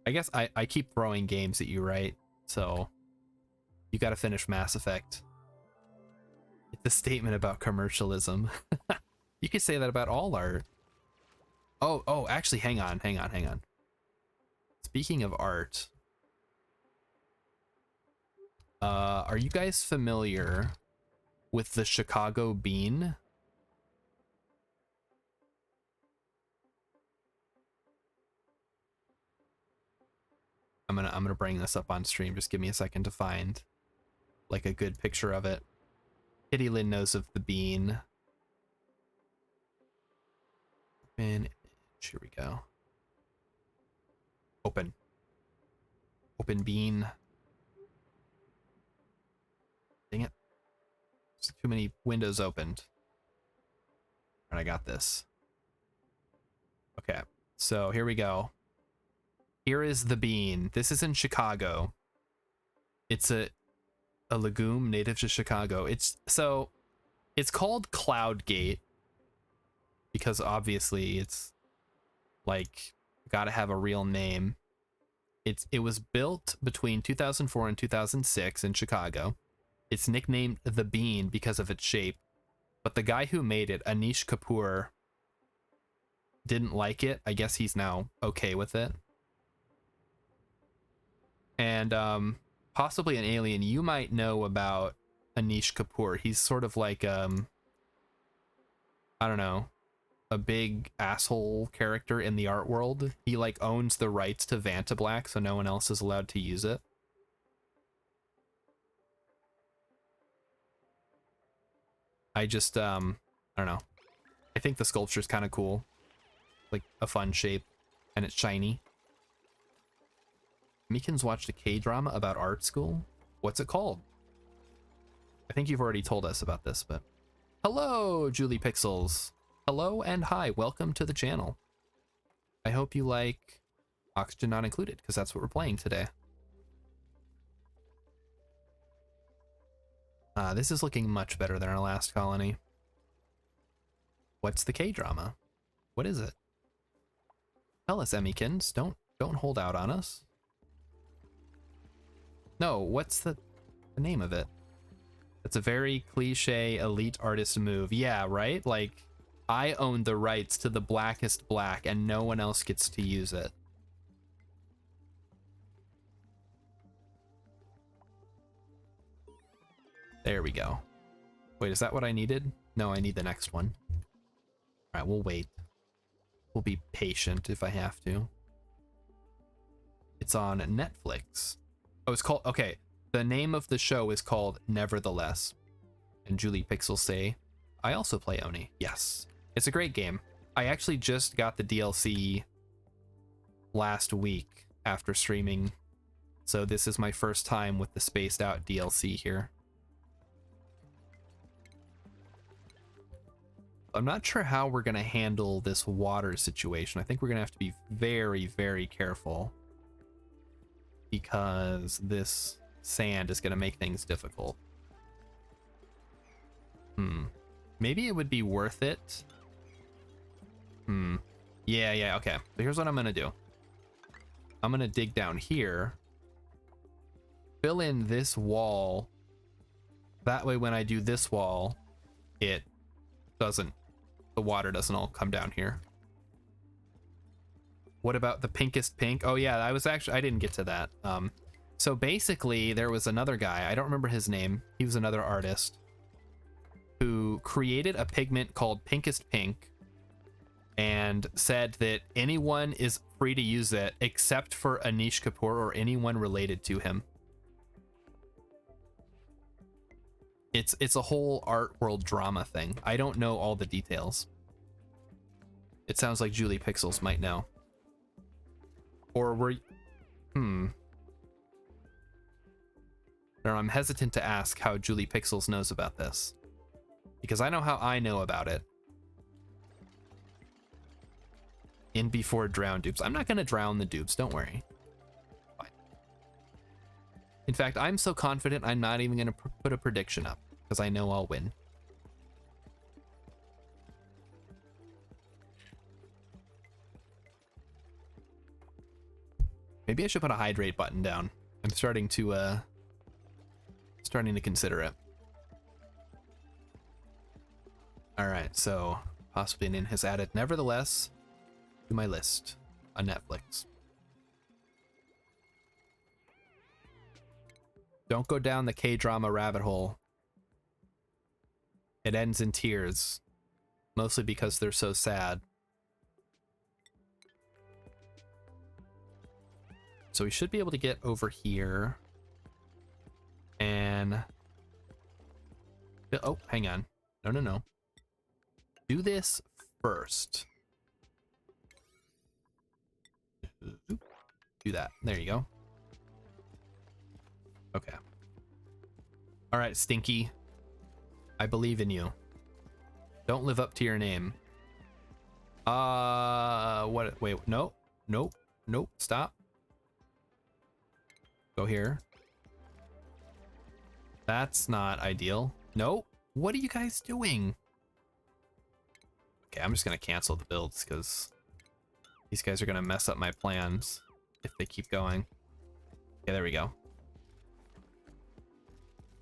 I guess I keep throwing games at you, right? So you gotta finish Mass Effect. It's a statement about commercialism. You could say that about all art. Oh, actually, hang on. Speaking of art, are you guys familiar with the Chicago bean? I'm gonna bring this up on stream. Just give me a second to find like a good picture of it. Kitty Lynn knows of the bean. And here we go. Open. Open bean. Dang it. There's too many windows opened. All right, I got this. Okay, so here we go. Here is the bean. This is in Chicago. It's a legume native to Chicago. It's called Cloudgate because obviously it's like got to have a real name. It was built between 2004 and 2006 in Chicago. It's nicknamed the Bean because of its shape, but the guy who made it, Anish Kapoor, didn't like it. I guess he's now okay with it. And possibly an alien, you might know about Anish Kapoor. He's sort of like I don't know, a big asshole character in the art world. He like owns the rights to Vantablack, so no one else is allowed to use it. I just I don't know. I think the sculpture's kind of cool. Like a fun shape, and it's shiny. Meekins watched a K-drama about art school. What's it called? I think you've already told us about this, but hello, Julie Pixels. Hello and hi, welcome to the channel. I hope you like Oxygen Not Included, because that's what we're playing today. This is looking much better than our last colony. What's the K-drama? What is it? Tell us, Emmykins. Don't hold out on us. No, what's the name of it? It's a very cliche elite artist move. Yeah, right? Like, I own the rights to the blackest black and no one else gets to use it. There we go. Wait, is that what I needed? No, I need the next one. All right, we'll wait. We'll be patient if I have to. It's on Netflix. Oh, it's called, okay, the name of the show is called Nevertheless. And Julie Pixels say, I also play Oni. Yes, it's a great game. I actually just got the DLC last week after streaming. So this is my first time with the spaced out DLC here. I'm not sure how we're going to handle this water situation. I think we're going to have to be very, very careful because this sand is going to make things difficult. Maybe it would be worth it. Yeah, okay. So here's what I'm going to do. I'm going to dig down here, fill in this wall. That way when I do this wall, the water doesn't all come down here. What about the pinkest pink? Oh yeah, I didn't get to that. So basically there was another guy, I don't remember his name. He was another artist who created a pigment called pinkest pink and said that anyone is free to use it except for Anish Kapoor or anyone related to him. It's a whole art world drama thing. I don't know all the details. It sounds like Julie Pixels might know. Or were no, I'm hesitant to ask how Julie Pixels knows about this, because I know how I know about it. In before drown dupes. I'm not going to drown the dupes, don't worry. Fine. In fact, I'm so confident I'm not even going to put a prediction up, because I know I'll win. Maybe I should put a hydrate button down. I'm starting to consider it. All right, so possibly Nin has added Nevertheless to my list on Netflix. Don't go down the K-drama rabbit hole. It ends in tears, mostly because they're so sad. So we should be able to get over here and Oh, hang on. No, no, no. Do this first. Do that. There you go. Okay. All right, Stinky. I believe in you. Don't live up to your name. What? Wait, no. Nope. Nope. Stop. Go here. That's not ideal. Nope. What are you guys doing? Okay, I'm just gonna cancel the builds because these guys are gonna mess up my plans if they keep going. Okay, there we go.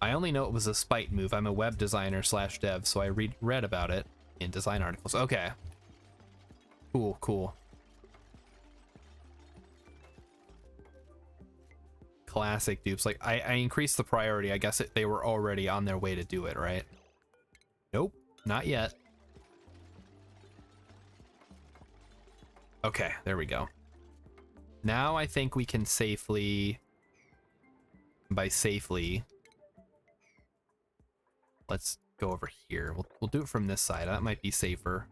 I only know it was a spite move. I'm a web designer / dev, so I read about it in design articles. Okay. Cool, cool. Classic dupes. Like, I increased the priority. I guess they were already on their way to do it, right? Nope, not yet. Okay, there we go. Now I think we can safely, by safely, let's go over here. We'll do it from this side. That might be safer.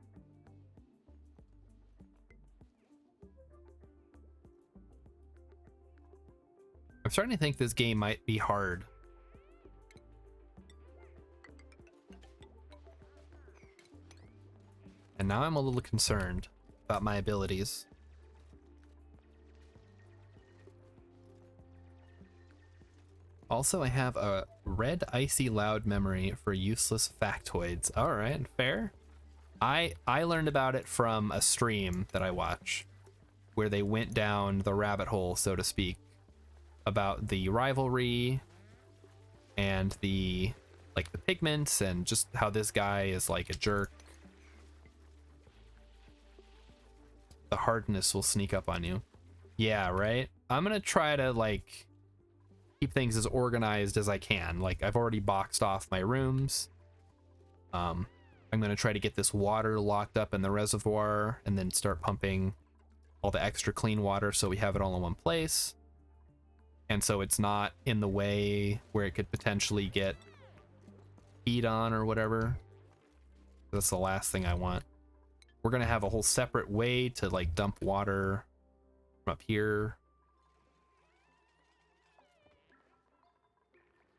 I'm starting to think this game might be hard. And now I'm a little concerned about my abilities. Also, I have a red icy loud memory for useless factoids. All right, fair. I learned about it from a stream that I watch where they went down the rabbit hole, so to speak, about the rivalry and the pigments and just how this guy is like a jerk. The hardness will sneak up on you. Yeah, right? I'm gonna try to like keep things as organized as I can. Like, I've already boxed off my rooms. I'm gonna try to get this water locked up in the reservoir and then start pumping all the extra clean water so we have it all in one place. And so it's not in the way where it could potentially get heat on or whatever. That's the last thing I want. We're gonna have a whole separate way to like dump water from up here.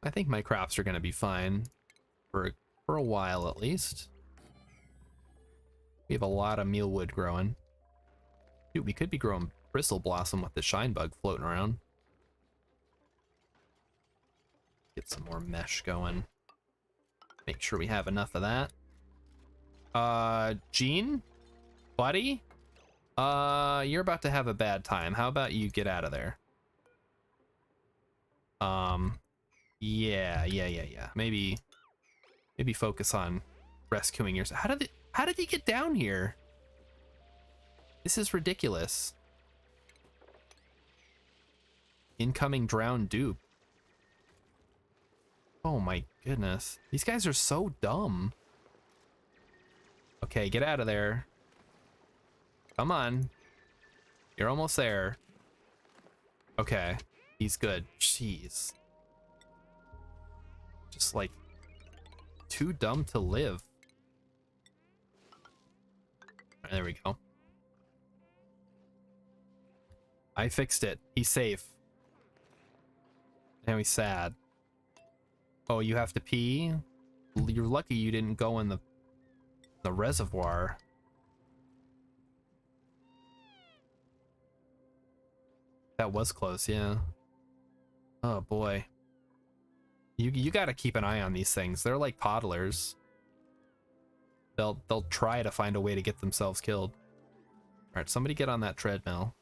I think my crops are gonna be fine for a while at least. We have a lot of mealwood growing. Dude, we could be growing bristle blossom with the shine bug floating around. Get some more mesh going. Make sure we have enough of that. Gene? Buddy? You're about to have a bad time. How about you get out of there? Yeah. Maybe focus on rescuing yourself. How did he get down here? This is ridiculous. Incoming drowned dupe. Oh my goodness. These guys are so dumb. Okay, get out of there. Come on. You're almost there. Okay, he's good. Jeez. Just like too dumb to live. There we go. I fixed it. He's safe. Now he's sad. Oh, you have to pee? You're lucky you didn't go in the reservoir. That was close, yeah. Oh boy. You gotta keep an eye on these things. They're like toddlers. They'll try to find a way to get themselves killed. Alright, somebody get on that treadmill.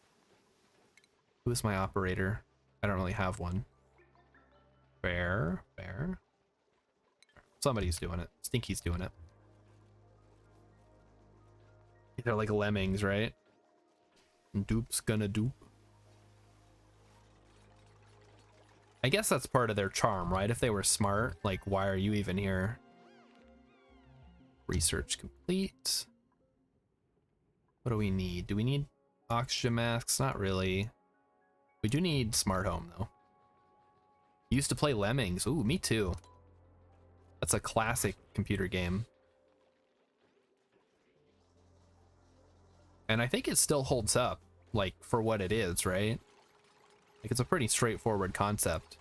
Who is my operator? I don't really have one. Fair. Somebody's doing it. Stinky's doing it. They're like lemmings, right? Dupe's gonna dupe. I guess that's part of their charm, right? If they were smart, like, why are you even here? Research complete. What do we need? Do we need oxygen masks? Not really. We do need smart home, though. Used to play lemmings. Ooh, me too. That's a classic computer game. And I think it still holds up, like, for what it is, right? Like, it's a pretty straightforward concept.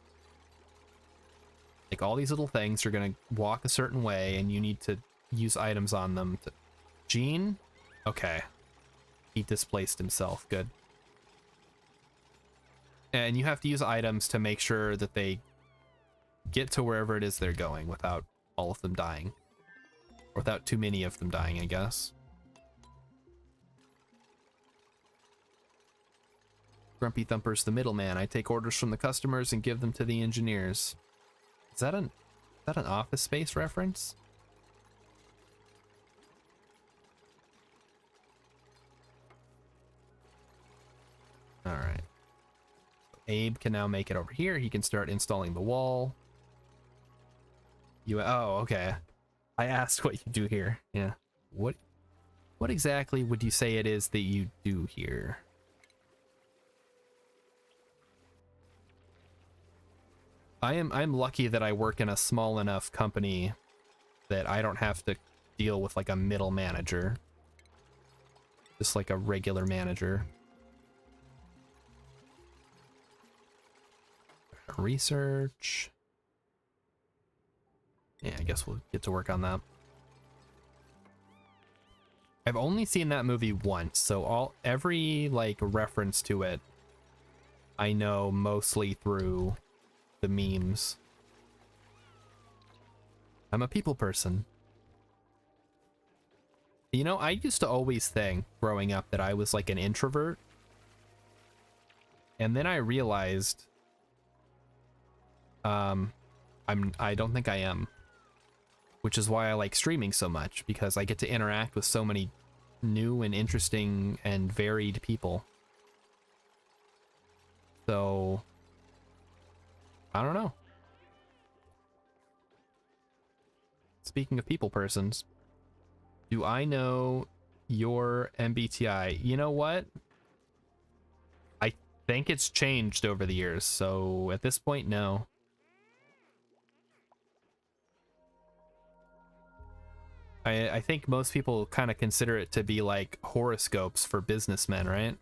Like, all these little things are gonna walk a certain way, and you need to use items on them to... Gene? Okay. He displaced himself. Good. And you have to use items to make sure that they get to wherever it is they're going without all of them dying. Or without too many of them dying, I guess. Grumpy Thumper's the middleman. I take orders from the customers and give them to the engineers. Is that an Office Space reference? All right. Abe can now make it over here. He can start installing the wall. Oh, okay. I asked what you do here. Yeah. What exactly would you say it is that you do here? I'm lucky that I work in a small enough company that I don't have to deal with like a middle manager. Just like a regular manager. Research. Yeah, I guess we'll get to work on that. I've only seen that movie once, so every like reference to it I know mostly through the memes. I'm a people person. You know, I used to always think growing up that I was like an introvert. And then I realized I don't think I am. Which is why I like streaming so much, because I get to interact with so many new and interesting and varied people. So I don't know. Speaking of people persons, do I know your MBTI? You know what? I think it's changed over the years, so at this point, no. I think most people kind of consider it to be like horoscopes for businessmen, right?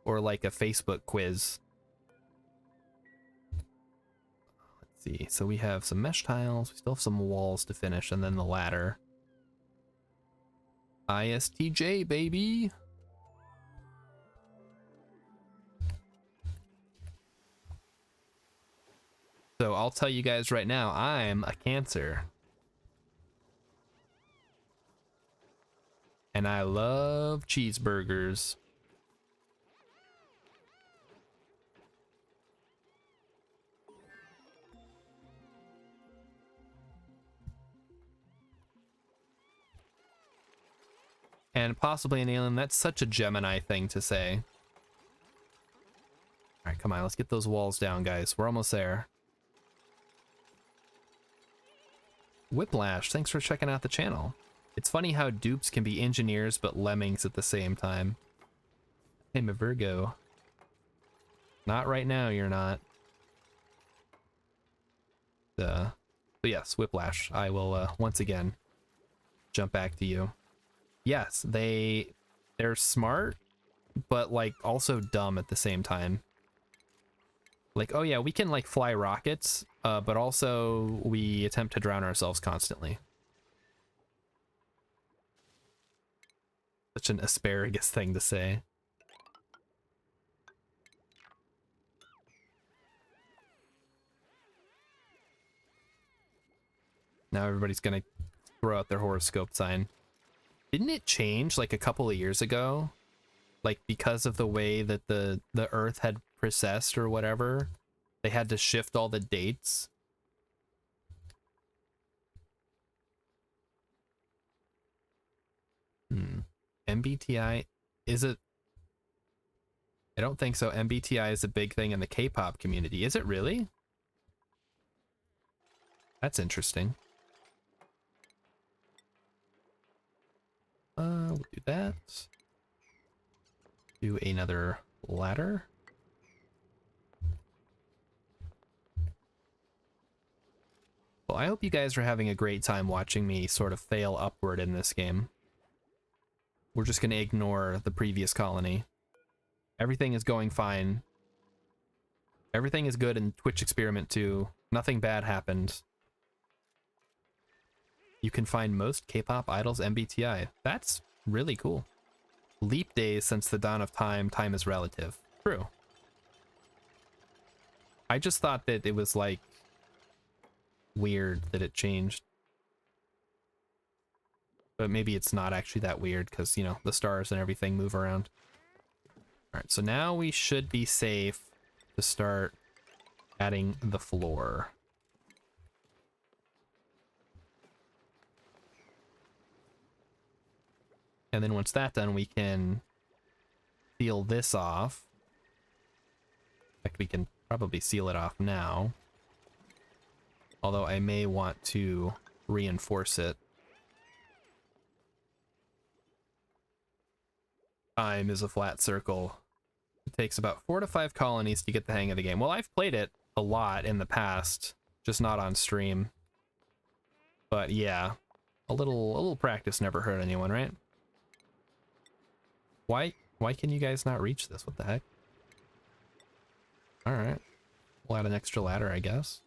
Or like a Facebook quiz. Let's see. So we have some mesh tiles. We still have some walls to finish, and then the ladder. ISTJ, baby. So I'll tell you guys right now, I'm a Cancer. And I love cheeseburgers. And possibly an alien. That's such a Gemini thing to say. All right, come on, let's get those walls down, guys. We're almost there. Whiplash, thanks for checking out the channel. It's funny how dupes can be engineers but lemmings at the same time. I'm a Virgo. Not right now, you're not. But yes, Whiplash. I will once again jump back to you. Yes, they're smart, but like also dumb at the same time. Like, oh yeah, we can like fly rockets, but also we attempt to drown ourselves constantly. Such an asparagus thing to say. Now everybody's gonna throw out their horoscope sign. Didn't it change like a couple of years ago? Like because of the way that the Earth had precessed or whatever, they had to shift all the dates. MBTI, is it? I don't think so. MBTI is a big thing in the K-pop community. Is it really? That's interesting. We'll do that. Do another ladder. I hope you guys are having a great time watching me sort of fail upward in this game. We're just going to ignore the previous colony. Everything is going fine. Everything is good in Twitch Experiment 2. Nothing bad happened. You can find most K-pop idols MBTI. That's really cool. Leap days since the dawn of time. Time is relative. True. I just thought that it was like weird that it changed. But maybe it's not actually that weird because, you know, the stars and everything move around. Alright, so now we should be safe to start adding the floor. And then once that's done, we can seal this off. In fact, we can probably seal it off now. Although I may want to reinforce it. Time is a flat circle. It takes about 4 to 5 colonies to get the hang of the game. Well, I've played it a lot in the past, just not on stream. But yeah, a little practice never hurt anyone, right? Why can you guys not reach this? What the heck? All right, we'll add an extra ladder, I guess.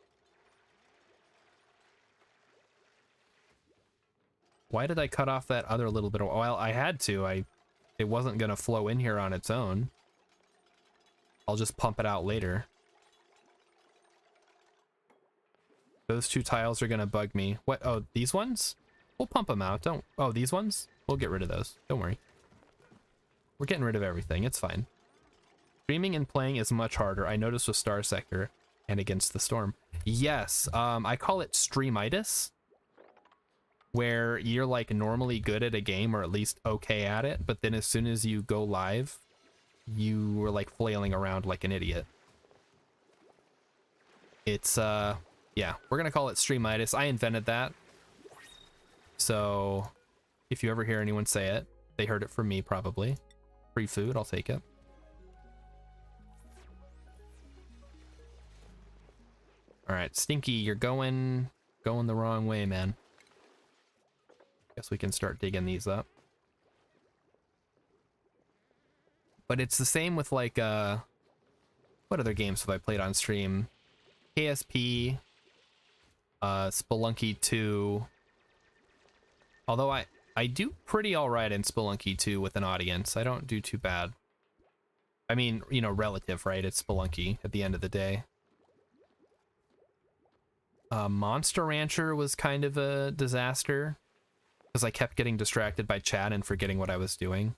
Why did I cut off that other little bit of... Well, I had to. It wasn't gonna flow in here on its own. I'll just pump it out later. Those 2 tiles are gonna bug me. What? Oh, these ones? We'll pump them out. Don't... Oh, these ones? We'll get rid of those. Don't worry. We're getting rid of everything. It's fine. Streaming and playing is much harder. I noticed with Star Sector and Against the Storm. Yes, I call it streamitis, where you're like normally good at a game or at least okay at it, but then as soon as you go live, you were like flailing around like an idiot. It's yeah, we're gonna call it streamitis. I invented that. So if you ever hear anyone say it, they heard it from me probably. Free food, I'll take it. All right, Stinky, you're going the wrong way, man. Guess we can start digging these up. But it's the same with like what other games have I played on stream? KSP, Spelunky 2. Although I do pretty all right in Spelunky 2 with an audience. I don't do too bad. I mean, you know, relative, right? It's Spelunky at the end of the day. Monster Rancher was kind of a disaster because I kept getting distracted by chat and forgetting what I was doing.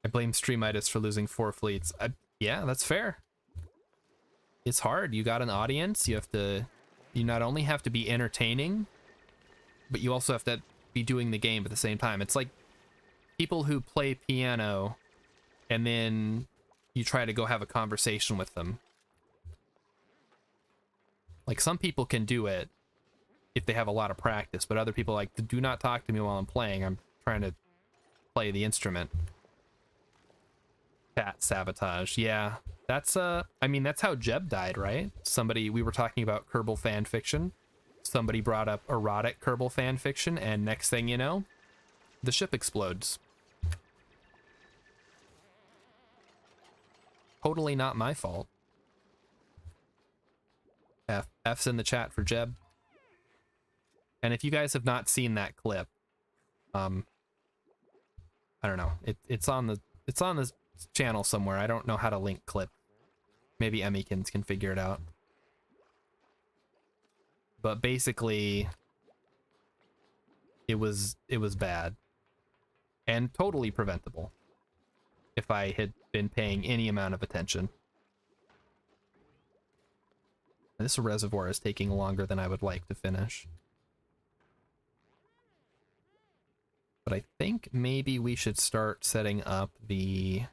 I blame Streamitis for losing 4 fleets. Yeah, that's fair. It's hard. You got an audience. You not only have to be entertaining, but you also have to be doing the game at the same time. It's like people who play piano and then you try to go have a conversation with them. Like some people can do it if they have a lot of practice, but other people like, do not talk to me while I'm playing. I'm trying to play the instrument. Chat sabotage. Yeah, that's I mean, that's how Jeb died, right? We were talking about Kerbal fan fiction. Somebody brought up erotic Kerbal fan fiction, and next thing you know, the ship explodes. Totally not my fault. F's in the chat for Jeb. And if you guys have not seen that clip, I don't know. It's on the channel somewhere. I don't know how to link clip. Maybe Emmykins can figure it out. But basically, it was bad and totally preventable if I had been paying any amount of attention. This reservoir is taking longer than I would like to finish. But I think maybe we should start setting up the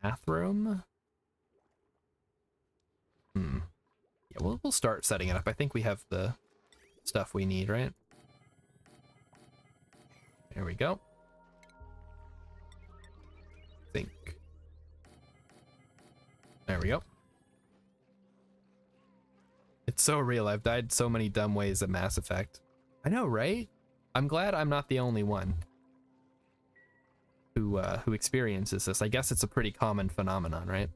bathroom. Yeah, we'll start setting it up. I think we have the stuff we need, right? There we go. Think. There we go. It's so real. I've died so many dumb ways at Mass Effect. I know, right? I'm glad I'm not the only one who experiences this. I guess it's a pretty common phenomenon, right?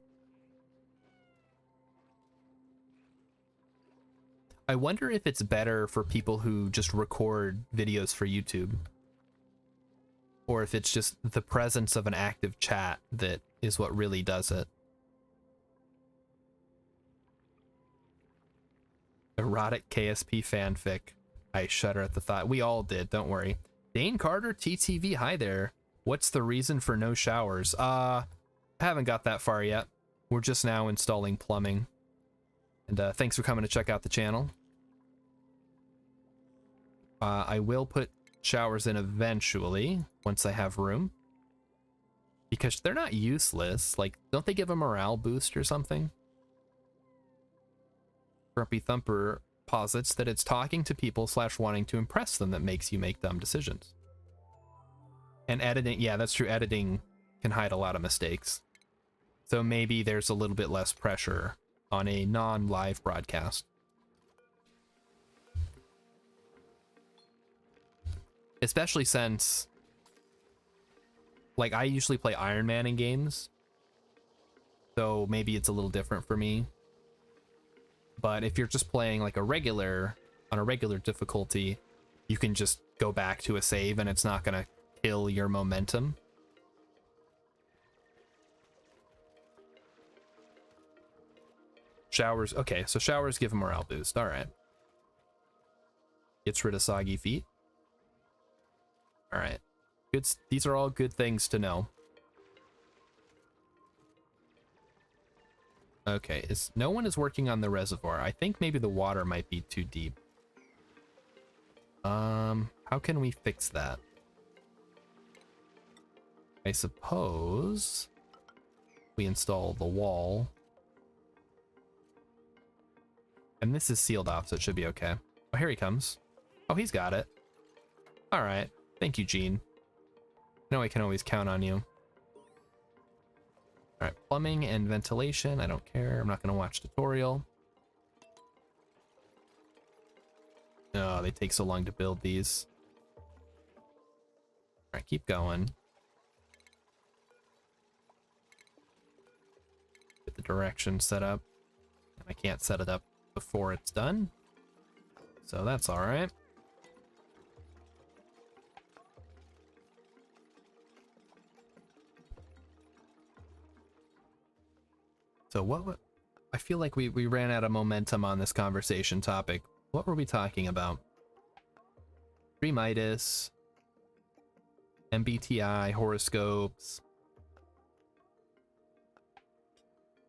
I wonder if it's better for people who just record videos for YouTube, or if it's just the presence of an active chat that is what really does it. Erotic KSP fanfic. I shudder at the thought. We all did, don't worry. Dane Carter, TTV, hi there. What's the reason for no showers? Haven't got that far yet. We're just now installing plumbing. And thanks for coming to check out the channel. I will put showers in eventually, once I have room. Because they're not useless. Like, don't they give a morale boost or something? Grumpy Thumper posits that it's talking to people / wanting to impress them that makes you make dumb decisions. And editing, yeah, that's true. Editing can hide a lot of mistakes. So maybe there's a little bit less pressure on a non-live broadcast. Especially since, like, I usually play Iron Man in games, so maybe it's a little different for me. But if you're just playing like on a regular difficulty, you can just go back to a save and it's not gonna kill your momentum. Showers, okay, so showers give a morale boost, all right. Gets rid of soggy feet. All right, good. These are all good things to know. Okay, no one is working on the reservoir. I think maybe the water might be too deep. How can we fix that? I suppose we install the wall. And this is sealed off, so it should be okay. Oh, here he comes. Oh, he's got it. All right. Thank you, Gene. I know I can always count on you. All right, plumbing and ventilation. I don't care. I'm not going to watch tutorial. Oh, they take so long to build these. All right, keep going. Get the direction set up. I can't set it up before it's done, so that's all right. So what I feel like we ran out of momentum on this conversation topic. What were we talking about? Midas, MBTI, horoscopes.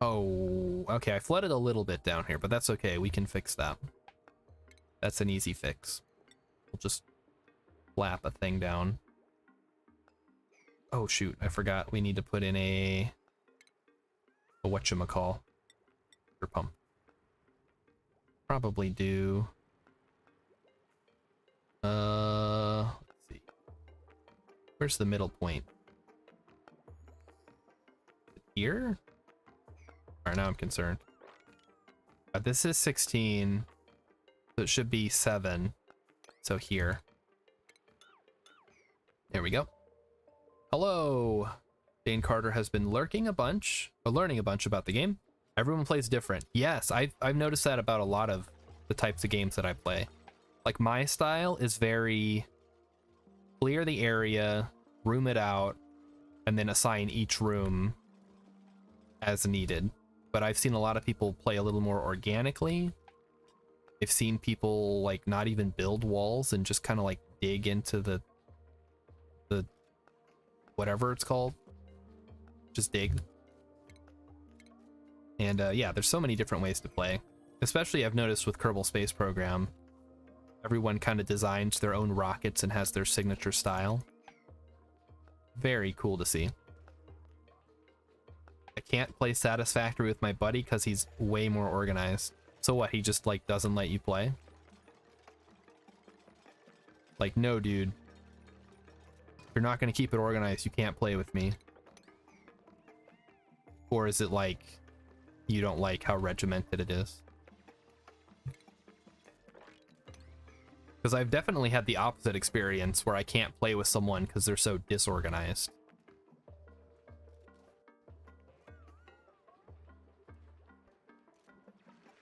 Oh, okay, I flooded a little bit down here, but that's okay. We can fix that. That's an easy fix. We'll just flap a thing down. Oh shoot, I forgot. We need to put in a whatchamacall or pump. Probably do let's see. Where's the middle point? Here? Alright, now I'm concerned. This is 16, so it should be 7. So here. There we go. Hello! Dane Carter has been learning a bunch about the game. Everyone plays different. Yes, I've noticed that about a lot of the types of games that I play. Like, my style is very clear the area, room it out, and then assign each room as needed. But I've seen a lot of people play a little more organically. I've seen people like not even build walls and just kind of like dig into the whatever it's called. Just dig. And yeah, there's so many different ways to play. Especially I've noticed with Kerbal Space Program, everyone kind of designs their own rockets and has their signature style. Very cool to see. I can't play Satisfactory with my buddy because he's way more organized. So what, he just like doesn't let you play? Like, no dude. If you're not going to keep it organized, you can't play with me. Or is it like you don't like how regimented it is? Because I've definitely had the opposite experience where I can't play with someone because they're so disorganized.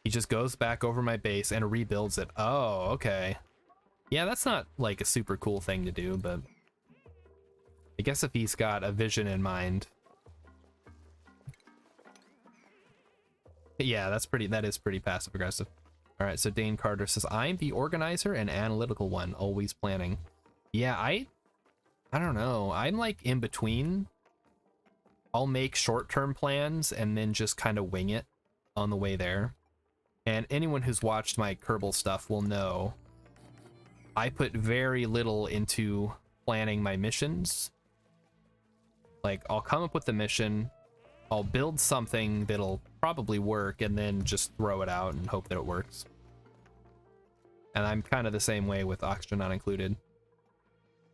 He just goes back over my base and rebuilds it. Oh, okay. Yeah, that's not like a super cool thing to do, but I guess if he's got a vision in mind. Yeah, that is pretty passive aggressive. All right, so Dane Carter says, I'm the organizer and analytical one, always planning. Yeah, I don't know. I'm like in between. I'll make short-term plans and then just kind of wing it on the way there. And anyone who's watched my Kerbal stuff will know I put very little into planning my missions. Like, I'll come up with the mission, I'll build something that'll probably work, and then just throw it out and hope that it works. And I'm kind of the same way with Oxygen Not Included.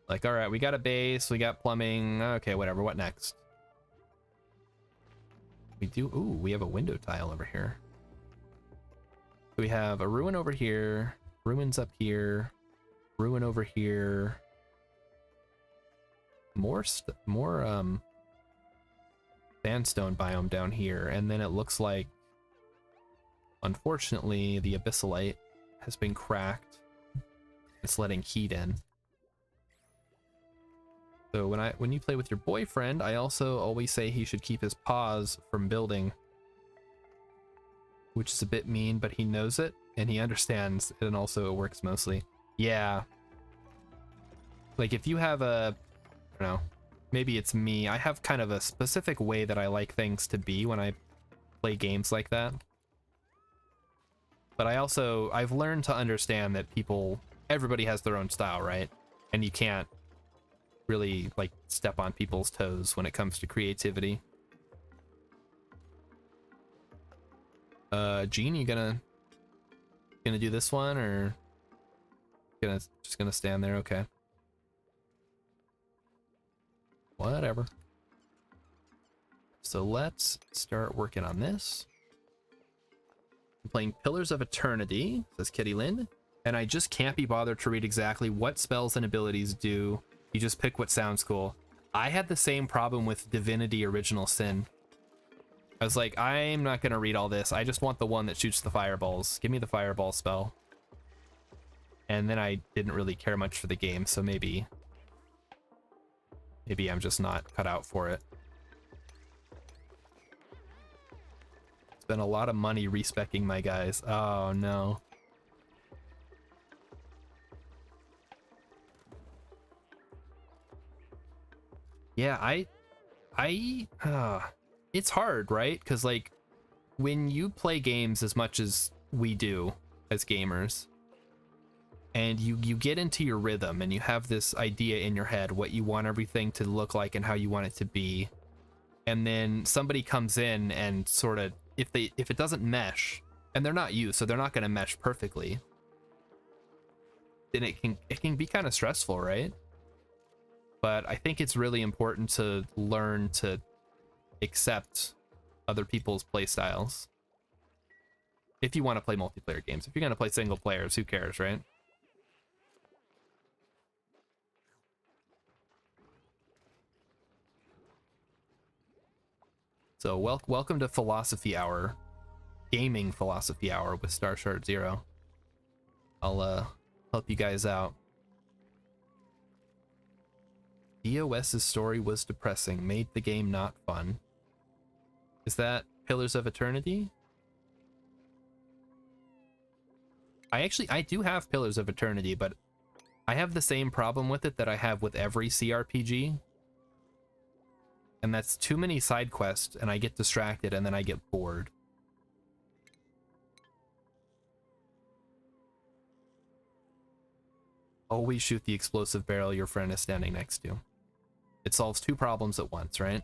Like, all right, we got a base, we got plumbing, okay, whatever, what next? We do, ooh, we have a window tile over here. We have a ruin over here, ruins up here, ruin over here. More sandstone biome down here, and then it looks like, unfortunately, the abyssalite has been cracked. It's letting heat in. So when you play with your boyfriend, I also always say he should keep his paws from building, which is a bit mean, but he knows it and he understands, and also it works mostly. Yeah. Like if you have a, I don't know, maybe it's me. I have kind of a specific way that I like things to be when I play games like that. But I've learned to understand that everybody has their own style, right? And you can't really like step on people's toes when it comes to creativity. Gene, you gonna do this one, or just gonna stand there? Okay. Whatever. So let's start working on this. I'm playing Pillars of Eternity, says Kitty Lynn, and I just can't be bothered to read exactly what spells and abilities do. You just pick what sounds cool. I had the same problem with Divinity Original Sin. I was like, I'm not gonna read all this. I just want the one that shoots the fireballs. Give me the fireball spell. And then I didn't really care much for the game, so maybe I'm just not cut out for it. Spent a lot of money respecking my guys. Oh no. Yeah, it's hard, right? Because like when you play games as much as we do as gamers, and you get into your rhythm and you have this idea in your head what you want everything to look like and how you want it to be, and then somebody comes in and sort of, if it doesn't mesh, and they're not you, so they're not going to mesh perfectly, then it can be kind of stressful, right? But I think it's really important to learn to accept other people's play styles. If you want to play multiplayer games. If you're going to play single players, who cares, right? So welcome to Philosophy Hour, Gaming Philosophy Hour with Starshard Zero. I'll help you guys out. DOS's story was depressing, made the game not fun. Is that Pillars of Eternity? I do have Pillars of Eternity, but I have the same problem with it that I have with every CRPG. And that's too many side quests, and I get distracted, and then I get bored. Always shoot the explosive barrel your friend is standing next to. It solves two problems at once, right?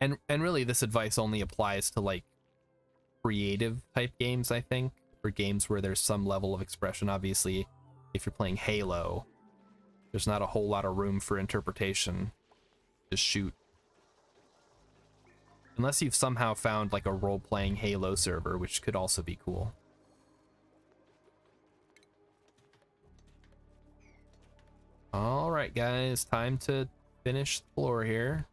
And really, this advice only applies to like creative type games, I think, or games where there's some level of expression. Obviously, if you're playing Halo, there's not a whole lot of room for interpretation. Just shoot. Unless you've somehow found like a role-playing Halo server, which could also be cool. All right, guys, time to finish the floor here.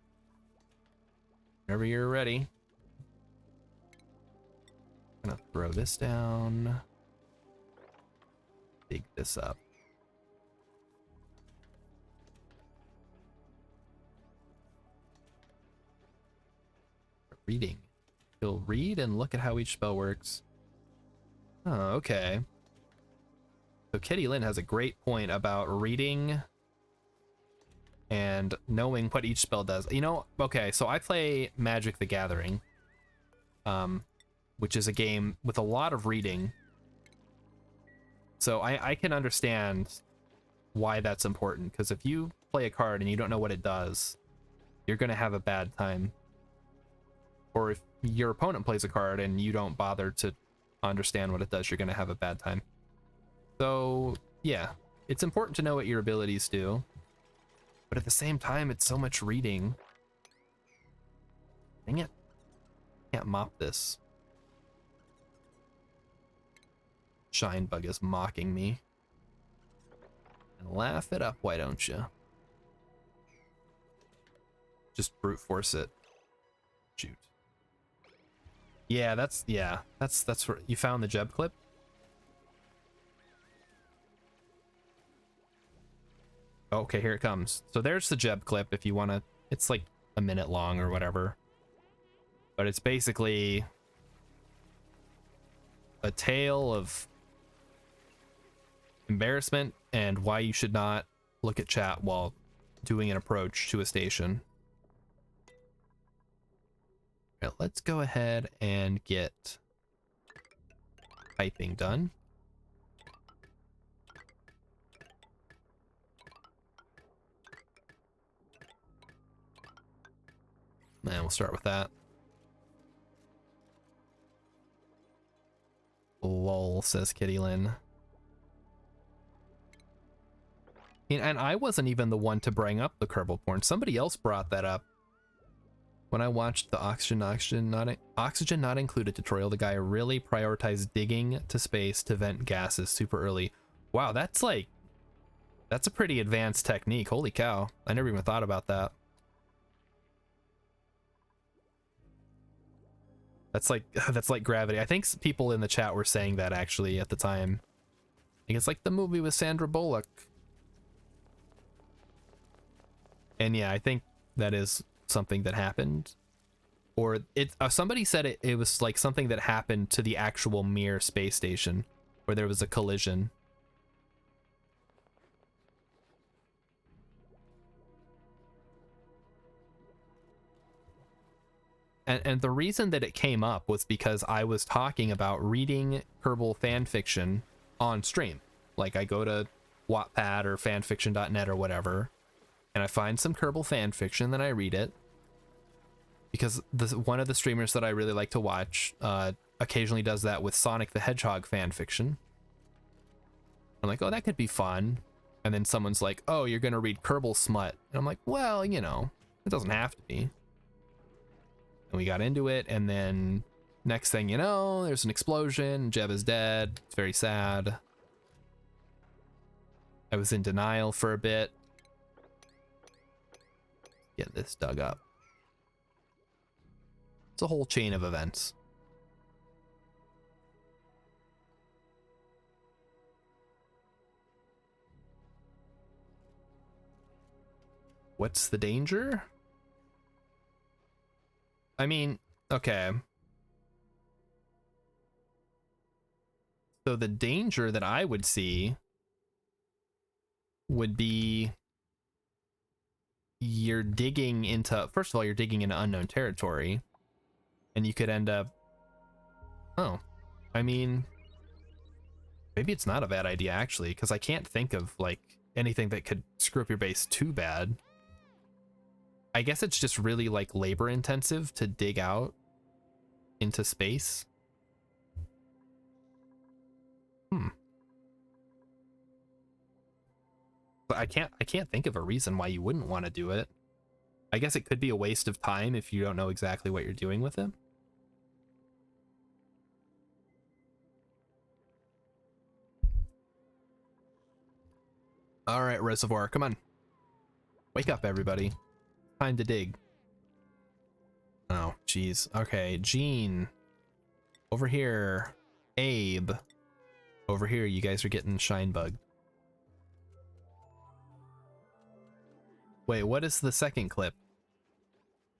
Whenever you're ready. I'm gonna throw this down. Dig this up. Reading. You'll read and look at how each spell works. Oh, okay. So Kitty Lynn has a great point about reading and knowing what each spell does. You know, okay, so I play Magic the Gathering, which is a game with a lot of reading. So I can understand why that's important, because if you play a card and you don't know what it does, you're going to have a bad time. Or if your opponent plays a card and you don't bother to understand what it does, you're going to have a bad time. So, yeah, it's important to know what your abilities do. But at the same time, it's so much reading. Dang it. Can't mop this. Shinebug is mocking me. And laugh it up, why don't you? Just brute force it. Shoot. Yeah, that's where you found the Jeb clip. Okay, here it comes. So there's the Jeb clip if you want to. It's like a minute long or whatever. But it's basically a tale of embarrassment and why you should not look at chat while doing an approach to a station. All right, let's go ahead and get typing done. And we'll start with that. Lol, says Kitty Lynn. And I wasn't even the one to bring up the Kerbal porn. Somebody else brought that up. When I watched the Oxygen Not Included tutorial, the guy really prioritized digging to space to vent gases super early. Wow, that's a pretty advanced technique. Holy cow. I never even thought about that. That's like gravity. I think people in the chat were saying that actually at the time. I think it's like the movie with Sandra Bullock. And yeah, I think that is something that happened. Or it somebody said it was like something that happened to the actual Mir space station where there was a collision. And the reason that it came up was because I was talking about reading Kerbal fan fiction on stream. Like I go to Wattpad or fanfiction.net or whatever, and I find some Kerbal fan fiction, then I read it. Because one of the streamers that I really like to watch occasionally does that with Sonic the Hedgehog fan fiction. I'm like, oh, that could be fun. And then someone's like, oh, you're gonna read Kerbal smut. And I'm like, well, you know, it doesn't have to be. And we got into it, and then next thing you know, there's an explosion, Jeb is dead, it's very sad. I was in denial for a bit. Get this dug up. It's a whole chain of events. What's the danger? I mean, okay. So the danger that I would see would be you're digging into, first of all, you're digging into unknown territory, and you could end up, oh, I mean, maybe it's not a bad idea actually, because I can't think of like anything that could screw up your base too bad. I guess it's just really like labor intensive to dig out into space. But I can't think of a reason why you wouldn't want to do it. I guess it could be a waste of time if you don't know exactly what you're doing with it. All right, reservoir, come on. Wake up, everybody. Time to dig. Oh, jeez. Okay, Gene. Over here. Abe. Over here, you guys are getting shine bug. Wait, what is the second clip?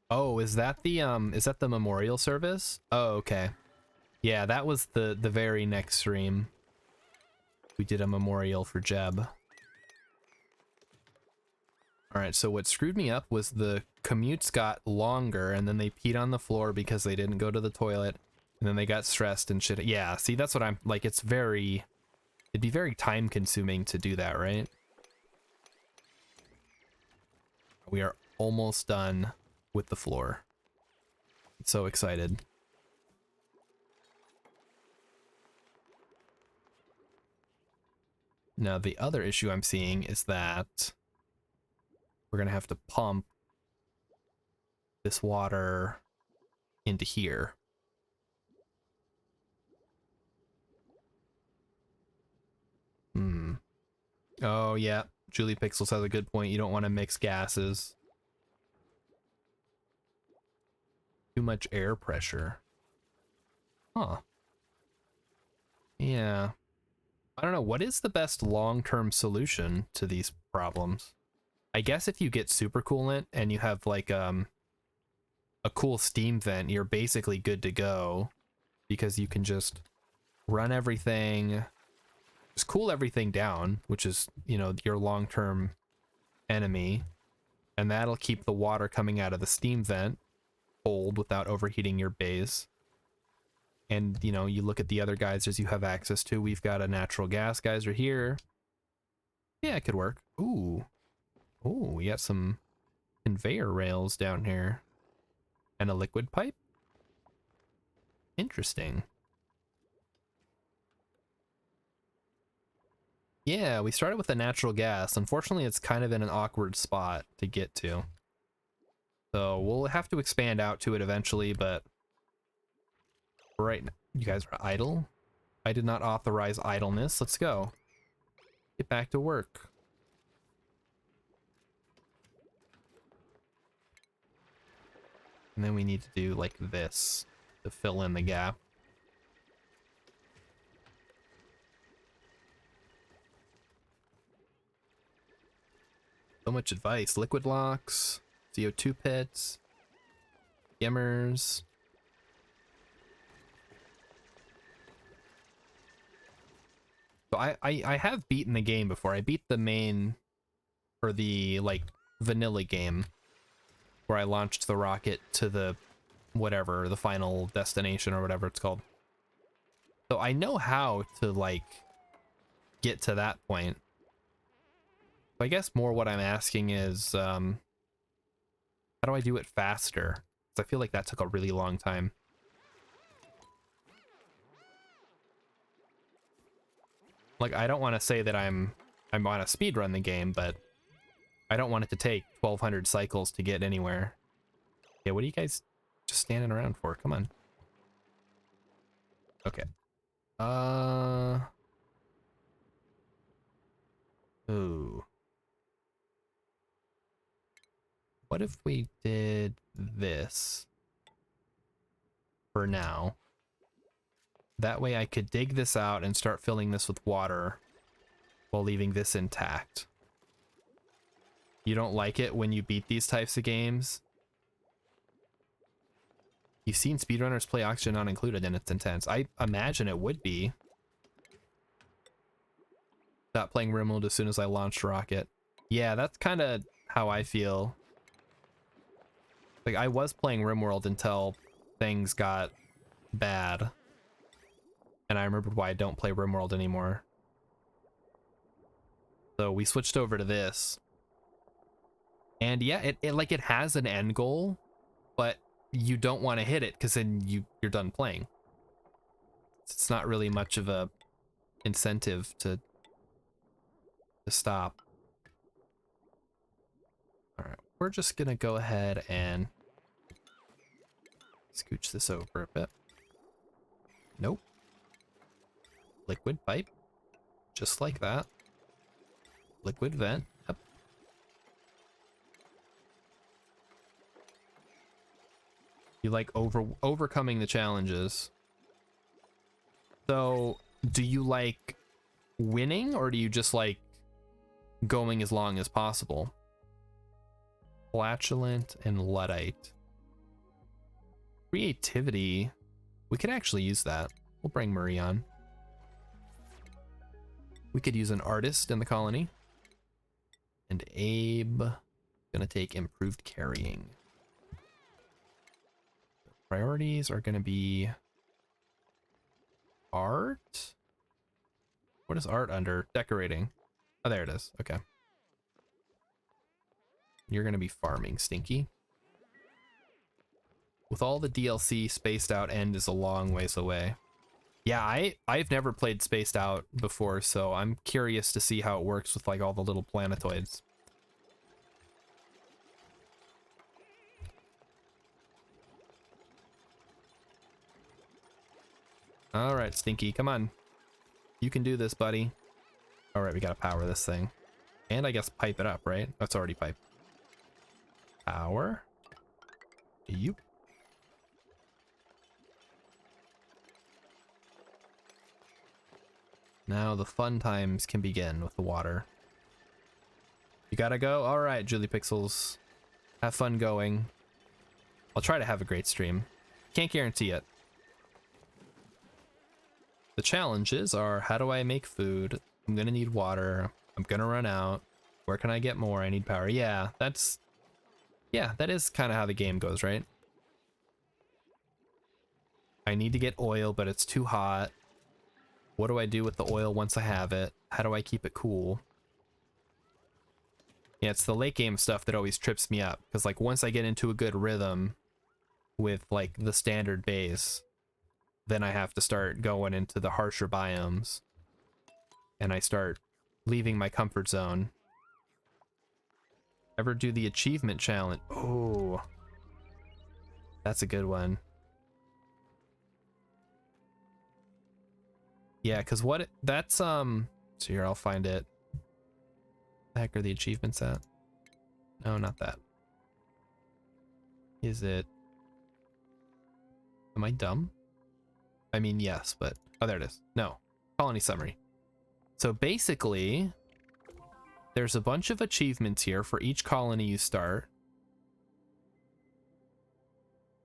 Oh, is that the memorial service? Oh, okay. Yeah, that was the very next stream. We did a memorial for Jeb. Alright, so what screwed me up was the commutes got longer and then they peed on the floor because they didn't go to the toilet. And then they got stressed and shit. Yeah, see, that's what I'm like. It'd be very time consuming to do that, right? We are almost done with the floor. So excited. Now, the other issue I'm seeing is that we're going to have to pump this water into here. Oh, yeah. Julie Pixels has a good point. You don't want to mix gases. Too much air pressure. Huh. Yeah. I don't know. What is the best long-term solution to these problems? I guess if you get supercoolant and you have like a cool steam vent, you're basically good to go because you can just run everything, just cool everything down, which is, you know, your long-term enemy, and that'll keep the water coming out of the steam vent cold without overheating your base. And, you know, you look at the other geysers you have access to. We've got a natural gas geyser here. Yeah, it could work. Ooh. Ooh, we got some conveyor rails down here. And a liquid pipe? Interesting. Yeah, we started with a natural gas. Unfortunately, it's kind of in an awkward spot to get to. So we'll have to expand out to it eventually, but right now, you guys are idle? I did not authorize idleness. Let's go. Get back to work. And then we need to do like this to fill in the gap. So much advice. Liquid locks, CO2 pits, skimmers. So I have beaten the game before. I beat the main, or the like vanilla game, where I launched the rocket to the whatever, the final destination or whatever it's called. So I know how to like get to that point. So I guess more what I'm asking is how do I do it faster? Because I feel like that took a really long time. Like, I don't want to say that I'm on a speed run the game, but I don't want it to take 1,200 cycles to get anywhere. Okay, what are you guys just standing around for? Come on. Okay. Ooh. What if we did this for now? That way I could dig this out and start filling this with water while leaving this intact. You don't like it when you beat these types of games? You've seen speedrunners play oxygen not included and it's intense. I imagine it would be. Stopped playing RimWorld as soon as I launched Rocket. Yeah, that's kind of how I feel. Like, I was playing RimWorld until things got bad. And I remembered why I don't play RimWorld anymore. So we switched over to this. And yeah, it has an end goal, but you don't want to hit it because then you're done playing. It's not really much of a incentive to stop. All right, we're just gonna go ahead and scooch this over a bit. Nope. Liquid pipe, just like that. liquid vent. Yep. You like overcoming the challenges. So, do you like winning, or do you just like going as long as possible? Flatulent and Luddite. Creativity. We could actually use that. We'll bring Marie on. We could use an artist in the colony. And Abe gonna take improved carrying. Priorities are gonna be art. What is art under? Decorating. Oh, there it is. Okay. You're gonna be farming, Stinky. With all the DLC, Spaced Out End is a long ways away. Yeah, I've never played Spaced Out before, so I'm curious to see how it works with like all the little planetoids. All right, Stinky, come on. You can do this, buddy. All right, we gotta power this thing. And I guess pipe it up, right? That's already piped. Power. Yep. Now the fun times can begin with the water. You gotta go? Alright, Julie Pixels. Have fun going. I'll try to have a great stream. Can't guarantee it. The challenges are, how do I make food? I'm gonna need water. I'm gonna run out. Where can I get more? I need power. Yeah, that's... Yeah, that is kind of how the game goes, right? I need to get oil, but it's too hot. What do I do with the oil once I have it? How do I keep it cool? Yeah, it's the late game stuff that always trips me up. Because, like, once I get into a good rhythm with, like, the standard base, then I have to start going into the harsher biomes. And I start leaving my comfort zone. Ever do the achievement challenge? Oh, that's a good one. Yeah, because that's, so here, I'll find it. The heck are the achievements at? No, not that. Is it? Am I dumb? I mean, yes, but, oh, there it is. No, colony summary. So basically, there's a bunch of achievements here for each colony you start.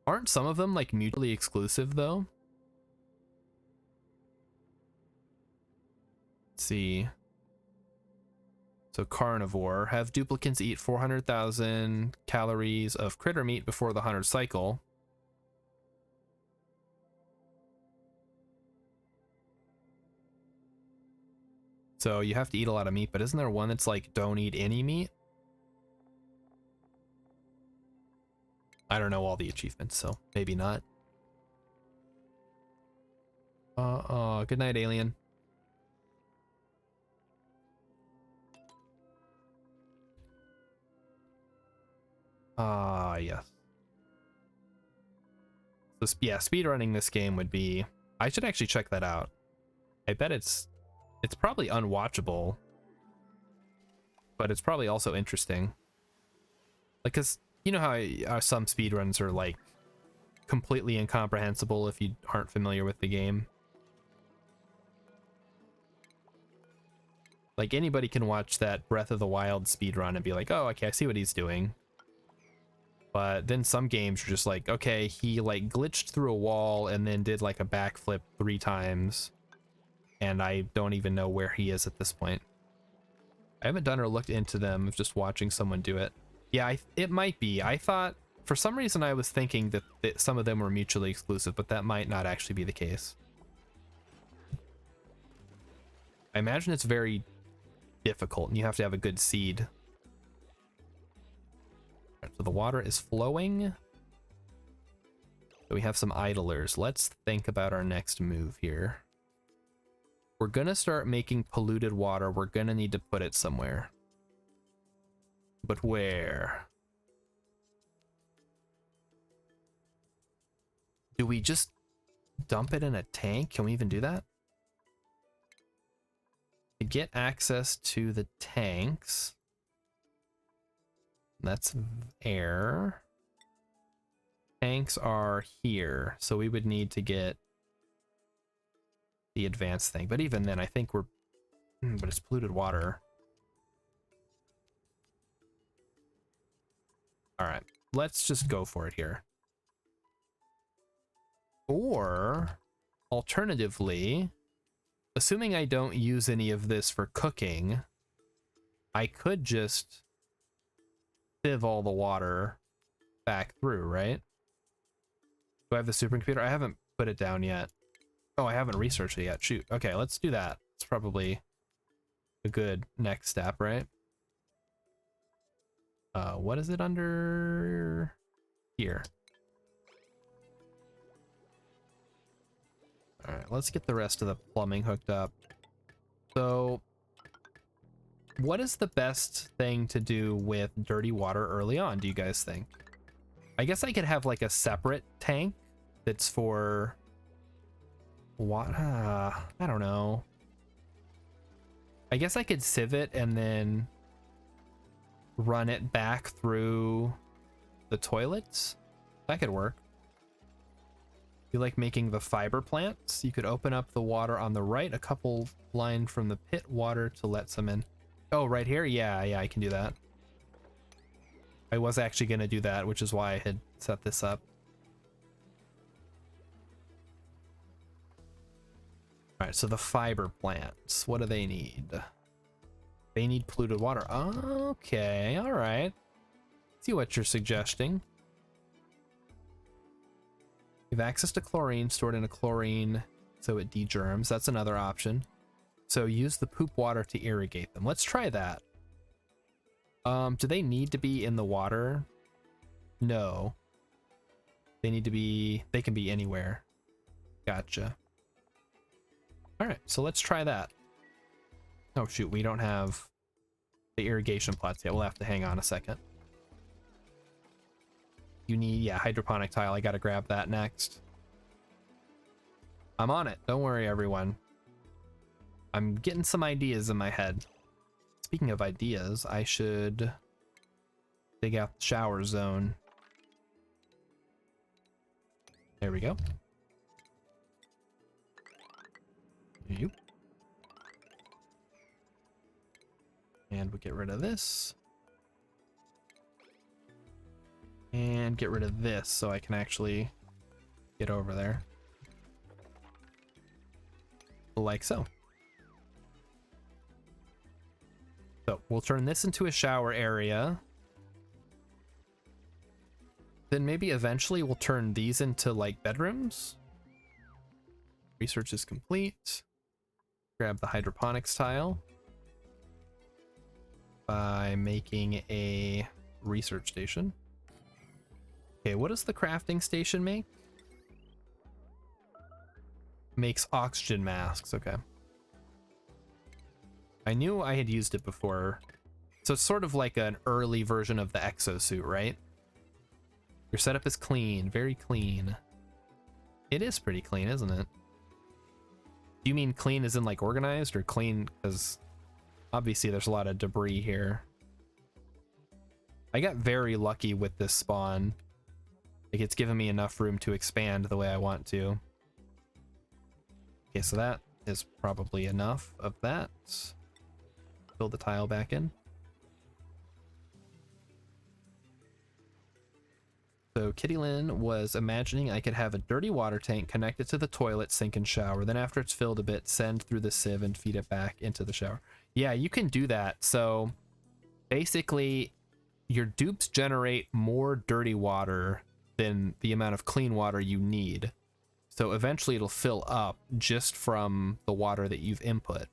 Aren't some of them like mutually exclusive though? Let's see. So carnivore, have duplicants eat 400,000 calories of critter meat before the 100 cycle. So you have to eat a lot of meat, but isn't there one that's like, don't eat any meat? I don't know all the achievements, so maybe not. Good night, alien. Yes. So, yeah, speedrunning this game would be... I should actually check that out. I bet it's probably unwatchable, but it's probably also interesting. Like, cause you know how some speedruns are like completely incomprehensible if you aren't familiar with the game. Like anybody can watch that Breath of the Wild speedrun and be like, oh, okay, I see what he's doing. But then some games are just like, okay, he like glitched through a wall and then did like a backflip 3 times. And I don't even know where he is at this point. I haven't done or looked into them, just watching someone do it. Yeah, it might be. I thought, for some reason I was thinking that some of them were mutually exclusive, but that might not actually be the case. I imagine it's very difficult and you have to have a good seed. Right, so the water is flowing. So we have some idlers. Let's think about our next move here. We're gonna start making polluted water. We're gonna need to put it somewhere. But where? Do we just dump it in a tank? Can we even do that? To get access to the tanks, that's air. Tanks are here, so we would need to get the advanced thing. But even then, I think we're... but it's polluted water. Alright, let's just go for it here. Or, alternatively, assuming I don't use any of this for cooking, I could just sieve all the water back through, right? Do I have the supercomputer? I haven't put it down yet. Oh, I haven't researched it yet. Shoot. Okay, let's do that. It's probably a good next step, right? What is it under here? All right, let's get the rest of the plumbing hooked up. So, what is the best thing to do with dirty water early on, do you guys think? I guess I could have like a separate tank that's for what? I don't know. I guess I could sieve it and then run it back through the toilets. That could work. You like making the fiber plants? You could open up the water on the right, a couple line from the pit water to let some in. Oh, right here? Yeah, I can do that. I was actually going to do that, which is why I had set this up. All right, so the fiber plants, what do they need? They need polluted water. Okay, all right. See what you're suggesting. You have access to chlorine stored in a chlorine so it degerms. That's another option. So use the poop water to irrigate them. Let's try that. Do they need to be in the water? No. They need to be, they can be anywhere. Gotcha. All right, so let's try that. Oh shoot, we don't have the irrigation plots yet. We'll have to hang on a second. You need, yeah, hydroponic tile. I gotta grab that next. I'm on it. Don't worry, everyone. I'm getting some ideas in my head. Speaking of ideas, I should dig out the shower zone. There we go. Yep. And we'll get rid of this. And get rid of this so I can actually get over there. Like so. So we'll turn this into a shower area. Then maybe eventually we'll turn these into like bedrooms. Research is complete. Grab the hydroponics tile by making a research station. Okay, what does the crafting station make? Makes oxygen masks, okay. I knew I had used it before. So it's sort of like an early version of the exosuit, right? Your setup is clean, very clean. It is pretty clean, isn't it? Do you mean clean as in like organized, or clean because obviously there's a lot of debris here? I got very lucky with this spawn. Like, it's given me enough room to expand the way I want to. Okay, so that is probably enough of that. Fill the tile back in. So Kitty Lynn was imagining I could have a dirty water tank connected to the toilet, sink, and shower. Then after it's filled a bit, send through the sieve and feed it back into the shower. Yeah, you can do that. So basically, your dupes generate more dirty water than the amount of clean water you need. So eventually it'll fill up just from the water that you've input.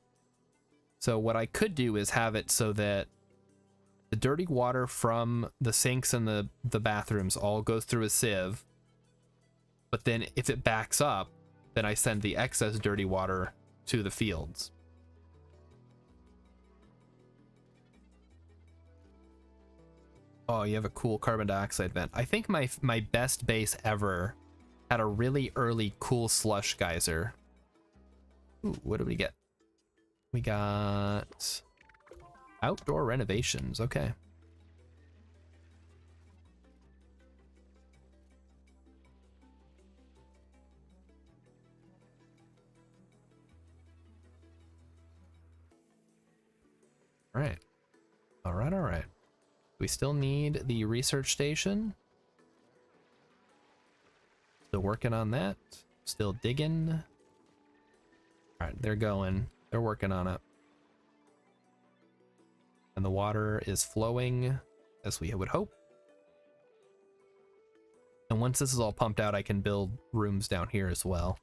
So what I could do is have it so that the dirty water from the sinks and the bathrooms all goes through a sieve. But then if it backs up, then I send the excess dirty water to the fields. Oh, you have a cool carbon dioxide vent. I think my best base ever had a really early cool slush geyser. Ooh, what do we get? We got outdoor renovations. Okay. All right. All right. All right. We still need the research station. Still working on that. Still digging. All right. They're going. They're working on it. And the water is flowing as we would hope. And once this is all pumped out, I can build rooms down here as well.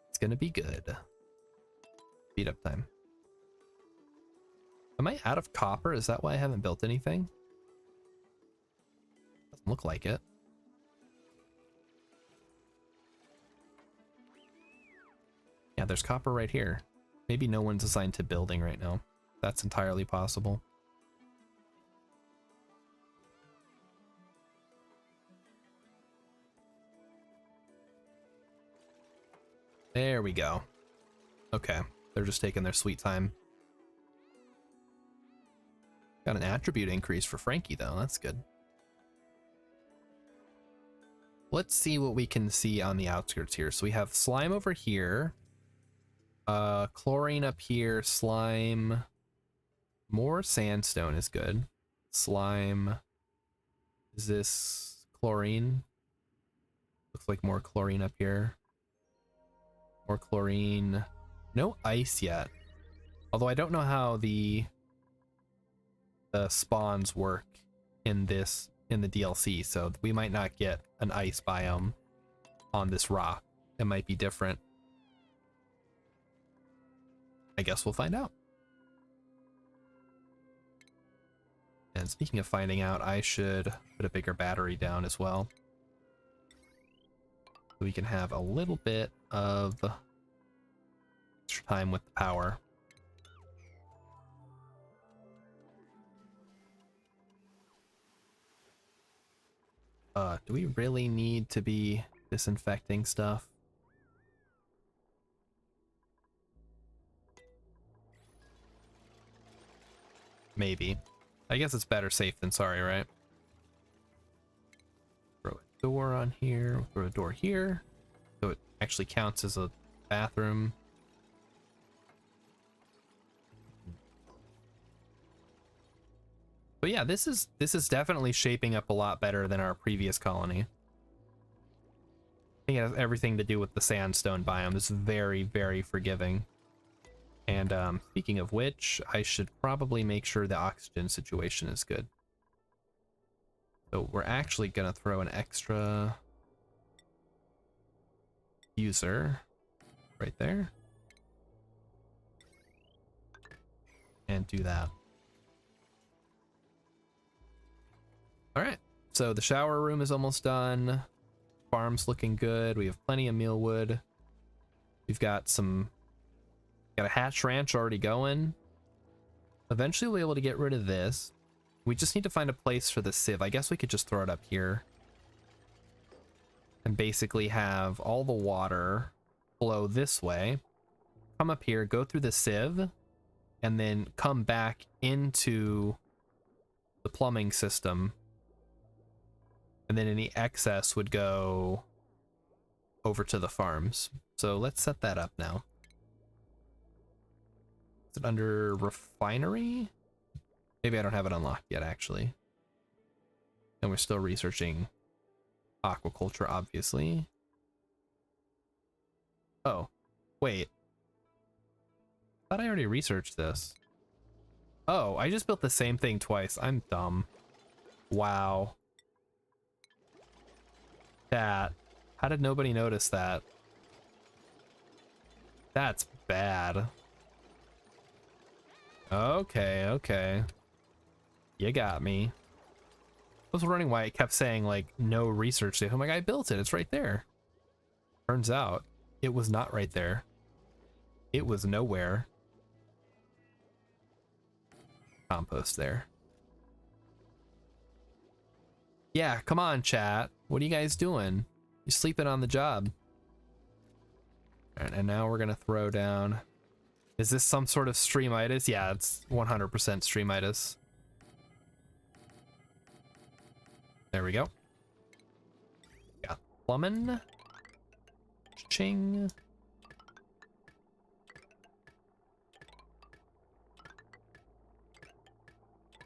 It's gonna be good. Speed up time. Am I out of copper? Is that why I haven't built anything? Doesn't look like it. Yeah, there's copper right here. Maybe no one's assigned to building right now. That's entirely possible. There we go. Okay, they're just taking their sweet time. Got an attribute increase for Frankie though, that's good. Let's see what we can see on the outskirts here. So we have slime over here. Chlorine up here, slime. More sandstone is good. Slime. Is this chlorine? Looks like more chlorine up here. More chlorine. No ice yet. Although I don't know how the spawns work in the DLC, so we might not get an ice biome on this rock. It might be different. I guess we'll find out. And speaking of finding out, I should put a bigger battery down as well, so we can have a little bit of extra time with the power. Do we really need to be disinfecting stuff? Maybe. I guess it's better safe than sorry, right? Throw a door on here, throw a door here, so it actually counts as a bathroom. But yeah, this is definitely shaping up a lot better than our previous colony. I think it has everything to do with the sandstone biome. It's very, very forgiving. And speaking of which, I should probably make sure the oxygen situation is good. So we're actually gonna throw an extra user right there. And do that. All right, so the shower room is almost done. Farm's looking good. We have plenty of mealwood. We've got a hatch ranch already going. Eventually we'll be able to get rid of this. We just need to find a place for the sieve. I guess we could just throw it up here and basically have all the water flow this way, come up here, go through the sieve, and then come back into the plumbing system. And then any excess would go over to the farms. So let's set that up now. Is it under refinery? Maybe I don't have it unlocked yet, actually. And we're still researching aquaculture, obviously. Oh, wait. I thought I already researched this. Oh, I just built the same thing twice. I'm dumb. Wow. That. How did nobody notice that? That's bad. Okay, okay. You got me. I was wondering why it kept saying, like, no research. I'm like, I built it. It's right there. Turns out, it was not right there. It was nowhere. Compost there. Yeah, come on, chat. What are you guys doing? You're sleeping on the job. All right, and now we're gonna throw down Is this some sort of streamitis? Yeah, it's 100% streamitis. There we go. Got plumbing. Ching.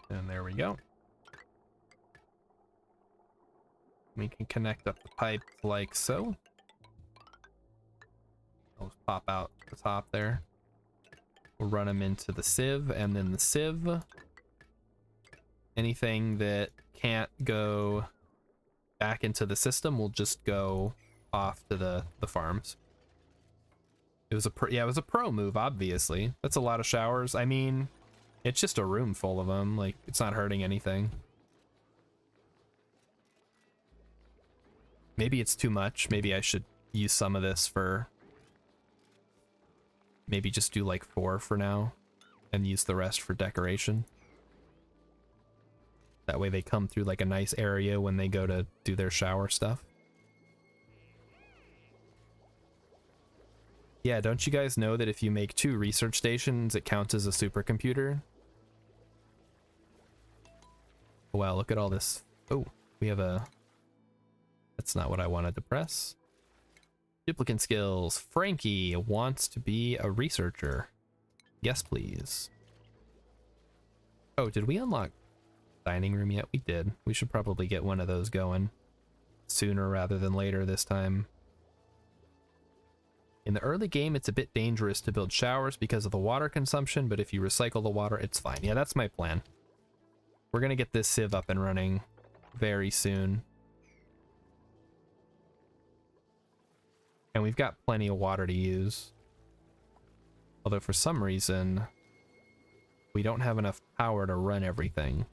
And there we go. We can connect up the pipe like so. I'll just pop out the top there. We'll run them into the sieve, and then the sieve. Anything that can't go back into the system will just go off to the farms. It was a pro move, obviously. That's a lot of showers. I mean, it's just a room full of them. Like, it's not hurting anything. Maybe it's too much. Maybe I should use some of this for... Maybe just do like 4 for now and use the rest for decoration. That way they come through like a nice area when they go to do their shower stuff. Yeah, don't you guys know that if you make 2 research stations, it counts as a supercomputer? Wow, look at all this. Oh, we have a... That's not what I wanted to press. Duplicant skills. Frankie wants to be a researcher. Yes, please. Oh, did we unlock dining room yet? We did. We should probably get one of those going sooner rather than later this time. In the early game, it's a bit dangerous to build showers because of the water consumption, but if you recycle the water, it's fine. Yeah, that's my plan. We're gonna get this sieve up and running very soon. And we've got plenty of water to use. Although for some reason, we don't have enough power to run everything.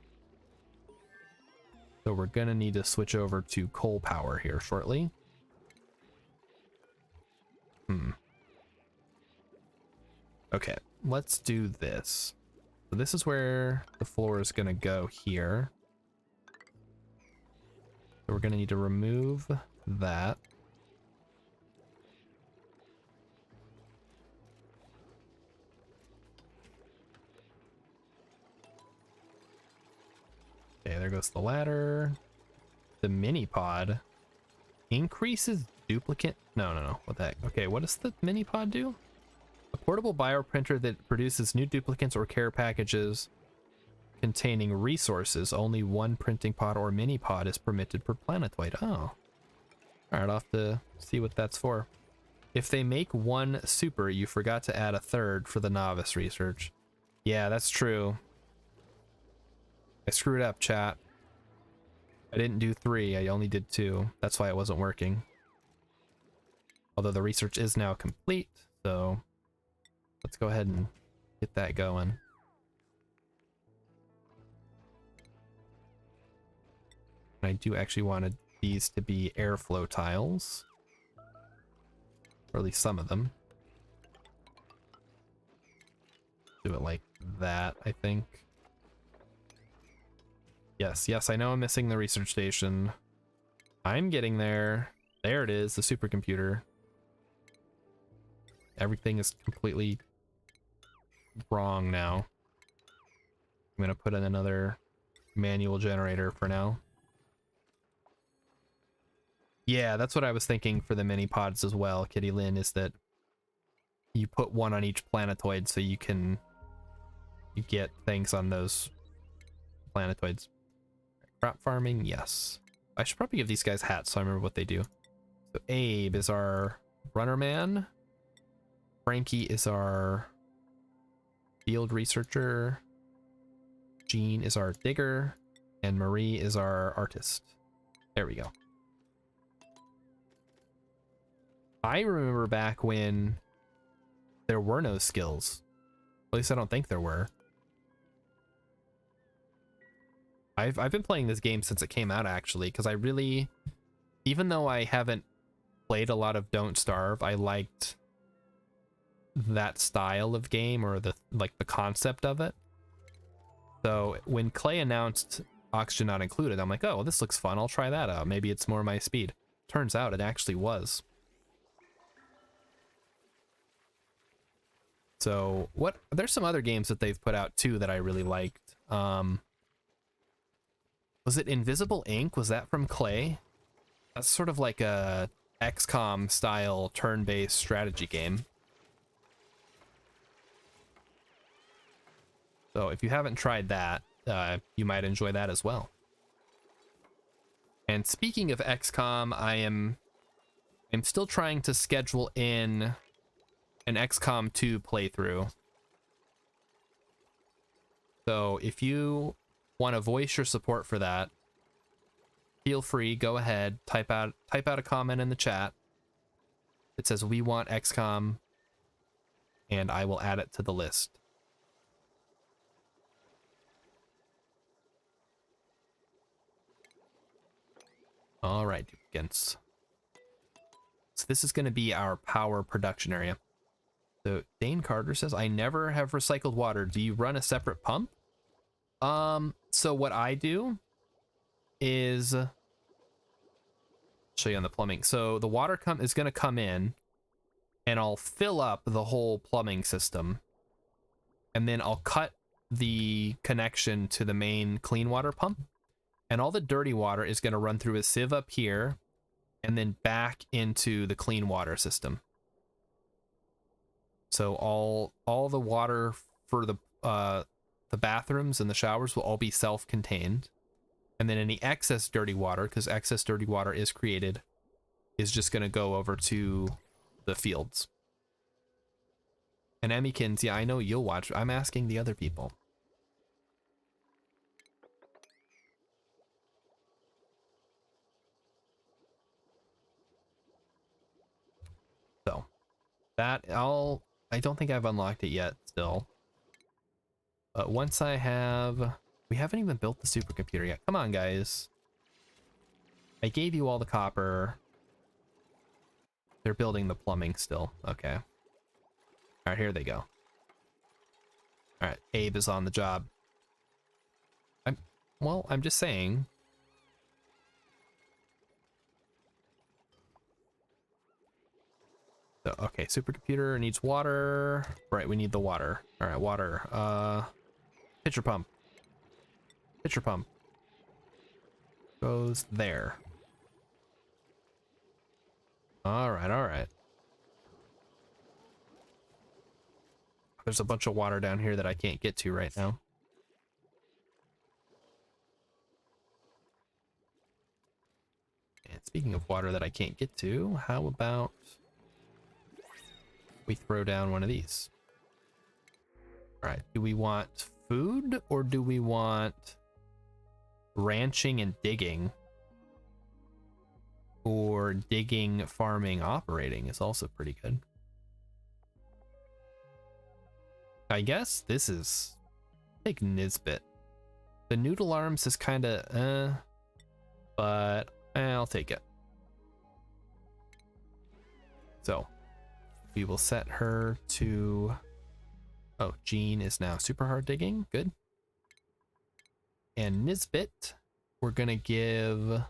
So we're gonna need to switch over to coal power here shortly. Okay, let's do this. So this is where the floor is gonna go here. So we're gonna need to remove that. Okay, there goes the ladder. The mini pod increases duplicate. No. What the heck? Okay, what does the mini pod do? A portable bioprinter that produces new duplicates or care packages containing resources. Only 1 printing pod or mini pod is permitted per planetoid. Oh. All right, I'll have to see what that's for. If they make 1 super, you forgot to add a 3rd for the novice research. Yeah, that's true. I screwed up, chat. I didn't do 3, I only did 2. That's why it wasn't working. Although the research is now complete, so let's go ahead and get that going. And I do actually want these to be airflow tiles. Or at least some of them. Do it like that, I think. Yes, I know I'm missing the research station. I'm getting there. There it is, the supercomputer. Everything is completely wrong now. I'm gonna put in another manual generator for now. Yeah, that's what I was thinking for the mini pods as well, Kitty Lynn, is that you put 1 on each planetoid so you get things on those planetoids. Crop farming, yes. I should probably give these guys hats so I remember what they do. So Abe is our runner man. Frankie is our field researcher. Jean is our digger. And Marie is our artist. There we go. I remember back when there were no skills. At least I don't think there were. I've been playing this game since it came out, actually, because I really, even though I haven't played a lot of Don't Starve, I liked that style of game, or the concept of it. So when Clay announced Oxygen Not Included, I'm like, oh, well, this looks fun, I'll try that out. Maybe it's more my speed. Turns out it actually was. So there's some other games that they've put out too that I really liked. Was it Invisible Ink? Was that from Clay? That's sort of like a XCOM style turn-based strategy game. So if you haven't tried that, you might enjoy that as well. And speaking of XCOM, I'm still trying to schedule in an XCOM 2 playthrough. So if you want to voice your support for that, feel free, go ahead, type out a comment in the chat. It says we want XCOM, and I will add it to the list. All right, duplicants. So this is going to be our power production area. So Dane Carter says, I never have recycled water. Do you run a separate pump? So what I do is show you on the plumbing. So the water is going to come in, and I'll fill up the whole plumbing system, and then I'll cut the connection to the main clean water pump, and all the dirty water is going to run through a sieve up here and then back into the clean water system. So all the water for the bathrooms and the showers will all be self-contained. And then any excess dirty water, because excess dirty water is created, is just going to go over to the fields. And Emmykins, yeah, I know you'll watch. I'm asking the other people. So that I don't think I've unlocked it yet still. But once I have, we haven't even built the supercomputer yet. Come on, guys. I gave you all the copper. They're building the plumbing still. Okay. All right, here they go. All right, Abe is on the job. I'm just saying. So, okay, supercomputer needs water. Right, we need the water. All right, water. Pitcher pump. Pitcher pump. Goes there. All right, all right. There's a bunch of water down here that I can't get to right now. And speaking of water that I can't get to, how about we throw down one of these? All right, do we want food or do we want ranching and digging? Or digging, farming, operating is also pretty good. I guess this is, take Nisbet. The noodle arms is kind of, but I'll take it. So we will set her to, oh, Jean is now super hard digging, good. And Nisbet, we're gonna give,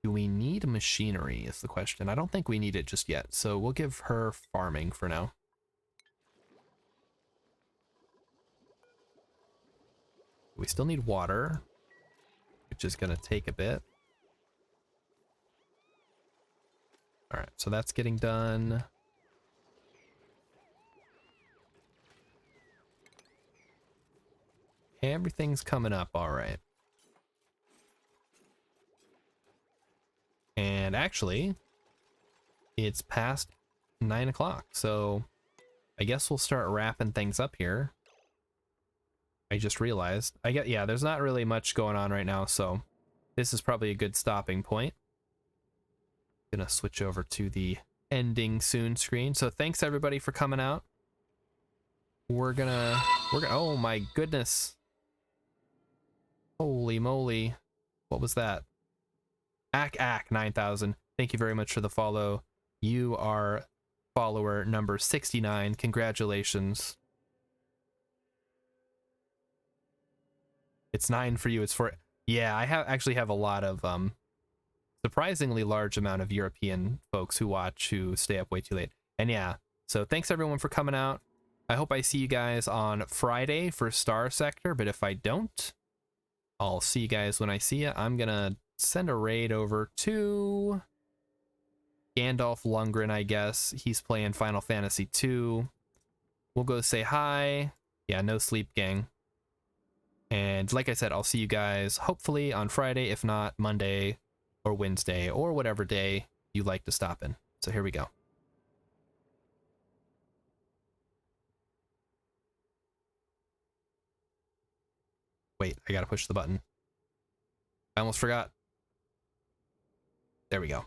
do we need machinery is the question. I don't think we need it just yet, so we'll give her farming for now. We still need water, which is going to take a bit. All right, so that's getting done. Everything's coming up all right. And actually, it's past 9 o'clock, so I guess we'll start wrapping things up here. I just realized. Yeah, there's not really much going on right now, so this is probably a good stopping point. Gonna switch over to the ending soon screen. So thanks everybody for coming out. We're gonna, oh my goodness. Holy moly. What was that? Ack 9000. Thank you very much for the follow. You are follower number 69. Congratulations. It's 9 for you. It's for, yeah, I actually have a lot of surprisingly large amount of European folks who watch who stay up way too late. And yeah, So thanks everyone for coming out. I hope I see you guys on Friday for Star Sector, but if I don't, I'll see you guys when I see you. I'm gonna send a raid over to Gandalf Lundgren, I guess. He's playing Final Fantasy 2. We'll go say hi. Yeah, no sleep, gang. And like I said, I'll see you guys hopefully on Friday, if not Monday or Wednesday or whatever day you like to stop in. So here we go. Wait, I gotta push the button. I almost forgot. There we go.